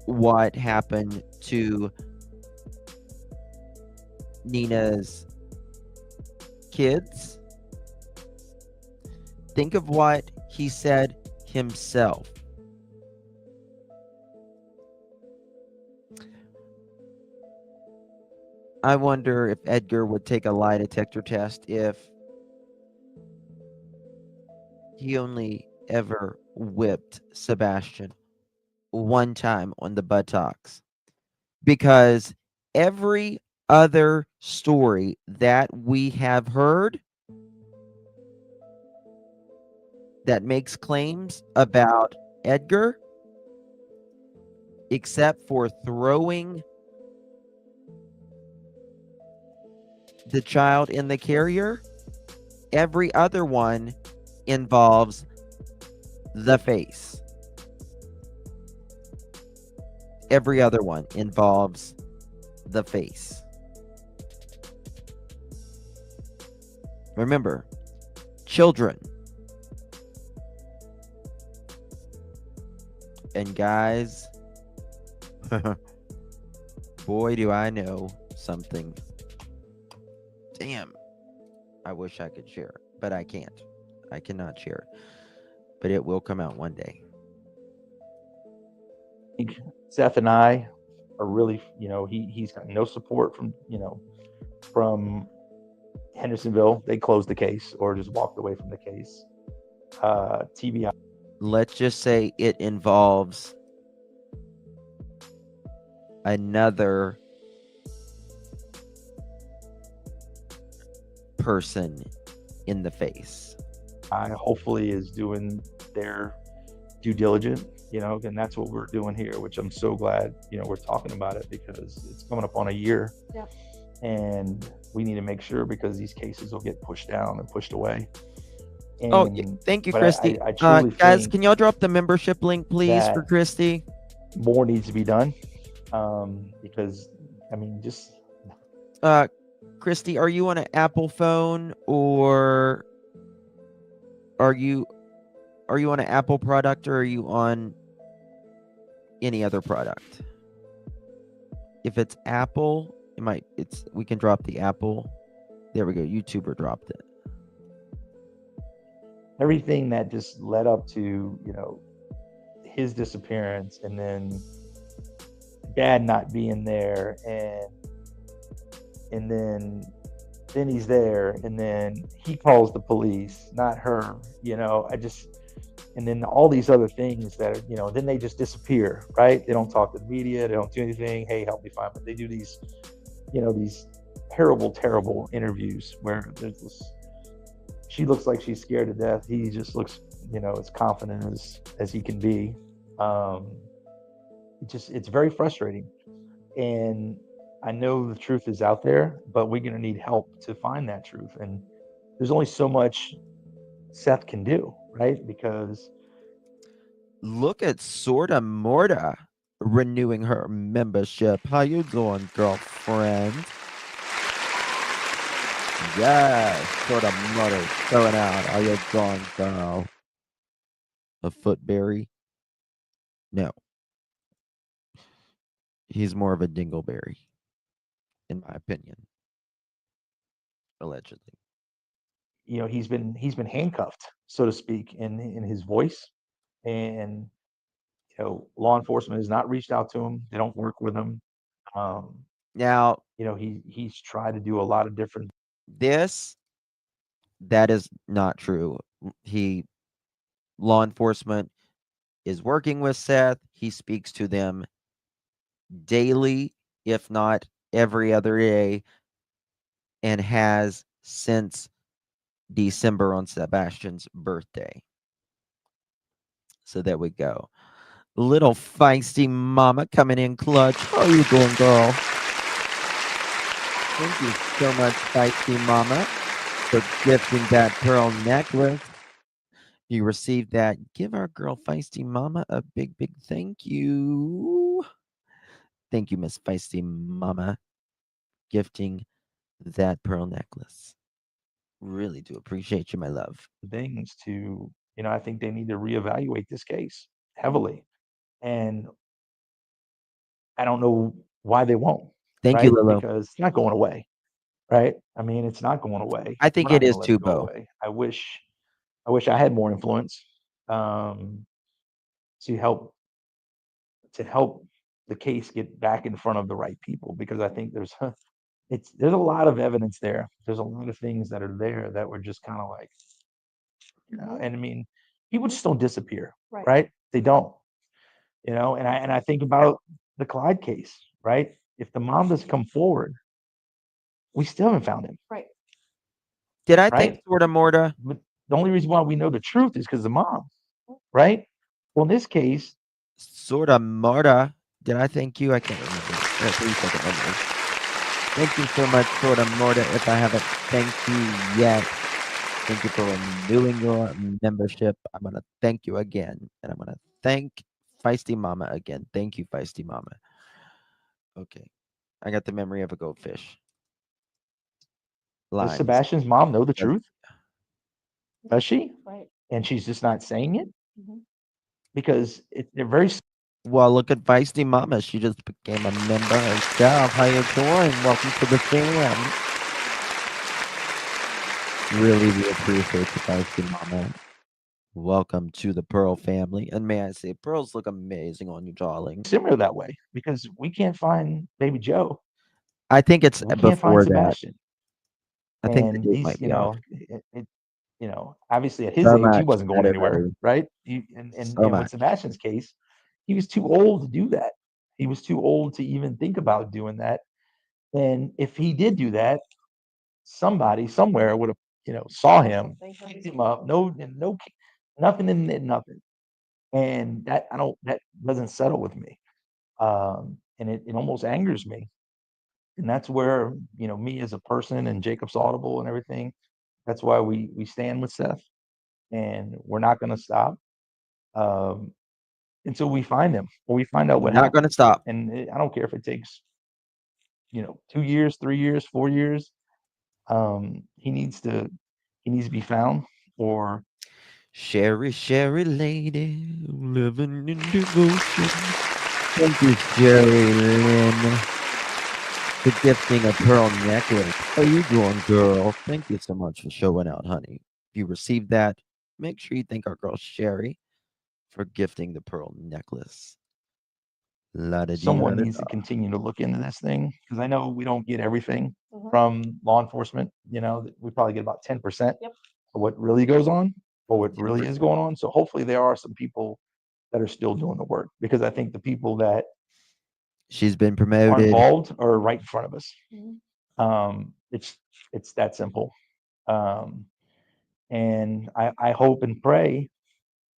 what happened to Nina's kids. Think of what he said himself. I wonder if Edgar would take a lie detector test if he only ever whipped Sebastian one time on the buttocks. Because every other story that we have heard that makes claims about Edgar, except for throwing the child in the carrier, every other one involves the face. Every other one involves the face. Remember, children. And guys, boy, do I know something. Damn. I wish I could share it, but I can't. I cannot share it. But it will come out one day. Seth and I are really, he's got no support from, from Hendersonville. They closed the case or just walked away from the case. TBI. Let's just say it involves another person in the face. Hopefully is doing their due diligence, and that's what we're doing here, which I'm so glad, we're talking about it because it's coming up on a year. Yep. And we need to make sure because these cases will get pushed down and pushed away. And, thank you, Christy. I truly guys, can y'all drop the membership link, please, for Christy? More needs to be done because, just... Christy, are you on an Apple phone or are you on an Apple product or are you on any other product? If it's Apple, we can drop the Apple. There we go. YouTuber dropped it. Everything that just led up to, his disappearance and then dad not being there and then he's there and then he calls the police, not her. And then all these other things that are, then they just disappear, right? They don't talk to the media. They don't do anything. Hey, help me find. But they do these, these terrible, terrible interviews where there's this. She looks like she's scared to death. He just looks, as confident as he can be. It's very frustrating. And I know the truth is out there, but we're going to need help to find that truth. And there's only so much Seth can do, right? Because look at Sorta Morta renewing her membership. How you doing, girlfriend? Yes, Sorta Morta showing out. How you doing, girl? A footberry? No. He's more of a dingleberry, in my opinion. Allegedly. He's been handcuffed, so to speak, in his voice, and law enforcement has not reached out to him. They don't work with him. Now, he's tried to do a lot of different. That is not true. Law enforcement is working with Seth. He speaks to them daily, if not every other day, and has since December on Sebastian's birthday. So there we go. Little feisty mama coming in clutch. How you doing, girl? Thank you so much, feisty mama, for gifting that pearl necklace. You received that. Give our girl feisty mama a big, big thank you. Thank you, Miss Feisty Mama, gifting that pearl necklace. Really do appreciate you, my love. Things to, I think they need to reevaluate this case heavily. And I don't know why they won't. Thank you, Lilo. Because it's not going away, right? I mean, it's not going away. I think We're it not is gonna let too, it go Bo. away. I wish I had more influence to help the case get back in front of the right people, because I think there's a lot of evidence there. There's a lot of things that are there that were just kind of like, and I mean, people just don't disappear, right? They don't, and I think about the Clyde case, right? If the mom doesn't come forward, we still haven't found him. Right. Did I think Sorta Morta? But the only reason why we know the truth is because the mom, right? Well, in this case, Sorta Morta. Did I thank you? I can't remember. 3-second memory. Thank you so much, Sorta Morta. If I haven't thanked you yet, thank you for renewing your membership. I'm going to thank you again. And I'm going to thank Feisty Mama again. Thank you, Feisty Mama. Okay. I got the memory of a goldfish. does Sebastian's mom know the truth? Does she? Right. And she's just not saying it? Because they're very. Well, look at Feisty Mama. She just became a member herself. How you doing? Welcome to the fam. Really, we appreciate you, Feisty Mama. Welcome to the Pearl family. And may I say, pearls look amazing on you, darling. Similar that way, because we can't find Baby Joe. I think it's We can't find before that. Sebastian. I think And the date he's, might be off. Obviously at his So age, he much, wasn't going anywhere, everybody. right? So With much. Sebastian's case, he was too old to do that. He was too old to even think about doing that. And if he did do that, somebody somewhere would have, saw him, picked him up. Nothing in nothing. And that doesn't settle with me. And it almost angers me. And that's where, me as a person and Jacob's Audible and everything, that's why we stand with Seth, and we're not going to stop until we find him, or we find out what Not happened. going to stop. And I don't care if it takes, 2 years, 3 years, 4 years. He needs to be found. Or Sherry lady, living in devotion. Thank you, Sherry Lynn, for gifting a pearl necklace. How you doing, girl? Thank you so much for showing out, honey. If you received that, make sure you thank our girl Sherry for gifting the pearl necklace. someone needs to continue to look into this thing, because I know we don't get everything from law enforcement. We probably get about 10% of what really goes on. what really is going on. So hopefully there are some people that are still doing the work, because I think the people that She's been are promoted. involved are right in front of us. It's that simple. And I hope and pray,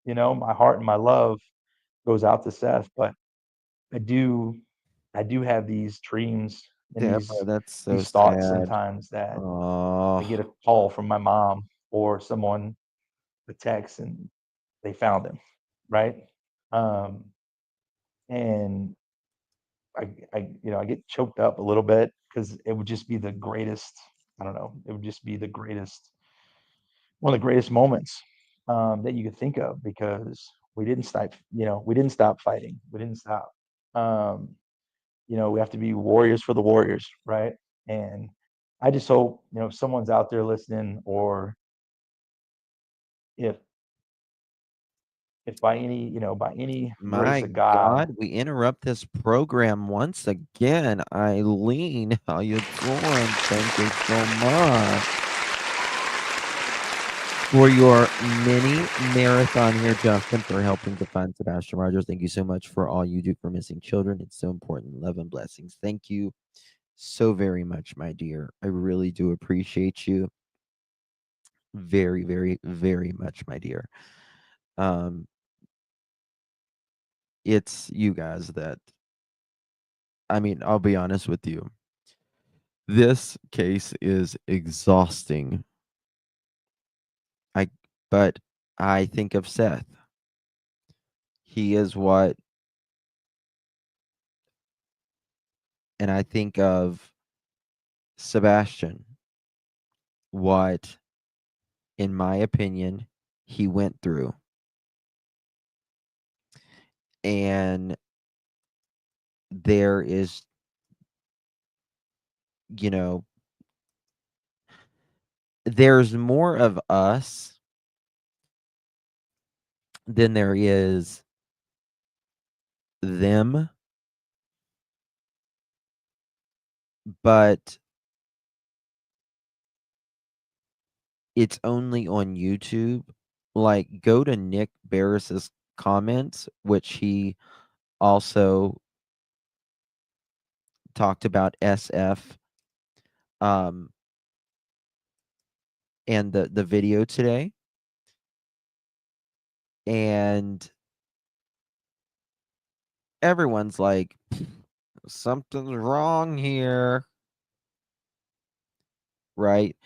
my heart and my love goes out to Seth, but I do have these dreams and Deborah, that's so these thoughts sad. sometimes that Oh, I get a call from my mom or someone, a text, and they found him, right? Um, and I get choked up a little bit because it would just be the greatest. I don't know. It would just be the greatest, one of the greatest moments that you could think of, because we didn't stop. We didn't stop fighting. We didn't stop. Um, we have to be warriors for the warriors, right? And I just hope, if someone's out there listening, or if by any grace my of God. God, we interrupt this program once again. Eileen, how you doing? Thank you so much for your mini marathon here, Justin, for helping to find Sebastian Rogers. Thank you so much for all you do for missing children. It's so important. Love and blessings. Thank you so very much, my dear. I really do appreciate you very, very, very much, my dear. It's you guys that, I mean, I'll be honest with you. This case is exhausting. But I think of Seth. He is what, and I think of Sebastian, what, in my opinion, he went through. And there is, there's more of us than there is them. But it's only on YouTube. Like, go to Nick Barris's comments, which he also talked about SF and the video today. And everyone's like, something's wrong here. Right?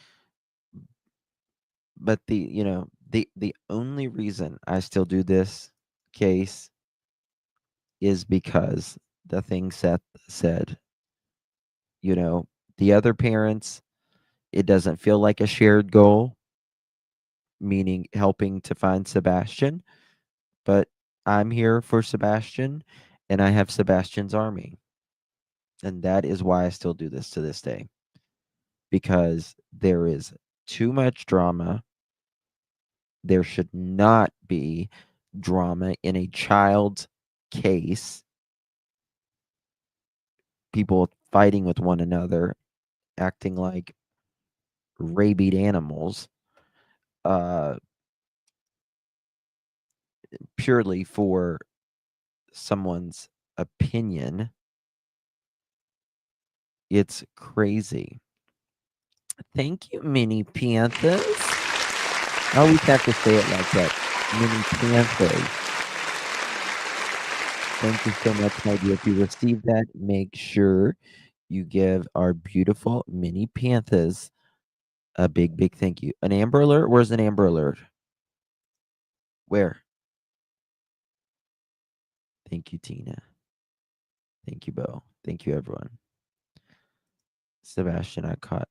But the only reason I still do this case is because the thing Seth said. The other parents, it doesn't feel like a shared goal, meaning helping to find Sebastian, but I'm here for Sebastian, and I have Sebastian's army. And that is why I still do this to this day, because there is too much drama. There should not be drama in a child's case. People fighting with one another, acting like rabid animals, purely for someone's opinion. It's crazy. Thank you, Mini Panthers. I always have to say it like that. Mini Panthers. Thank you so much, my dear. If you receive that, make sure you give our beautiful Mini Panthers a big, big thank you. An Amber Alert? Where's an Amber Alert? Where? Thank you, Tina. Thank you, Bo. Thank you, everyone. Sebastian, I caught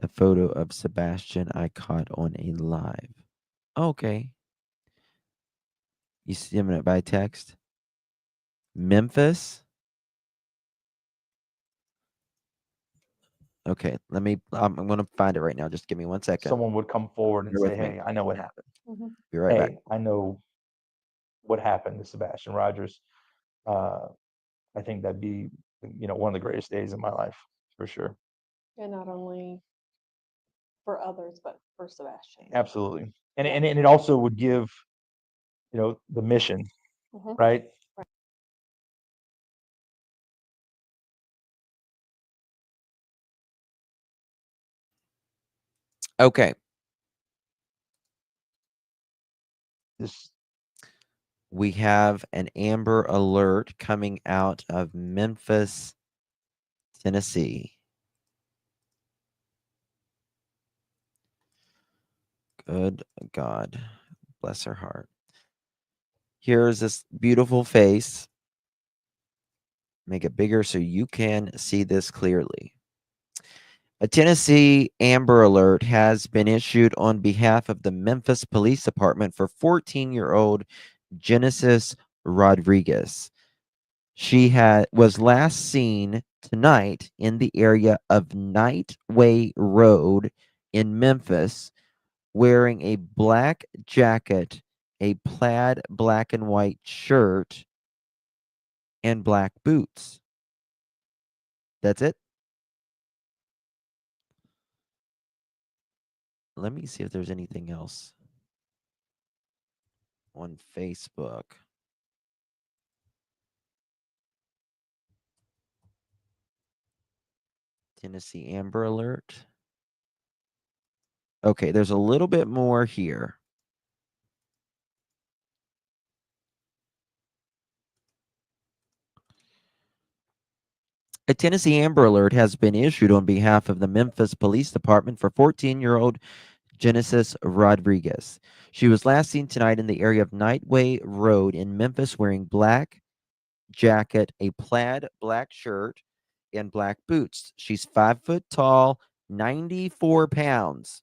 a photo of Sebastian I caught on a live. Okay. You sending it by text? Memphis? Okay, I'm going to find it right now. Just give me 1 second. Someone would come forward and Bear say, with me. "Hey, I know what happened. Be right back. Hey, I know what happened to Sebastian Rogers." I think that'd be, one of the greatest days of my life, for sure. And not only for others, but for Sebastian. Absolutely. And it also would give, the mission, Mhm. right? Okay. We have an Amber Alert coming out of Memphis, Tennessee. Good God. Bless her heart. Here's this beautiful face. Make it bigger so you can see this clearly. A Tennessee Amber Alert has been issued on behalf of the Memphis Police Department for 14-year-old Genesis Rodriguez. She was last seen tonight in the area of Nightway Road in Memphis wearing a black jacket, a plaid black and white shirt, and black boots. That's it. Let me see if there's anything else on Facebook. Tennessee Amber Alert. Okay, there's a little bit more here. A Tennessee Amber Alert has been issued on behalf of the Memphis Police Department for 14-year-old Genesis Rodriguez. She was last seen tonight in the area of Nightway Road in Memphis wearing black jacket, a plaid black shirt, and black boots. She's 5 foot tall, 94 pounds,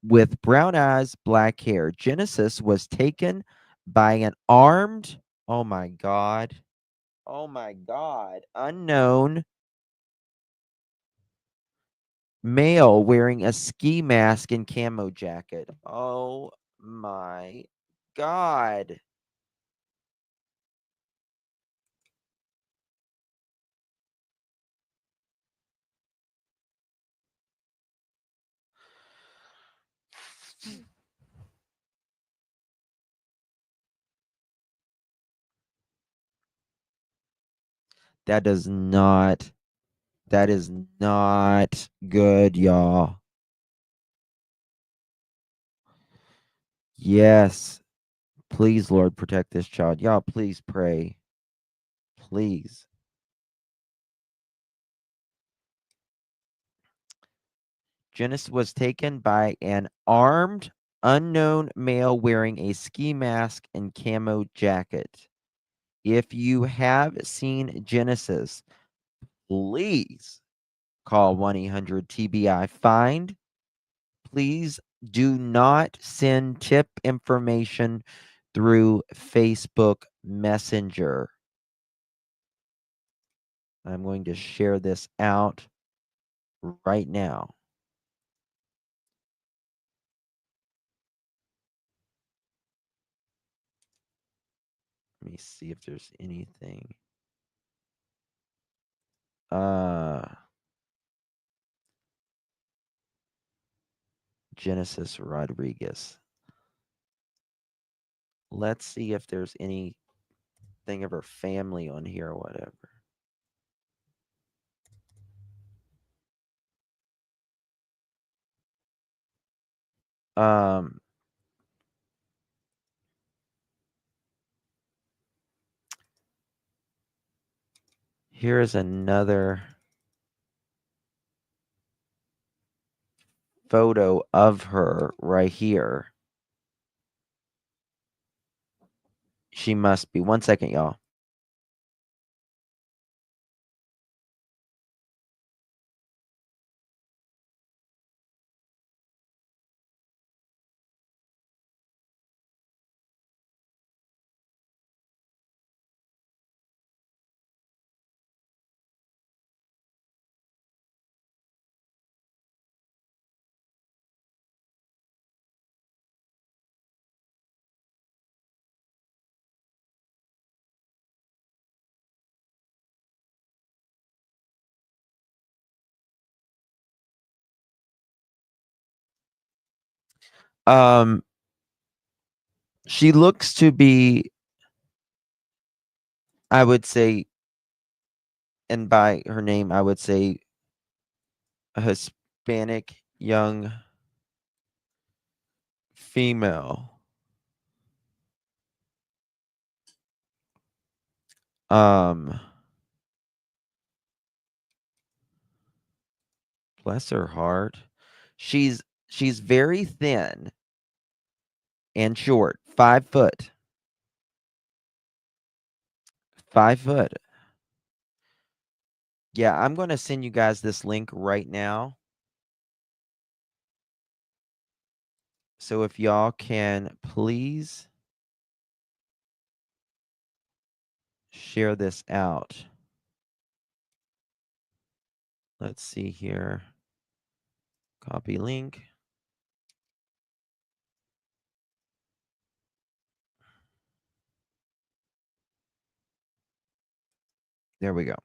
with brown eyes, black hair. Genesis was taken by an armed, oh my God, unknown male wearing a ski mask and camo jacket. Oh my God. That is not good, y'all. Yes. Please, Lord, protect this child. Y'all, please pray. Please. Genesis was taken by an armed, unknown male wearing a ski mask and camo jacket. If you have seen Genesis, please call 1-800-TBI-FIND. Please do not send tip information through Facebook Messenger. I'm going to share this out right now. Let me see if there's anything. Genesis Rodriguez. Let's see if there's anything of her family on here or whatever. Here is another photo of her right here. She must be. 1 second, y'all. She looks to be, I would say, and by her name, I would say a Hispanic young female. Bless her heart. She's very thin and short, 5 foot. 5 foot. Yeah, I'm going to send you guys this link right now. So if y'all can please share this out. Let's see here. Copy link. There we go.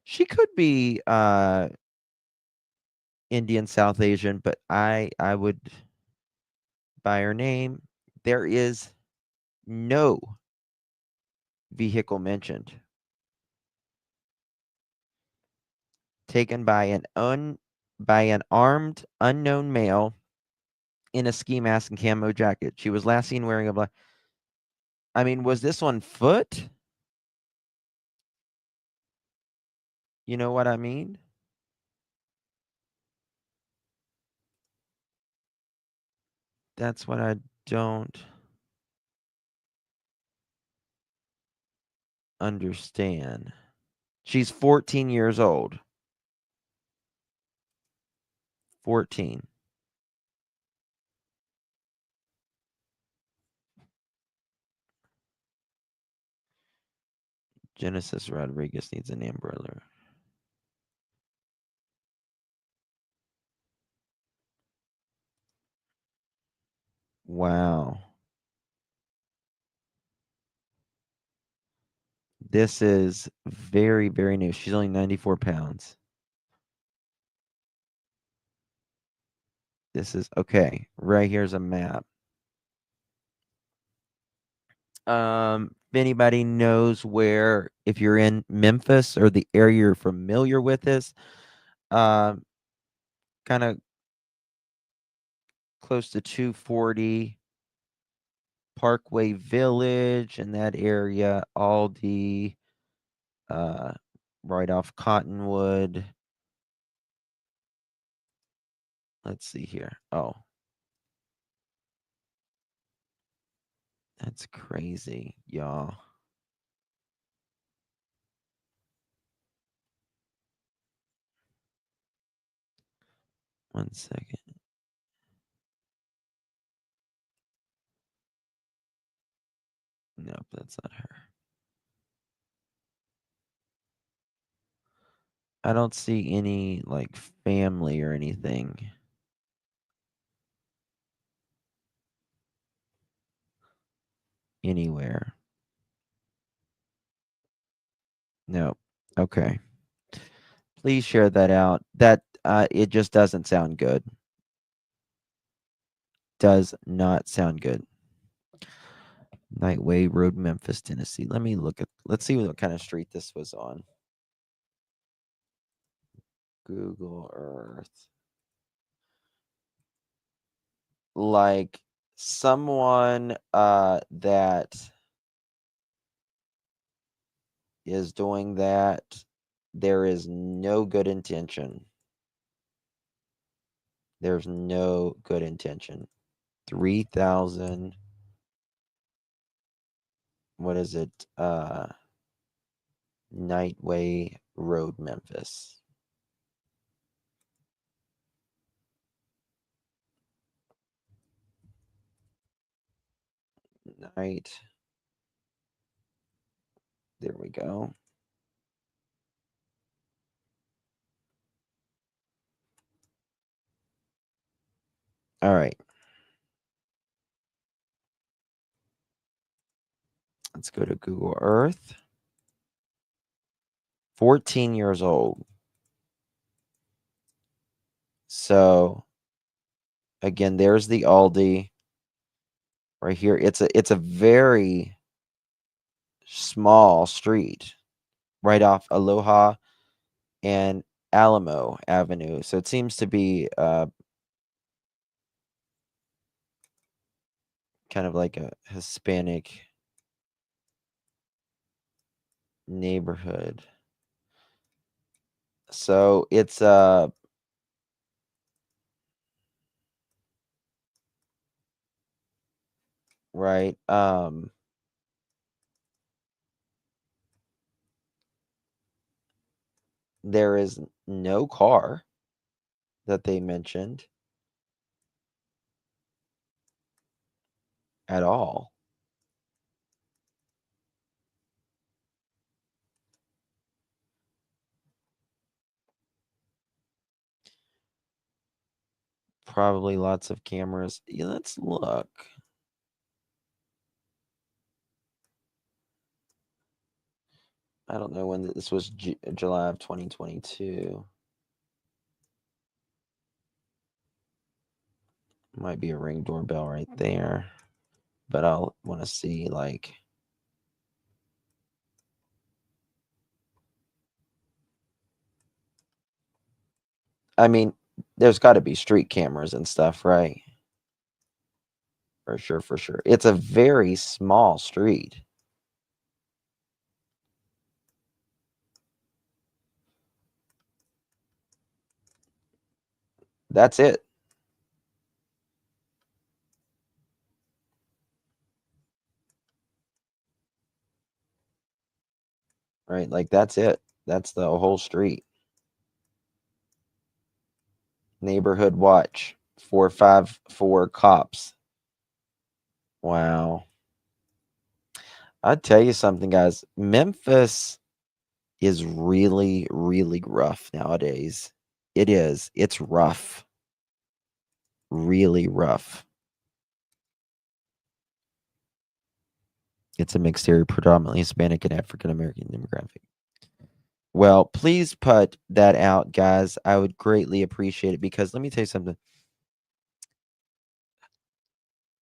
She could be Indian, South Asian, but I would, by her name, there is no vehicle mentioned. Taken by an armed unknown male in a ski mask and camo jacket. She was last seen wearing a black. I mean, was this on foot? You know what I mean? That's what I don't understand. She's 14 years old. 14. Genesis Rodriguez needs an Amber Alert. Wow. This is very, very new. She's only 94 pounds. This is okay. Right here's a map. If anybody knows where, if you're in Memphis or the area you're familiar with this, kind of close to 240 Parkway Village in that area, Aldi, right off Cottonwood. Let's see here. Oh, that's crazy, y'all. One second. Nope, that's not her. I don't see any like family or anything. Anywhere. Nope. Okay. Please share that out. That it just doesn't sound good. Does not sound good. Nightway Road, Memphis, Tennessee. Let me look at, let's see what kind of street this was on. Google Earth. Like someone that is doing that, there is no good intention. There's no good intention. 3,000. What is it? Nightway Road, Memphis. Night. There we go. All right. Let's go to Google Earth. 14 years old. So again, there's the Aldi right here. It's a very small street right off Aloha and Alamo Avenue. So it seems to be kind of like a Hispanic neighborhood. So it's right there is no car that they mentioned at all. Probably lots of cameras. Yeah, let's look. I don't know when this was, July of 2022. Might be a Ring doorbell right there, but I'll want to see like I mean, there's got to be street cameras and stuff, right? For sure, for sure. It's a very small street. That's it. Right? Like that's it. That's the whole street. Neighborhood watch. 454 cops. Wow. I'll tell you something, guys. Memphis is really, really rough nowadays. It is. It's rough. Really rough. It's a mixed area, predominantly Hispanic and African American demographic. Well, please put that out, guys. I would greatly appreciate it because let me tell you something.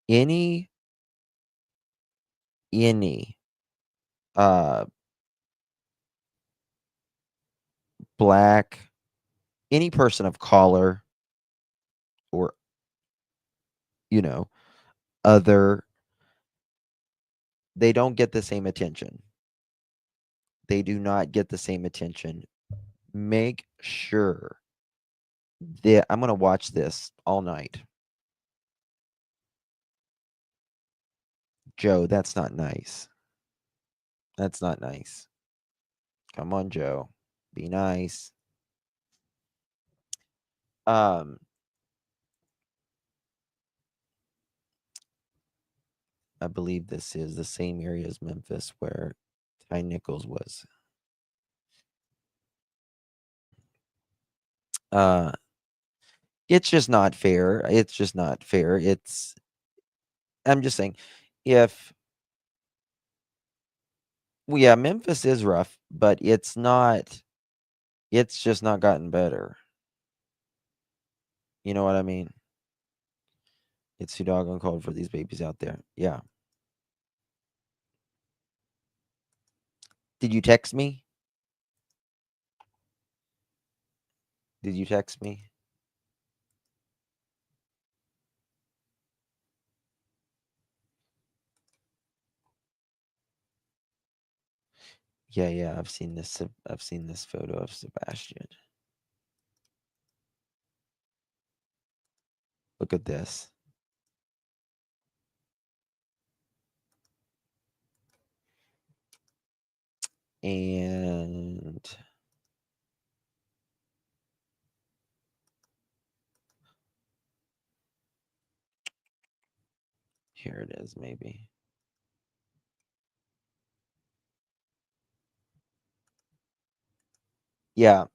Any uh black, any person of color or other, they don't get the same attention. They do not get the same attention. Make sure that I'm going to watch this all night. Joe, that's not nice. That's not nice. Come on, Joe. Be nice. I believe this is the same area as Memphis where Ty Nichols was. It's just not fair. It's just not fair. I'm just saying, if well, yeah, Memphis is rough, but it's just not gotten better. You know what I mean? It's too doggone cold for these babies out there. Yeah. Did you text me? Did you text me? Yeah, I've seen this photo of Sebastian. Look at this. And here it is, maybe. Yeah.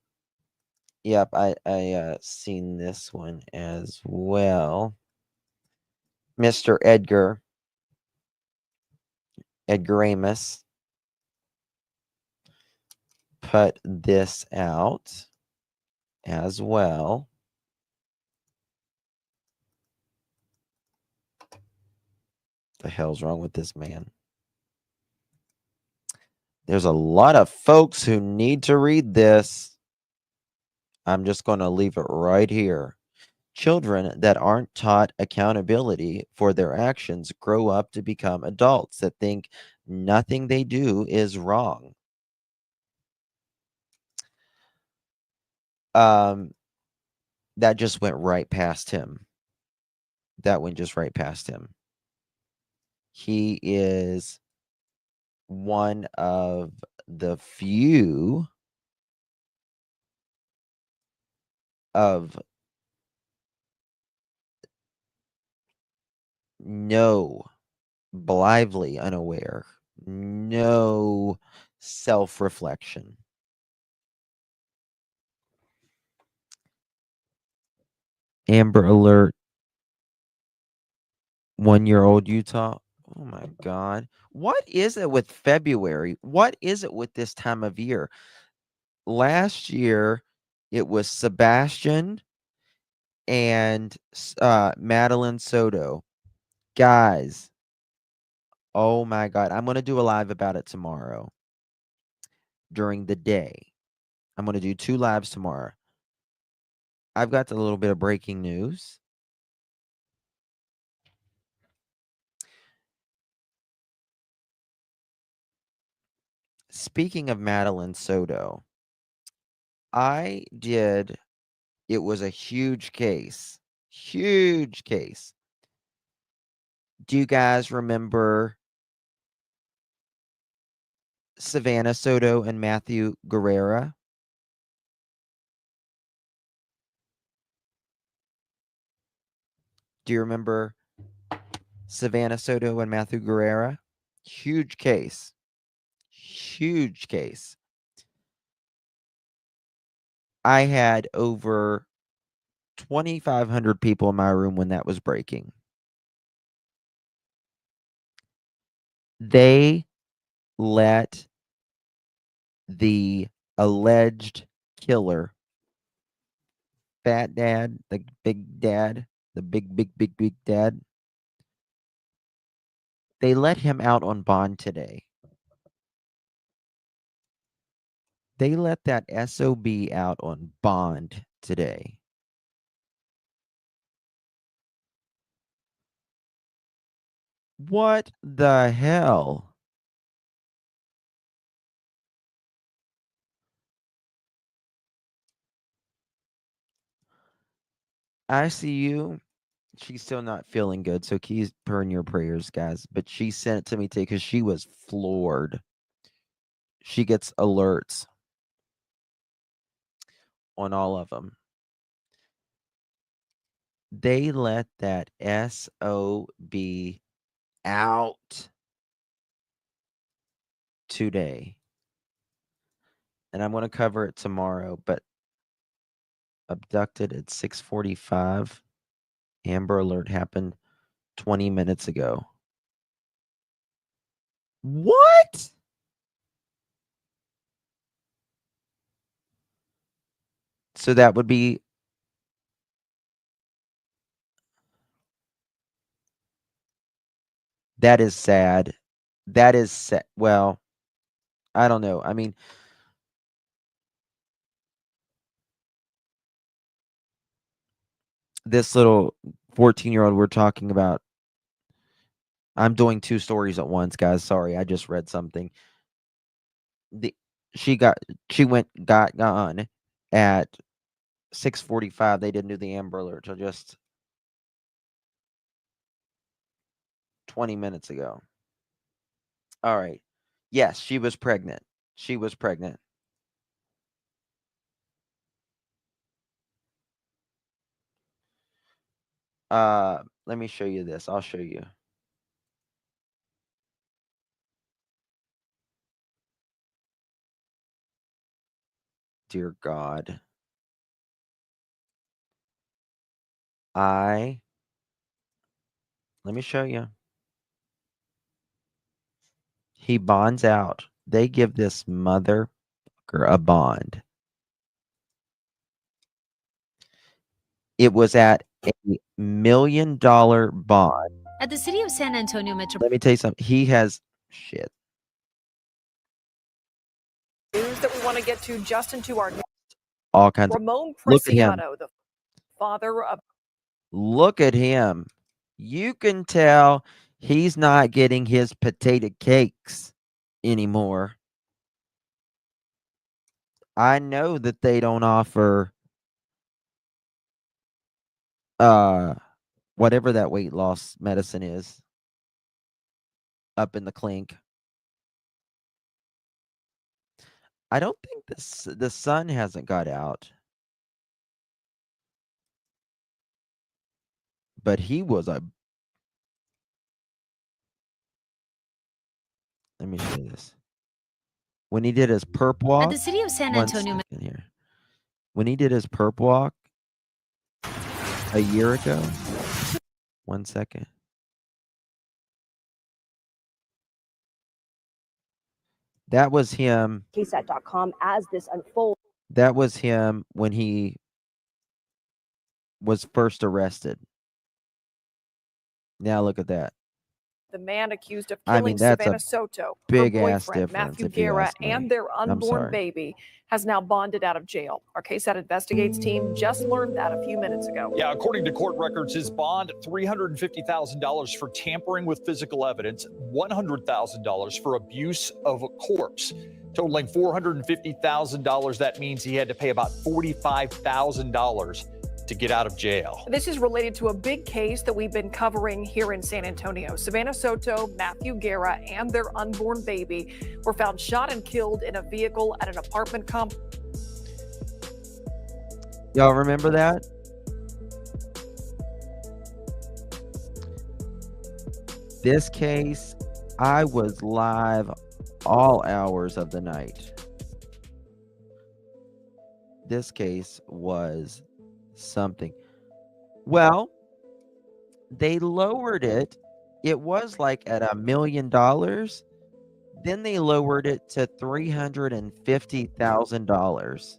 Yep, I seen this one as well. Mr. Edgar Amos put this out as well. The hell's wrong with this man? There's a lot of folks who need to read this. I'm just going to leave it right here. Children that aren't taught accountability for their actions grow up to become adults that think nothing they do is wrong. That just went right past him. That went just right past him. He is one of the few of no blithely unaware, no self-reflection. Amber Alert, 1-year-old Utah. Oh my God. What is it with February? What is it with this time of year? Last year, it was Sebastian and Madeline Soto. Guys, oh my God. I'm going to do a live about it tomorrow during the day. I'm going to do 2 lives tomorrow. I've got a little bit of breaking news. Speaking of Madeline Soto, it was a huge case. Huge case. Do you guys remember Savannah Soto and Matthew Guerrera? Do you remember Savannah Soto and Matthew Guerrera? Huge case. Huge case. I had over 2,500 people in my room when that was breaking. They let the alleged killer, Fat Dad, the big dad, the big dad, they let him out on bond today. They let that SOB out on bond today. What the hell? I see you. She's still not feeling good, so keep her in your prayers, guys. But she sent it to me today because she was floored. She gets alerts on all of them. They let that SOB out today. And I'm going to cover it tomorrow, but abducted at 6:45. Amber Alert happened 20 minutes ago. What? So that would be that is sad. That is sad. Well, I don't know. I mean, this little 14-year-old we're talking about. I'm doing 2 stories at once, guys. Sorry, I just read something. She got on at 6:45. They didn't do the Amber Alert till just 20 minutes ago. All right. Yes, she was pregnant. She was pregnant. Let me show you this. I'll show you. Dear God. Let me show you. He bonds out. They give this motherfucker a bond. It was at $1 million bond. At the city of San Antonio Metro. Let me tell you something. He has shit. News that we want to get to, Justin, to our All kinds Ramon of. Look at him. Preciado, the father of. Look at him. You can tell he's not getting his potato cakes anymore. I know that they don't offer whatever that weight loss medicine is up in the clink. I don't think the sun hasn't got out. But he was a. Let me show you this. When he did his perp walk. At the city of San One Antonio. second here. When he did his perp walk a year ago. 1 second. That was him. KSAT.com as this unfolds. That was him when he was first arrested. Now look at that. The man accused of I killing mean, that's Savannah a Soto, big her ass boyfriend, difference, Matthew if you Guerra, ask me. and their I'm unborn sorry. baby has now bonded out of jail. Our KSAT Investigates team just learned that a few minutes ago. Yeah, according to court records, his bond, $350,000 for tampering with physical evidence, $100,000 for abuse of a corpse, totaling $450,000. That means he had to pay about $45,000 to get out of jail. This is related to a big case that we've been covering here in San Antonio. Savannah Soto, Matthew Guerra, and their unborn baby were found shot and killed in a vehicle at an apartment complex. Y'all remember that? This case, I was live all hours of the night. This case was something. Well, they lowered it. It was like at $1 million. Then they lowered it to $350,000.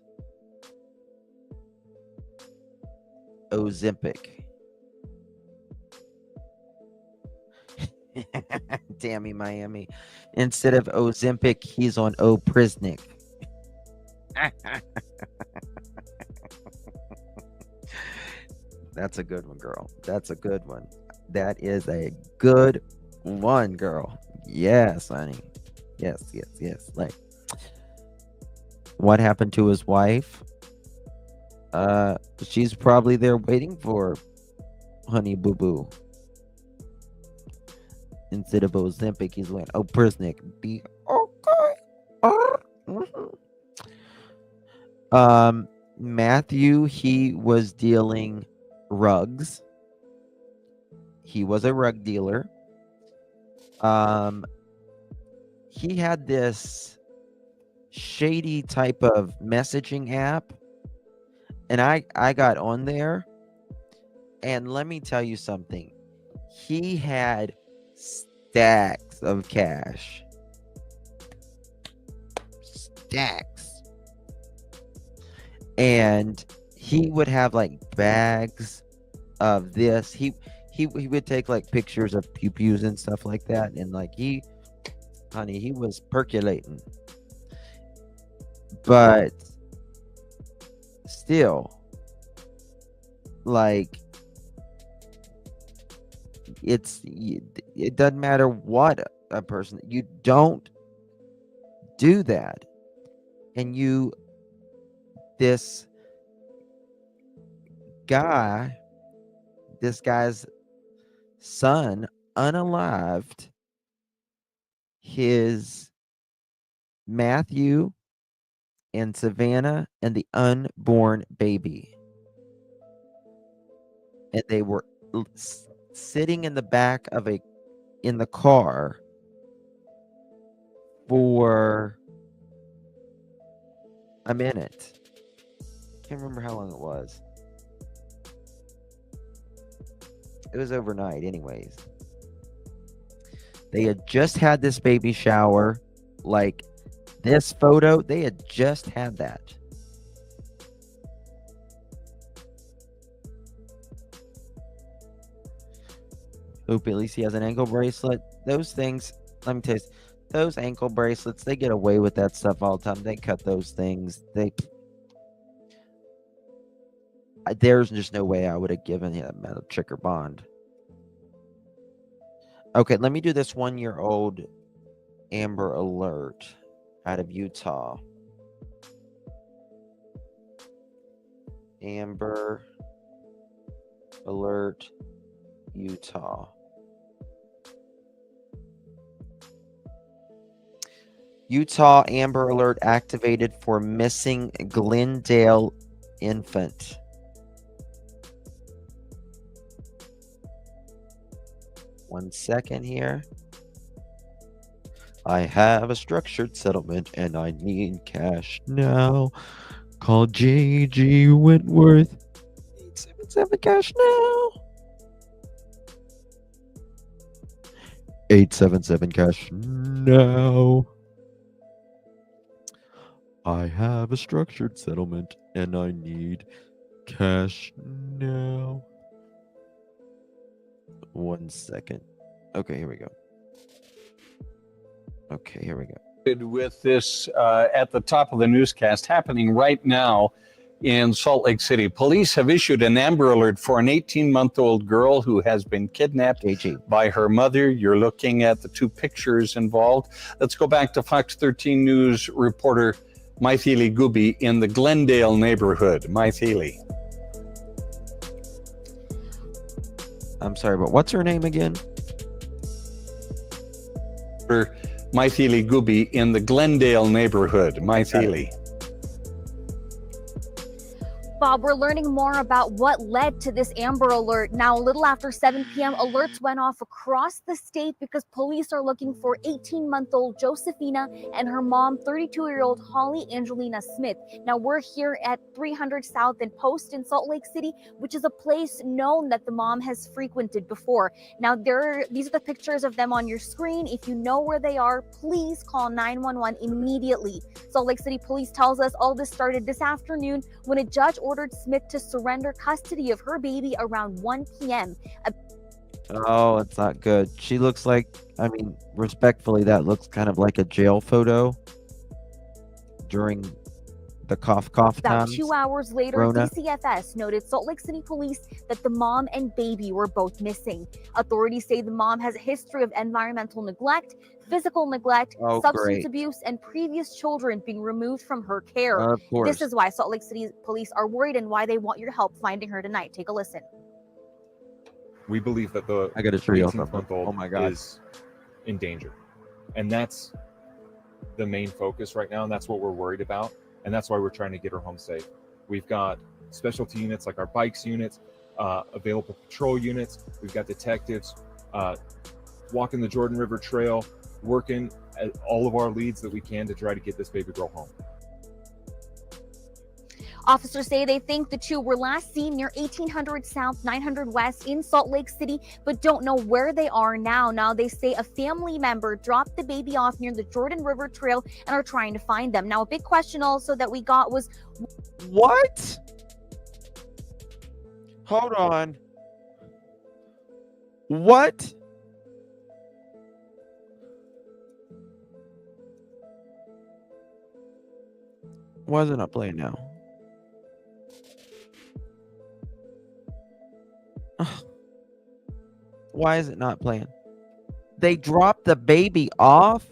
Ozempic. Dammy Miami. Instead of Ozempic, he's on Oprisnic. That's a good one, girl. That's a good one. That is a good one, girl. Yes, honey. Yes, yes, yes. Like, what happened to his wife? She's probably there waiting for Honey Boo Boo. Instead of Ozempic, he's going, oh, Prisnick. Be okay. Matthew, he was dealing rugs. He was a rug dealer. He had this shady type of messaging app, and I got on there, and let me tell you something. He had stacks of cash. Stacks. And he would have like bags of this. He would take like pictures of pew-pews and stuff like that, and like he was percolating. But still, like, it doesn't matter what a person, you don't do that. And this guy's son unalived his Matthew and Savannah and the unborn baby. And they were sitting in the back of in the car for a minute. Can't remember how long it was. It was overnight anyways. They had just had this baby shower. Like this photo, they had just had that. Hope at least he has an ankle bracelet. Those things, let me tell you, those ankle bracelets, they get away with that stuff all the time. They cut those things. There's just no way I would have given him a trick or bond. Okay, let me do this 1-year-old Amber Alert out of Utah. Amber Alert, Utah. Utah Amber Alert activated for missing Glendale infant. One second here. I have a structured settlement and I need cash now. Call J.G. Whitworth. 877 cash now. 877 cash now. I have a structured settlement and I need cash now. 1 second. Okay, here we go. Okay, here we go. With this at the top of the newscast happening right now in Salt Lake City. Police have issued an Amber Alert for an 18-month-old girl who has been kidnapped by her mother. You're looking at the two pictures involved. Let's go back to Fox 13 News reporter Maithili Gubi in the Glendale neighborhood. Maithili. I'm sorry, but what's her name again? Maithili Gubi in the Glendale neighborhood. Maithili. Bob, we're learning more about what led to this Amber Alert. Now, a little after 7 p.m., alerts went off across the state because police are looking for 18-month-old Josephina and her mom, 32-year-old Holly Angelina Smith. Now, we're here at 300 South and Post in Salt Lake City, which is a place known that the mom has frequented before. Now, these are the pictures of them on your screen. If you know where they are, please call 911 immediately. Salt Lake City Police tells us all this started this afternoon when a judge ordered Smith to surrender custody of her baby around 1 p.m. Oh, it's not good. She looks like, I mean, respectfully, that looks kind of like a jail photo during the cough About times. 2 hours later, Rona. DCFS noted Salt Lake City Police that the mom and baby were both missing. Authorities say the mom has a history of environmental neglect, physical neglect, Oh, substance great. abuse, and previous children being removed from her care. Of course. This is why Salt Lake City Police are worried and why they want your help finding her tonight. Take a listen. We believe that the I gotta show you 18-month-old oh my God. is in danger. And that's the main focus right now, and that's what we're worried about. And that's why we're trying to get her home safe. We've got specialty units like our bikes units, available patrol units. We've got detectives walking the Jordan River Trail, working at all of our leads that we can to try to get this baby girl home. Officers say they think the two were last seen near 1800 South, 900 West in Salt Lake City, but don't know where they are now. Now, they say a family member dropped the baby off near the Jordan River Trail and are trying to find them. Now, a big question also that we got was... What? Hold on. What? Why is it not playing now? Why is it not playing? They dropped the baby off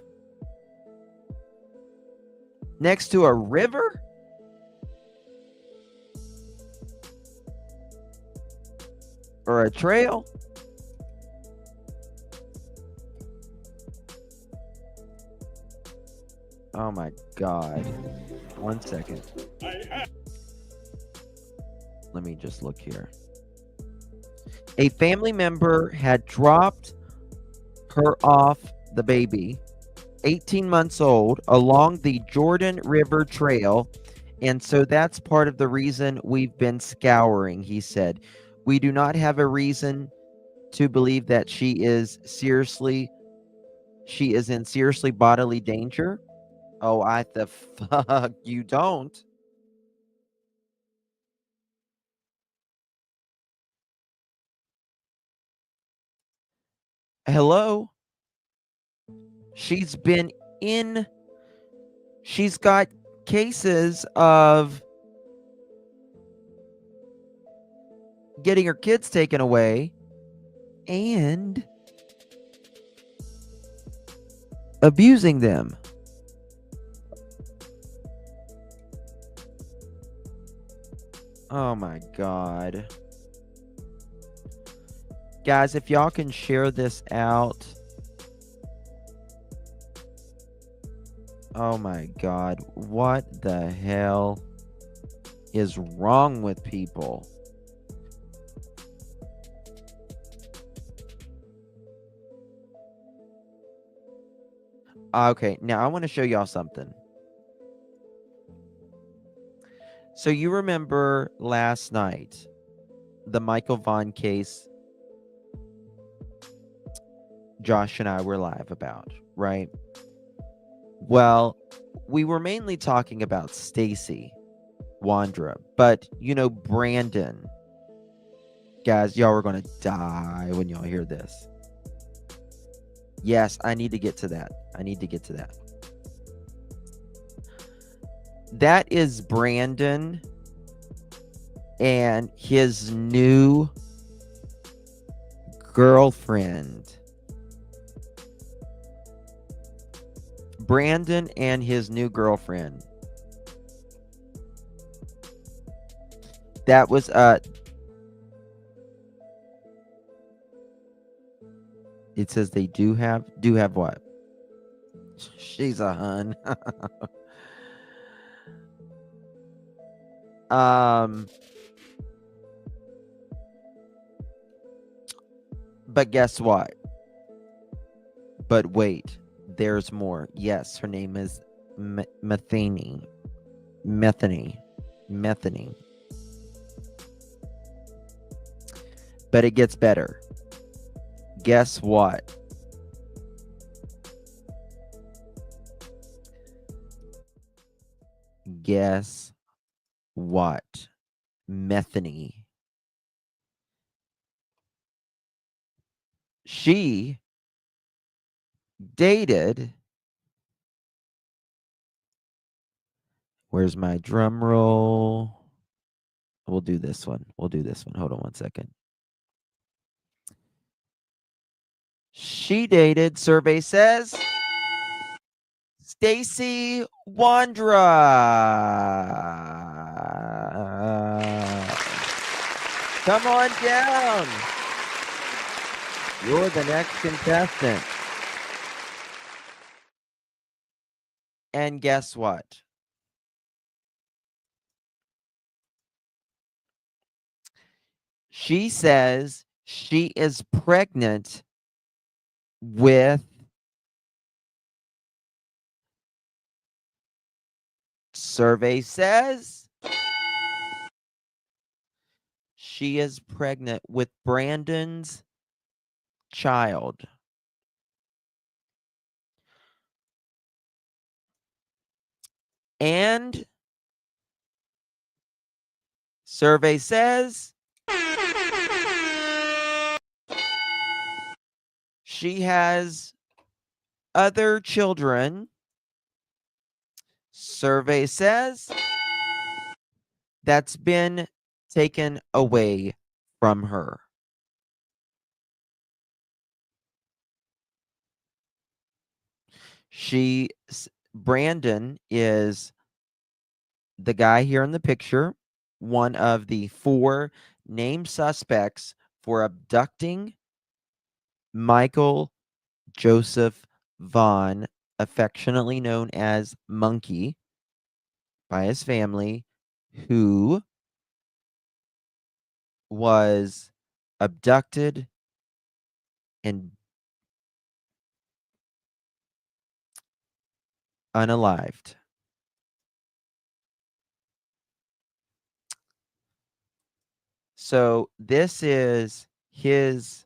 next to a river? Or a trail? Oh my God. 1 second. Let me just look here. A family member had dropped her off, the baby, 18 months old, along the Jordan River Trail. And so that's part of the reason we've been scouring, he said. We do not have a reason to believe that she is in seriously bodily danger. Oh, the fuck you don't. Hello? She's got cases of getting her kids taken away and abusing them. Oh my God. Guys, if y'all can share this out. Oh my God. What the hell is wrong with people? Okay, now I want to show y'all something. So you remember last night, the Michael Vaughn case Josh and I were live about, right? Well, we were mainly talking about Stacy Wandra, but Brandon. Guys, y'all are going to die when y'all hear this. Yes, I need to get to that. That is Brandon and his new girlfriend. Brandon and his new girlfriend. That was it says they do have what? She's a hun. But guess what? But wait, there's more. Yes, her name is Methany. But it gets better. Guess what? Guess what? Methany. She dated. Where's my drum roll? We'll do this one. Hold on one second. She dated, survey says, Stacy Wandra. Come on down. You're the next contestant. And guess what? She says she is pregnant with survey says she is pregnant with Brandon's child. And survey says she has other children. Survey says that's been taken away from her. Brandon is the guy here in the picture, one of the 4 named suspects for abducting Michael Joseph Vaughn, affectionately known as Monkey by his family, who was abducted and unalived. So this is his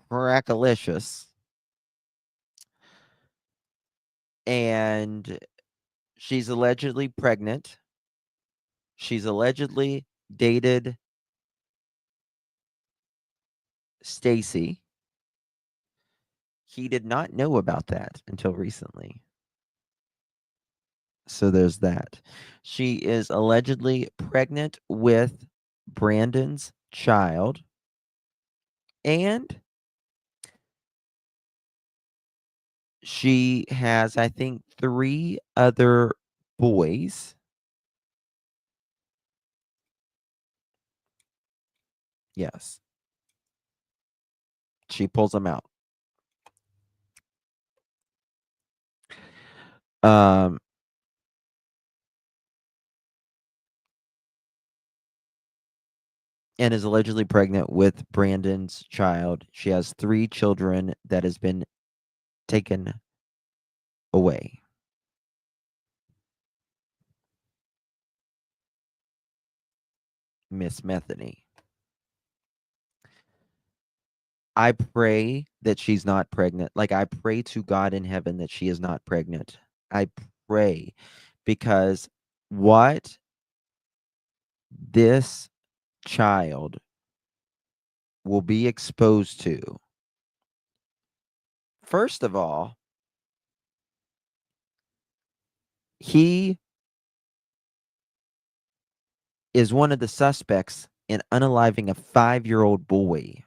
Crackalicious. And she's allegedly pregnant. She's allegedly dated Stacy, he did not know about that until recently. So there's that. She is allegedly pregnant with Brandon's child. And she has, I think, 3 other boys. Yes. She pulls them out. And is allegedly pregnant with Brandon's child. She has 3 children that has been taken away. Miss Metheny. I pray that she's not pregnant. Like, I pray to God in heaven that she is not pregnant. I pray, because what this child will be exposed to, first of all, he is one of the suspects in unaliving a 5-year-old boy.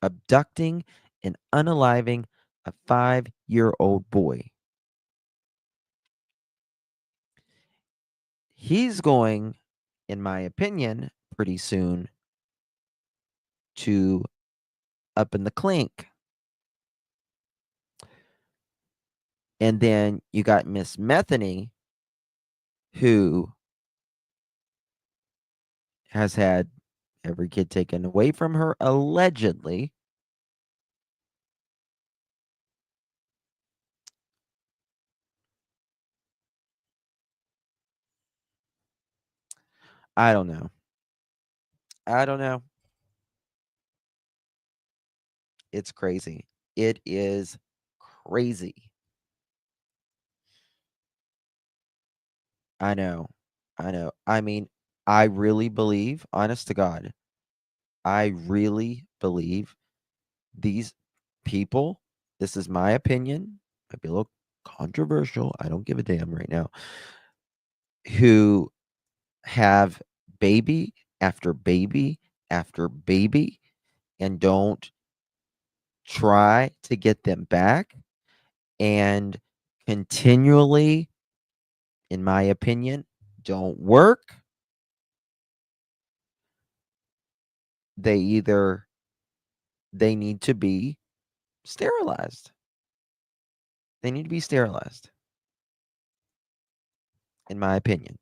Abducting and unaliving a 5-year-old boy. He's going, in my opinion, pretty soon to up in the clink. And then you got Miss Metheny, who has had every kid taken away from her, allegedly. I don't know. I don't know. It's crazy. It is crazy. I know. I know. I mean, I really believe, honest to God, I really believe these people, this is my opinion, might be a little controversial, I don't give a damn right now, who have baby after baby after baby and don't try to get them back, and continually, in my opinion, don't work. They need to be sterilized. They need to be sterilized, in my opinion.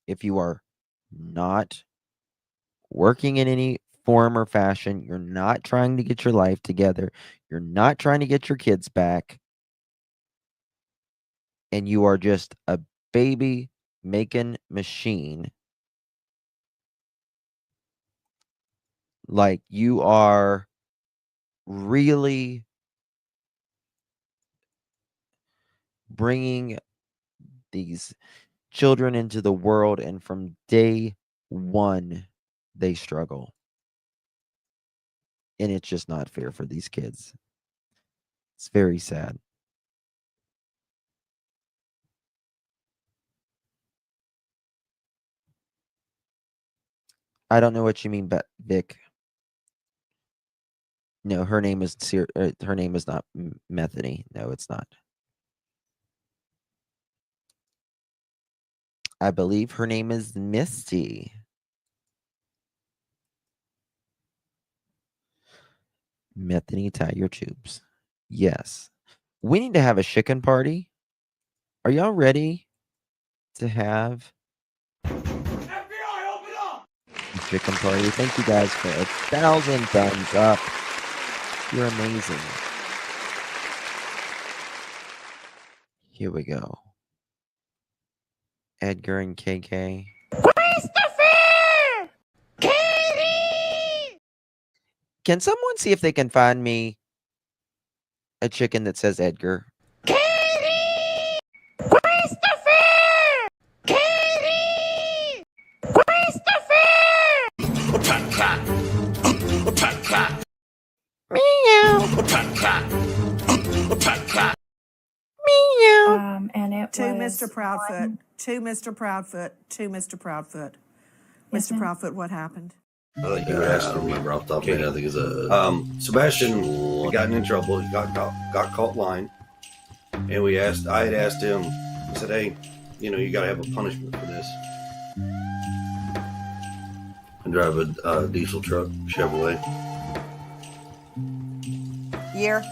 If you are not working in any form or fashion, you're not trying to get your life together, you're not trying to get your kids back, and you are just a baby making machine, like, you are really bringing these children into the world, and from day one, they struggle. And it's just not fair for these kids. It's very sad. I don't know what you mean, but Vic. No, her name is her name is not Metheny. No, it's not. I believe her name is Misty. Metheny, tie your tubes. Yes. We need to have a chicken party. Are y'all ready to have a chicken party? Thank you guys for 1,000 thumbs up. You're amazing. Here we go. Edgar and KK. Christopher! Katie! Can someone see if they can find me a chicken that says Edgar? Katie! Christopher! Katie! Christopher! And it To was Mr. Proudfoot. To Mr. Proudfoot. To Mr. Proudfoot. Yes, Mr. ma'am. Proudfoot, what happened? I think you would ask I don't me. remember off the top of my head. I think it's Sebastian had gotten in trouble. He got caught lying, and I had asked him. I said, "Hey, you got to have a punishment for this." And drive a diesel truck, Chevrolet. Year?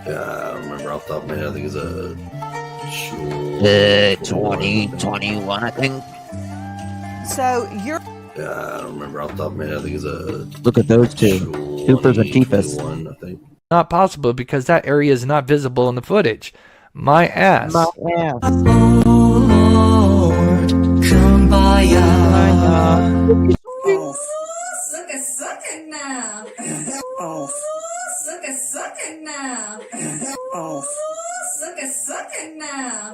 I don't remember off the top of my head. I think it's 2021, I think. So you're. I don't remember off the top of my head. I think it's Look at those two. Hoopers and Tiefus. 21, I think. Not possible because that area is not visible in the footage. My ass. My ass. Kumbaya. Suck it now. Suck it now. Suck it now.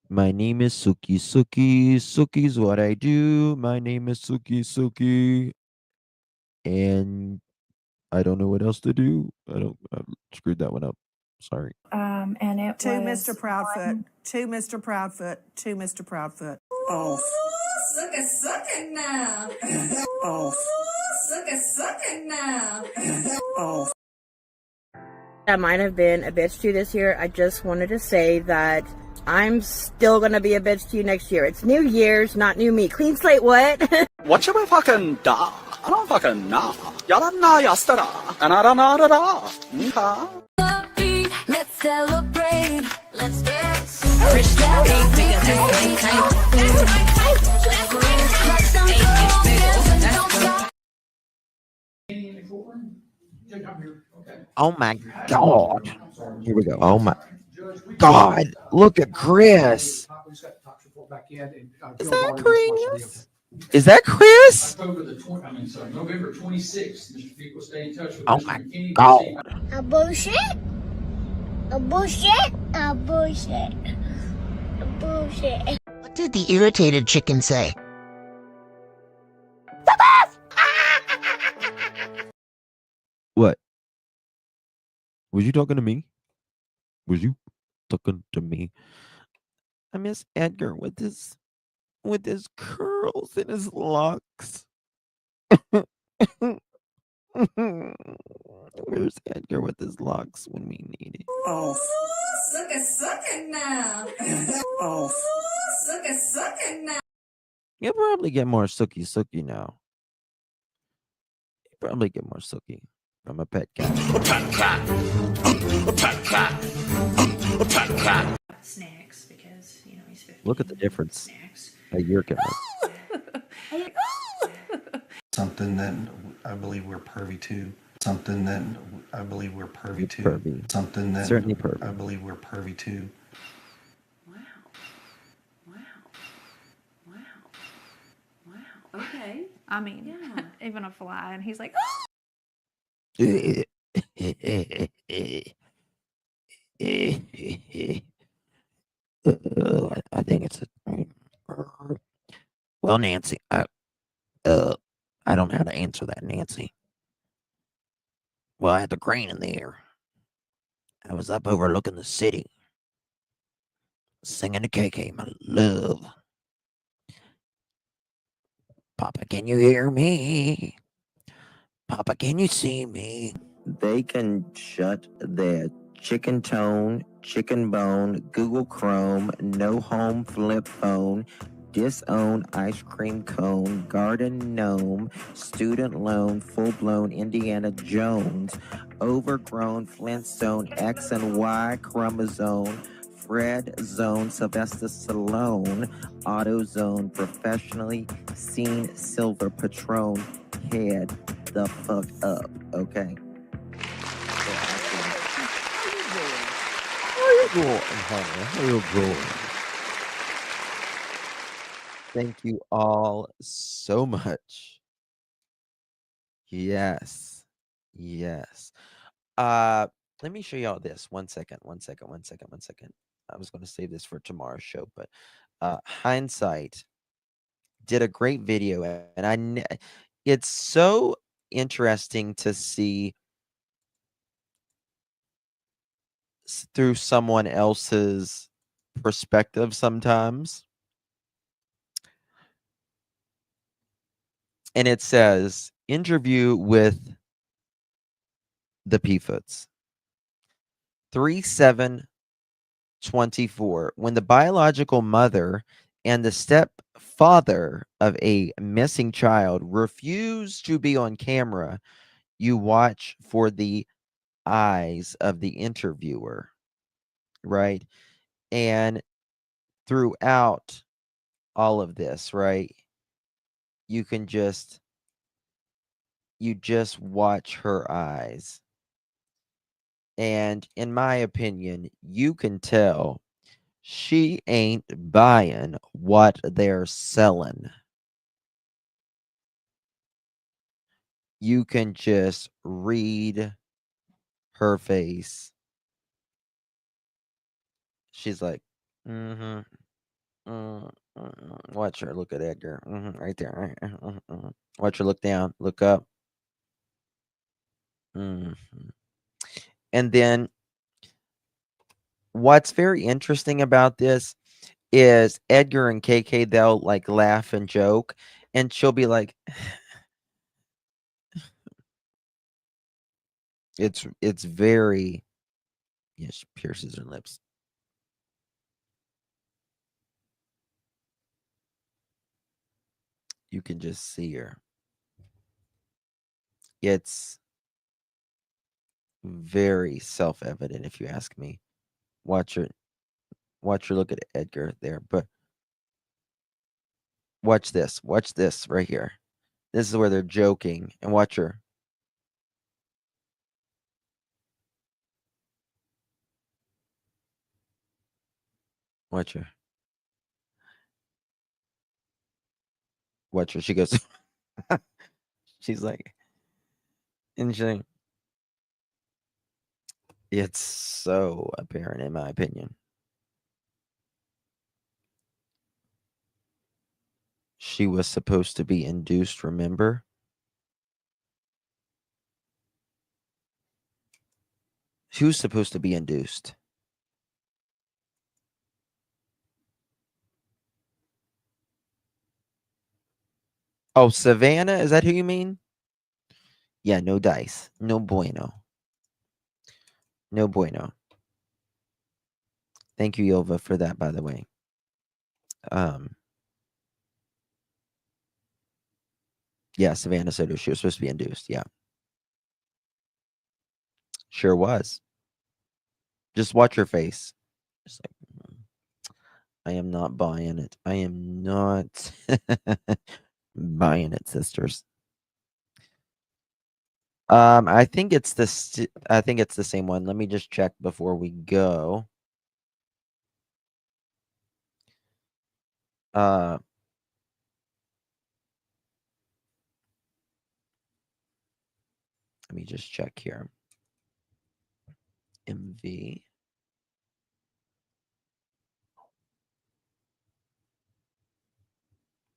My name is Suki Suki. Suki's what I do. My name is Suki Suki. And I don't know what else to do. I screwed that one up. Sorry. And it To was Mr. Proudfoot. To Mr. Proudfoot. To Mr. Proudfoot. Suck it now. Suck it now. That might have been a bitch to you this year. I just wanted to say that I'm still gonna be a bitch to you next year. It's New Year's, not new me. Clean slate, what? What should we fucking da? I don't fucking know. Yaranna yastara. Anarana. Okay. Let's celebrate. Let's dance. Oh my God. Here we go. Oh my God. Look at Chris. Is that Chris? Is that Chris? November 26th, Mr. Peak will stay in touch with Oh Mr. my McKinney. God. A bullshit. A bullshit. A bullshit. A bullshit. What did the irritated chicken say? What? Was you talking to me? Was you talking to me? I miss Edgar with his curls and his locks. Where's Edgar with his locks when we need it? Suck it now. Suck it now. You'll probably get more Suki now. You probably get more Suki from a pet cat. Snacks because he's 15. Look at the difference a year can make. Something that I believe we're pervy to. Something that I believe we're pervy to. Pervy. Something that Certainly pervy. I believe we're pervy to. Wow. Okay. I mean, even a fly, and he's like, I think it's well, Nancy. I don't know how to answer that, Nancy. Well, I had the crane in the air. I was up overlooking the city, singing to KK, my love. Papa, can you hear me? Papa, can you see me? They can shut their chicken tone, chicken bone, Google Chrome, no home flip phone, disown ice cream cone, garden gnome, student loan, full-blown Indiana Jones, overgrown Flintstone, X and Y chromosome, Fred Zone, Sylvester Stallone, AutoZone, professionally seen silver Patron, head the fuck up, okay? How you doing? Thank you all so much. Yes. Let me show y'all this. One second. I was going to save this for tomorrow's show, but hindsight did a great video, and it's so interesting to see through someone else's perspective sometimes. And it says, interview with the P-Foots. 3/7/24. When the biological mother and the stepfather of a missing child refuse to be on camera, you watch for the eyes of the interviewer, right? And throughout all of this, right, you just watch her eyes. And in my opinion, you can tell she ain't buying what they're selling. You can just read her face. She's like, mm-hmm. Watch her look at Edgar. Right there. Watch her look down, look up. And then what's very interesting about this is Edgar and KK, they'll like laugh and joke, and she'll be like, it's very, yeah, she pierces her lips. You can just see her. It's very self-evident, if you ask me. Watch her look at Edgar there, but watch this right here. This is where they're joking, and watch her. Watch her. Watch her. She goes, she's like, and she's, it's so apparent, in my opinion. She was supposed to be induced, remember? Who's supposed to be induced? Oh, Savannah? Is that who you mean? Yeah, no dice. No bueno. No bueno. Thank you, Yova, for that, by the way. Yeah, Savannah Soto. She was supposed to be induced. Yeah. Sure was. Just watch her face. Just like, I am not buying it. I am not buying it, sisters. I think it's the same one. Let me just check before we go. Let me just check here. MV.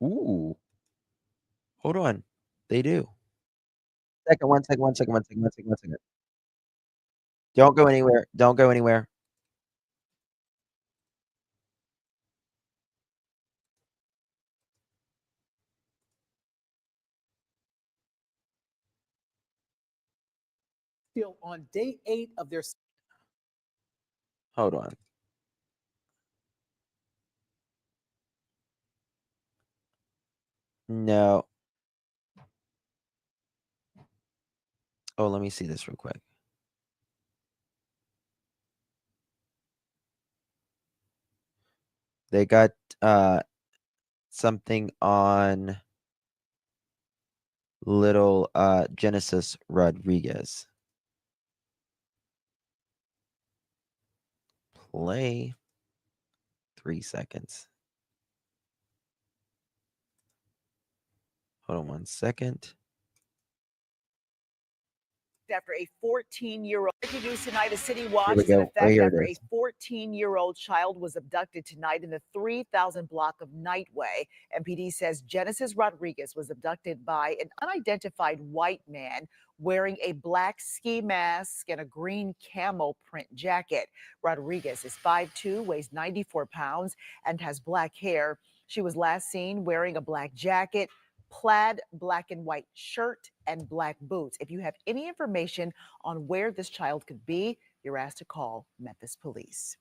Ooh. Hold on. They do. One second. Don't go anywhere. Don't go anywhere. On day 8 of their Hold on. No. Oh, let me see this real quick. They got something on little Genesis Rodriguez. Play 3 seconds. Hold on 1 second. after a 14-year-old. Breaking news tonight, a city watch Here we is in go. effect Here it after is. a 14-year-old child was abducted tonight in the 3000 block of Nightway. MPD says Genesis Rodriguez was abducted by an unidentified white man wearing a black ski mask and a green camel print jacket. Rodriguez is 5'2", weighs 94 pounds, and has black hair. She was last seen wearing a black jacket, plaid black and white shirt, and black boots. If you have any information on where this child could be, you're asked to call Memphis Police.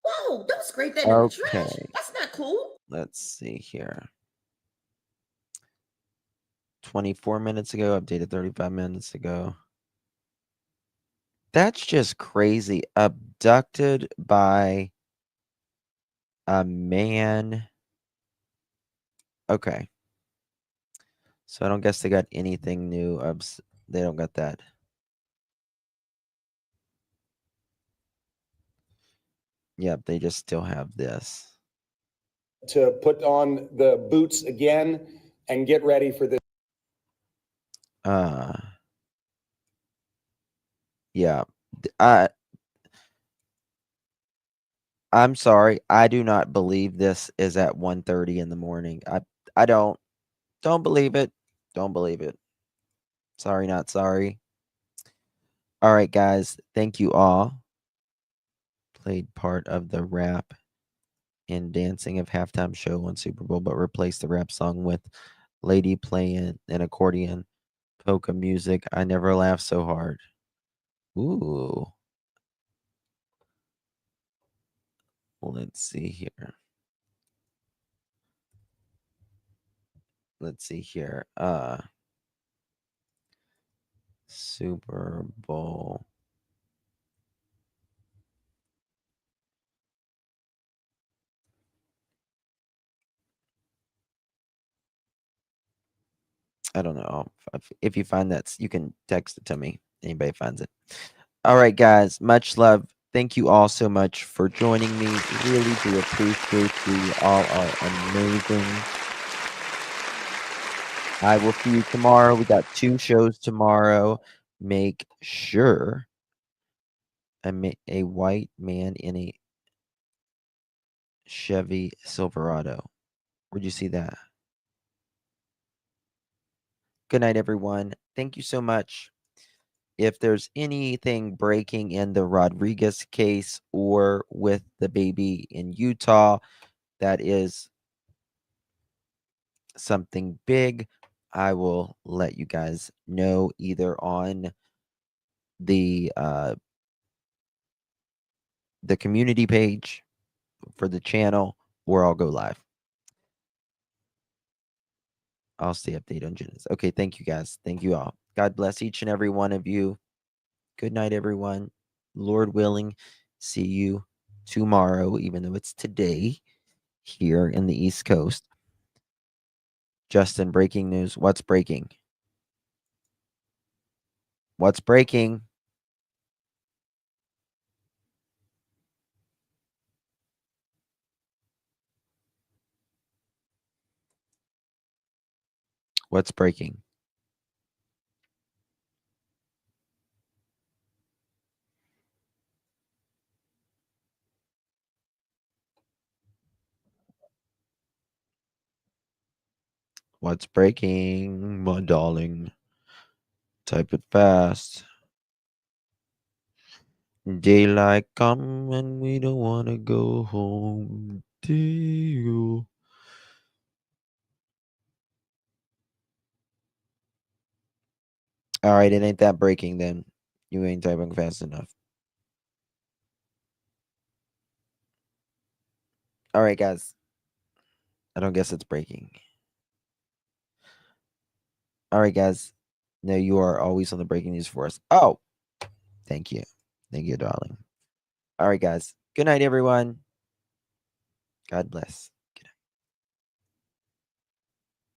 Whoa, don't scrape that in the trash. Okay. That's not cool. Let's see here. 24 minutes ago, updated 35 minutes ago. That's just crazy. Abducted by a man. Okay. So I don't guess they got anything new. They don't got that. Yep, they just still have this. To put on the boots again and get ready for this. Yeah. I'm sorry. I do not believe this is at 1:30 in the morning. I don't believe it. Don't believe it. Sorry, not sorry. All right, guys. Thank you all. Played part of the rap and dancing of halftime show on Super Bowl, but replaced the rap song with lady playing an accordion, polka music. I never laughed so hard. Ooh. Let's see here. Let's see here. Super Bowl. I don't know. If you find that, you can text it to me. Anybody finds it. All right, guys. Much love. Thank you all so much for joining me. Really do appreciate you. You all are amazing. I will see you tomorrow. We got 2 shows tomorrow. Make sure a white man in a Chevy Silverado. Where'd you see that? Good night, everyone. Thank you so much. If there's anything breaking in the Rodriguez case or with the baby in Utah, that is something big, I will let you guys know either on the community page for the channel, or I'll go live. I'll stay updated on Genesis. Okay, thank you guys. Thank you all. God bless each and every one of you. Good night, everyone. Lord willing, see you tomorrow, even though it's today here in the East Coast. Justin, breaking news. What's breaking? What's breaking? What's breaking? What's breaking, my darling? Type it fast. Daylight come and we don't want to go home. Do you? All right, it ain't that breaking then. You ain't typing fast enough. All right, guys. I don't guess it's breaking. All right, guys. No, you are always on the breaking news for us. Oh, thank you. Thank you, darling. All right, guys. Good night, everyone. God bless.